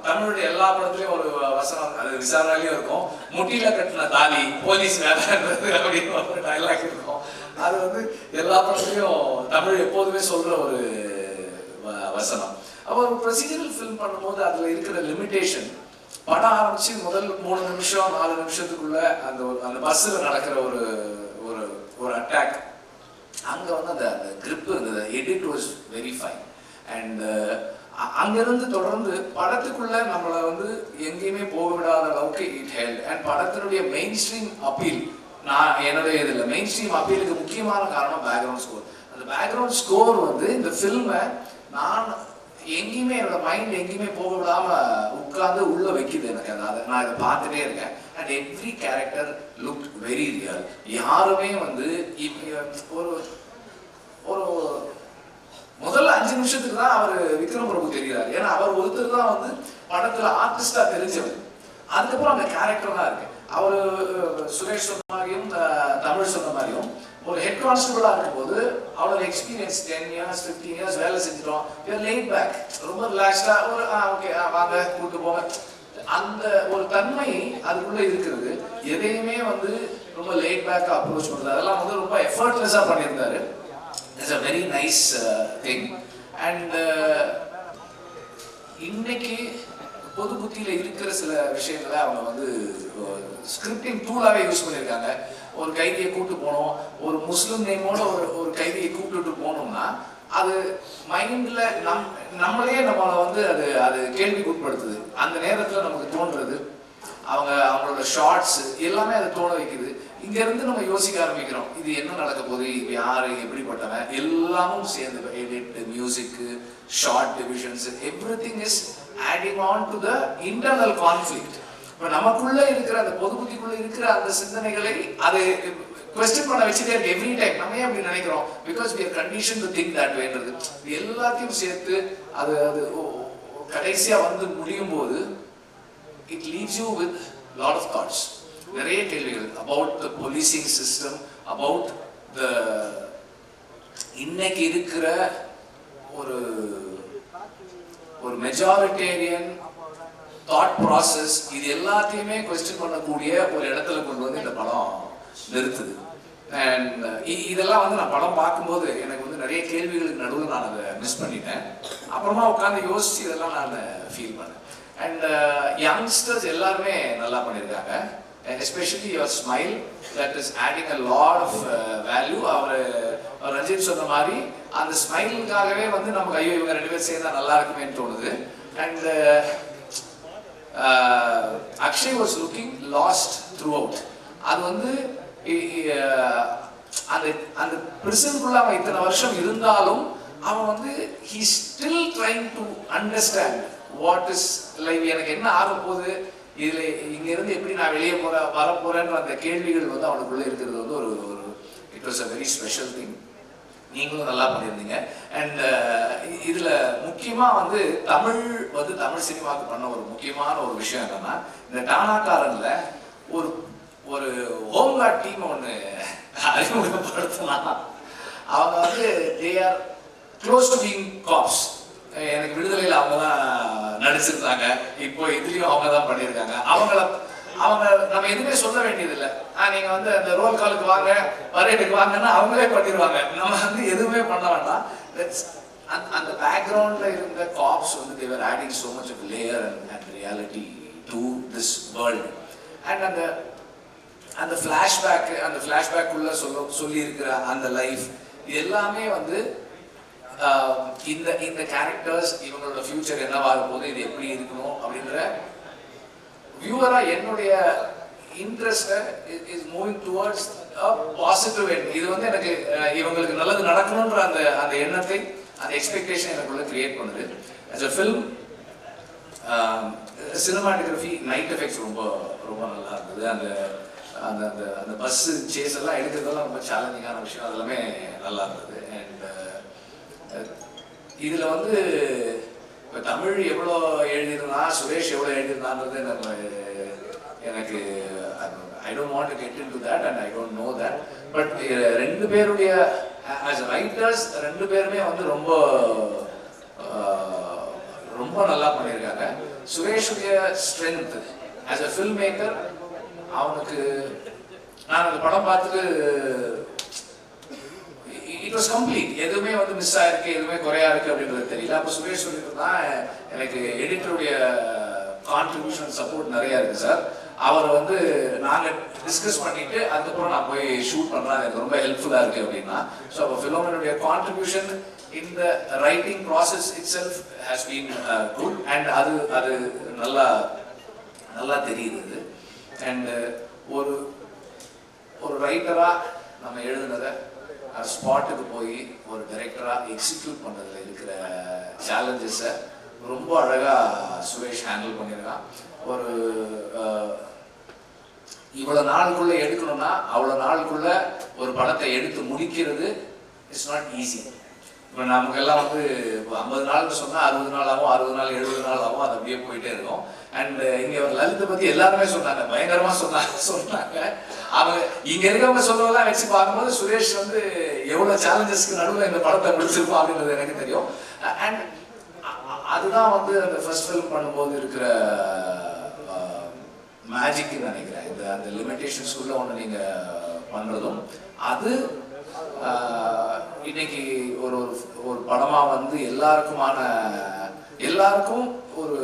தமிழுடைய எல்லா படத்துலையும் ஒரு வசனம், அது விசாரணையிலையும் இருக்கும், முட்டியில கட்டின தாலி போலீஸ் வேலைன்றது அப்படின்னு ஒரு டைலாக் இருக்கும். அது வந்து எல்லா படத்துலையும் தமிழ் எப்போதுமே சொல்ற ஒரு வசனம். அப்போ ஒரு ப்ரொசீஜரல் ஃபில்ம் பண்ணும்போது அதில் இருக்கிற லிமிட்டேஷன், படம் ஆரம்பிச்சு முதல் 3 நிமிஷம் 4 நிமிஷத்துக்குள்ள அந்த பஸ்ஸில் நடக்கிற ஒரு ஒரு ஒரு அட்டாக், அங்கே வந்து அந்த கிரிப் இருந்தது, edit was very fine. And அங்கிருந்து தொடர்ந்து படத்துக்குள்ள நம்மளை வந்து எங்கேயுமே போக விடாத அளவுக்கு இட் ஹெல்ட். அண்ட் படத்தினுடைய மெயின் ஸ்ட்ரீம் அப்பீல், நான் என்னுடைய இதில் மெயின் ஸ்ட்ரீம் அப்பீலுக்கு முக்கியமான காரணம் பேக்ரவுண்ட் ஸ்கோர். அந்த பேக்ரவுண்ட் ஸ்கோர் வந்து இந்த ஃபில்மை நான் எங்கேயுமே என்னோட மைண்ட் எங்கேயுமே போக விடாம உட்கார்ந்து உள்ள வைக்குது எனக்கு. அதை நான் இதை பார்த்துட்டே இருக்கேன். And every character look very real. யாருமே வந்து ஒரு ஒரு முதல்ல 5 நிமிஷத்துக்கு தான் அவர் விக்ரம் பிரபு தெரிகிறார். ஏன்னா அவர் ஒருத்தர் தான் வந்து படத்துல ஆர்டிஸ்டா தெரிஞ்சவர். அதுக்கப்புறம் அந்த கேரக்டர் தான் இருக்கு. அவர் சுரேஷ் சொன்ன மாதிரியும் தமிழ் சொன்ன மாதிரியும் ஒரு ஹெட் கான்ஸ்டபிளா இருக்கும்போது அவரோட எக்ஸ்பீரியன்ஸ் 10 years 15 years வேலை செஞ்சிட்டோம், லேட் பேக், ரொம்ப ரிலாக்ஸ்டா ஒரு ஓகே வாங்க கூட்டு போங்க, அந்த ஒரு தன்மை அதுக்குள்ள இருக்கிறது. எதையுமே வந்து ரொம்ப லேட் பேக்கா அப்ரோச் பண்றது, அதெல்லாம் வந்து ரொம்ப எஃபர்ட்லெஸ்ஸா பண்ணியிருந்தாரு. It's a very nice thing. And இன்னைக்கு பொது புத்தியில இருக்கிற சில விஷயங்களை அவங்க வந்து ஸ்கிரிப்டிங் டூலாவே யூஸ் பண்ணியிருக்காங்க. ஒரு கைதியை கூப்பிட்டு போனோம், ஒரு முஸ்லிம் நேமோட ஒரு கைதியை கூப்பிட்டு போனோம்னா அது மைண்ட்ல நம்மளே நம்மளை வந்து அது கேள்விக்கு உட்படுத்துது. அந்த நேரத்தில் நமக்கு தோன்றது அவங்களோட ஷார்ட்ஸ் எல்லாமே அதை தோண வைக்குது. இங்க இருந்து நம்ம யோசிக்க ஆரம்பிக்கிறோம், இது என்ன நடக்க போகுது, இது யாரு, எப்படிப்பட்டவன், எல்லாமும் சேர்ந்து edit, music, short divisions, everything is adding on to the internal conflict. இப்போ நமக்குள்ள இருக்கிற அந்த பொது புத்திக்குள்ள இருக்கிற அந்த சிந்தனைகளை அதை கொஸ்டின் பண்ண வச்சுட்டே இருக்கு எவ்ரி டைம். நம்ம ஏன் அப்படி நினைக்கிறோம்? Because we are conditioned to think that way-ன்றது எல்லாத்தையும் சேர்த்து அது கடைசியா வந்து முடியும் போது it leaves you with lot of thoughts. நிறைய கேள்விகள் about the policing system, about the இன்னைக்கு இருக்கிற ஒரு மெஜாரிட்டேரியன் தாட் ப்ராசஸ், இது எல்லாத்தையுமே கொஸ்டின் பண்ணக்கூடிய ஒரு இடத்துல கொண்டு வந்து இந்த படம் நிறுத்துது. அண்ட் இதெல்லாம் வந்து நான் படம் பார்க்கும்போது எனக்கு வந்து நிறைய கேள்விகளுக்கு நடுவில் நான் அதை மிஸ் பண்ணிட்டேன். அப்புறமா உட்காந்து யோசிச்சு இதெல்லாம் நான் ஃபீல் பண்ணேன். அண்ட் யங்ஸ்டர்ஸ் எல்லாருமே நல்லா பண்ணியிருக்காங்க. Especially your smile that is adding a lot of value. அவர் ரஞ்சித் சொன்ன மாதிரி அந்த ஸ்மைலுக்காகவே வந்து நமக்கு ஐயோ இவங்க 2 பேர் சேர்ந்தா நல்லா இருக்குமேன்னு தோணுது. And Akshay was looking last through out. அது வந்து அந்த பிரிசனுக்குள்ள அவன் இத்தனை வருஷம் இருந்தாலும் அவன் வந்து he still trying to understand what is life. எனக்கு என்ன ஆக போகுது, இதுல இங்க இருந்து எப்படி நான் வெளியே வர போறேன்ற அந்த கேள்விகள் வந்து அவனுக்குள்ள இருக்கிறது வந்து ஒரு it was a very special thing. நீங்களும் நல்லா பண்ணியிருந்தீங்க. அண்ட் இதில் முக்கியமாக வந்து தமிழ் சினிமாவுக்கு பண்ண ஒரு முக்கியமான ஒரு விஷயம் என்னன்னா, இந்த டானாக்காரன்ல ஒரு ஒரு ஹோம்கார்ட் டீமை ஒன்று அறிமுகப்படுத்தினா, அவங்க வந்து they are close to being cops. எனக்கு விடுதலையில் அவங்க தான் நடிச்சிருந்தாங்க, இப்போ இதுலேயும் அவங்க தான் பண்ணியிருக்காங்க. அவங்க நம்ம எதுவுமே சொல்ல வேண்டியதில்லை. நீங்கள் வந்து அந்த ரோல் காலுக்கு வாங்க, பரேடுக்கு வாங்கன்னா அவங்களே பண்ணிடுவாங்க. நம்ம வந்து எதுவுமே பண்ண வேண்டாம். அந்த பேக்ரவுண்டில் இருந்த காப்ஸ் வந்து they're adding so much of layer and reality to this world. And அந்த ஃப்ளாஷ்பேக்குள்ளே சொல்லி இருக்கிற அந்த லைஃப் எல்லாமே வந்து இந்த கேரக்டர்ஸ் இவங்களோட ஃபியூச்சர் என்னவாக போகுது, இது எப்படி இருக்கணும் அப்படின்ற வியூவரா என்னுடைய interest is moving towards positive end. இது வந்து எனக்கு இவங்களுக்கு நல்லது நடக்கணுன்ற அந்த எண்ணத்தை, அந்த எக்ஸ்பெக்டேஷன் எனக்குள்ள கிரியேட் பண்ணுது. As a film, cinematography, night effects ரொம்ப ரொம்ப நல்லா இருந்தது. அந்த அந்த அந்த பஸ்ஸு சேஸ் எல்லாம் எடுக்கிறதெல்லாம் ரொம்ப சேலஞ்சிங்கான விஷயம், அதெல்லாமே நல்லா இருந்தது. அண்ட் இதில் வந்து இப்போ தமிழ் எவ்வளோ எழுதியிருந்தா, சுரேஷ் எவ்வளோ எழுதியிருந்தான்றது எனக்கு I don't want to get into that and I don't know that. But ரெண்டு பேருடைய ஆஸ் ரைட்டர்ஸ் ரெண்டு பேருமே வந்து ரொம்ப ரொம்ப நல்லா பண்ணியிருக்காங்க. சுரேஷுடைய strength as a film maker, அவனுக்கு நான் அந்த படம் பார்த்துட்டு இட் வாஸ் கம்ப்ளீட். எதுவுமே வந்து மிஸ் ஆயிருக்கு, எதுவுமே குறையா இருக்கு அப்படின்றது தெரியல. அப்போ சுரேஷ் சொல்லிட்டு தான் எனக்கு எடிட்டருடைய கான்ட்ரிபியூஷன் சப்போர்ட் நிறைய இருக்கு சார். அவரை வந்து நாங்கள் டிஸ்கஸ் பண்ணிட்டு அதுக்கப்புறம் நான் போய் ஷூட் பண்ணுறேன், எனக்கு ரொம்ப ஹெல்ப்ஃபுல்லாக இருக்கு அப்படின்னா. ஸோ அப்போ ஃபிலோமினுடைய contribution in the writing process itself has been good. And அது நல்லா தெரியுது. அண்ட் ஒரு ரைட்டராக நம்ம எழுதுனதை ஸ்பாட்டுக்கு போய் ஒரு டைரக்டராக எக்ஸிக்யூட் பண்ணுறதுல இருக்கிற சேலஞ்சஸை ரொம்ப அழகாக சுரேஷ் ஹேண்டில் பண்ணியிருக்கான். ஒரு இவ்வளோ நாளுக்குள்ளே எடுக்கணும்னா அவ்வளோ நாளுக்குள்ளே ஒரு படத்தை எடுத்து முடிக்கிறது இட்ஸ் நாட் ஈஸி. இப்போ நமக்கெல்லாம் வந்து 50 நாள்னு சொன்னால் 60 நாள் ஆகும், 60 நாள் 70 நாள் ஆகும், அது அப்படியே போயிட்டே இருக்கும். அண்ட் இங்கே ஒரு லலித்தை பற்றி எல்லாருமே சொன்னாங்க, பயங்கரமாக சொன்னாங்க. அவங்க இங்கே இருக்கவங்க சொல்றதெல்லாம் வச்சு பார்க்கும்போது சுரேஷ் வந்து எவ்வளோ சேலஞ்சஸ்க்கு நடுவில் இந்த படத்தை முடிச்சிருப்போம் அப்படின்றது எனக்கு தெரியும். அண்ட் அதுதான் வந்து அந்த ஃபர்ஸ்ட் ஃபிலிம் பண்ணும்போது இருக்கிற மேஜிக்னு நினைக்கிறேன். அந்த லிமிட்டேஷன்ஸ்குள்ள ஒன்று நீங்கள் பண்ணுறதும் அது இன்னைக்கு ஒரு ஒரு படமாக வந்து எல்லாருக்கும் ஒரு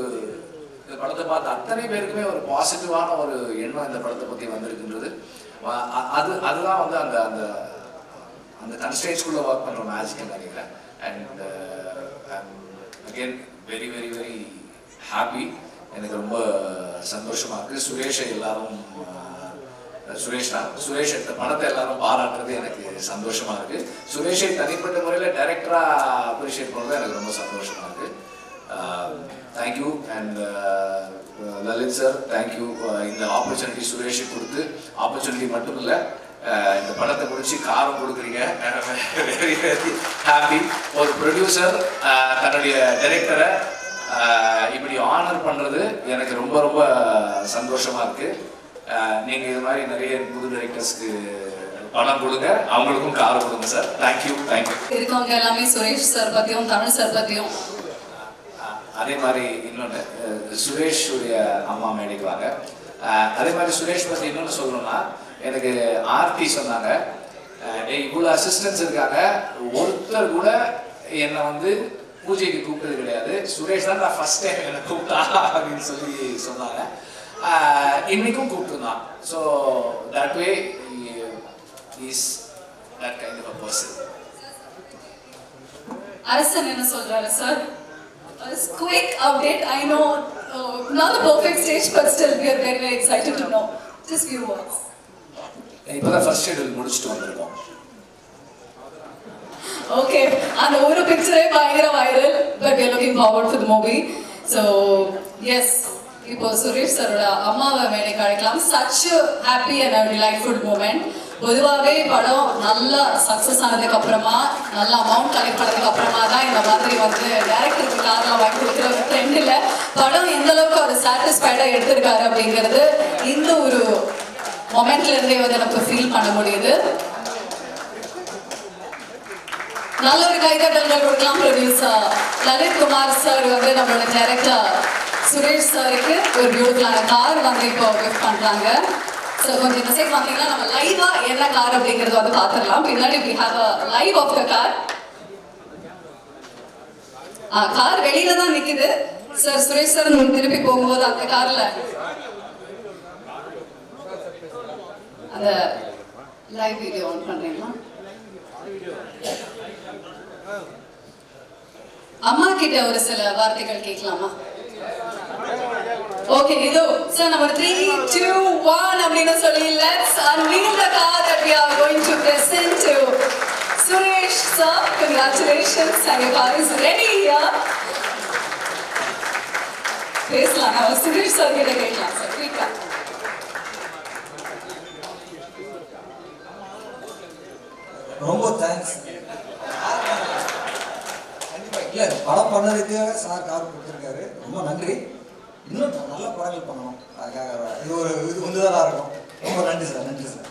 இந்த படத்தை பார்த்து அத்தனை பேருக்குமே ஒரு பாசிட்டிவான ஒரு எண்ணம் இந்த படத்தை பற்றி வந்திருக்குன்றது. அதுதான் வந்து அந்த அந்த அந்த கன்ஸ்ட்ரெயின்ஸ்குள்ளே ஒர்க் பண்ணுற மேஜிக்னு நினைக்கிறேன். And again very very very happy. எனக்கு ரொம்ப சந்தோஷமாக இருக்குது. சுரேஷை எல்லாரும் சுரேஷ் எடுத்த படத்தை எல்லாரும் பாராட்டுறது எனக்கு சந்தோஷமாக இருக்குது. சுரேஷை தனிப்பட்ட முறையில் டைரக்டராக அப்ரிஷியேட் பண்ணுறது எனக்கு ரொம்ப சந்தோஷமாக இருக்குது. Thank you. And Lalit sir thank you. இந்த ஆப்பர்ச்சுனிட்டி சுரேஷை கொடுத்து, ஆப்பர்ச்சுனிட்டி மட்டும் இல்லை, இந்த படத்தை முடிச்சு காரம் கொடுக்குறீங்க. Very very happy. ஒரு ப்ரொடியூசர் தன்னுடைய டைரக்டரை இப்படி ஆனர் பண்ணுறது எனக்கு ரொம்ப ரொம்ப சந்தோஷமாக இருக்குது. நீங்கள் இது மாதிரி நிறைய புது டைரக்டர்ஸ்க்கு பணம் கொடுங்க, அவங்களுக்கும் காரம் கொடுங்க சார். தேங்க்யூ. இருக்கவங்க எல்லாமே சுரேஷ் சார் பற்றியும் தமிழ் சார் பற்றியும். அதே மாதிரி இன்னொன்று, சுரேஷ் உடைய அம்மா மேடைக்கு வாங்க. அதே மாதிரி சுரேஷ் பற்றி இன்னொன்று சொல்லணும்னா, எனக்கு ஆர்டி சொன்னாங்க, இவ்வளோ அசிஸ்டன்ஸ் இருக்காங்க, ஒருத்தர் கூட என்னை வந்து பூஜைக்கு கூப்பிட்டது கிடையாது, சுரேஷ் தான் நான் ஃபர்ஸ்ட் டைம் என்னை கூப்பிட்டா அப்படின்னு சொல்லி சொன்னாங்க. இன்னைக்கும் கூப்பிட்டுருந்தான். So that way is that kind of a person. Arasan என்ன சொல்றாரு sir? Quick update. I know not the perfect stage, but still we are very very excited to know. Just few words. இப்போதான் ஃபர்ஸ்ட் ஷெட்யூல் முடிச்சுட்டு வந்திருக்கோம். Okay, and ஒரு பிக்சரே பயங்கர viral, but we are looking forward for the movie. So yes, இப்போ சுரேஷ் சாரோட அம்மாவை மேடை காணிக்கலாம். Such a happy and a delightful moment. பொதுவாகவே படம் நல்லா சக்ஸஸ் ஆனதுக்கு அப்புறமா நல்ல அமௌண்ட் கலெக்ட் பண்ணதுக்கு அப்புறமா தான் இந்த மாதிரி வந்து டைரக்டருக்கு காரணம் வாங்கி கொடுக்குற ஒரு ட்ரெண்டில் படம் எந்த அளவுக்கு அவர் சாட்டிஸ்ஃபைடாக எடுத்திருக்காரு அப்படிங்கிறது இந்த ஒரு மொமெண்ட்ல இருந்தே வந்து நமக்கு ஃபீல் பண்ண முடியுது. நல்ல ஒரு கைதட்டல்கள் கொடுக்கலாம். ப்ரொடியூசர் லலித் குமார் சார் வந்து நம்மளோட டைரக்டர் சுரேஷ் சாருக்கு ஒரு பியூட்டிஃபுல்லான கார் வந்து இப்போ கிஃப்ட் பண்றாங்க. ஸோ கொஞ்சம் இந்த சைட் பார்த்தீங்கன்னா நம்ம லைவா என்ன கார் அப்படிங்கிறது வந்து பார்த்துடலாம். பின்னாடி we have a live of the car. Car வெளியில தான் நிக்குது சார். சுரேஷ் சார் திருப்பி போகும்போது அந்த கார்ல அந்த லைவ் வீடியோ ஆன் பண்றீங்களா? அம்மா கிட்ட ஒரு சில வார்த்தைகள் கேட்கலாமா? ஓகே, இதோ சார் நம்பர் 3, 2, 1 அப்படின்னு சொல்லி let's unveil the car that we are going to present to Suresh sir. Congratulations, and your car is ready here. பேசலாம், நம்ம சுரேஷ் சார் கிட்ட கேட்கலாம் சார். குயிக்கா ரொம்ப தேங்க்ஸ். கண்டிப்பாக இல்லை, படம் பண்ணதுக்கு சார் கார் கொடுத்துருக்காரு, ரொம்ப நன்றி. இன்னும் நல்ல படங்கள் பண்ணணும், அதுக்காக இது ஒரு இது உந்துதலாக இருக்கும். ரொம்ப நன்றி சார், நன்றி சார்.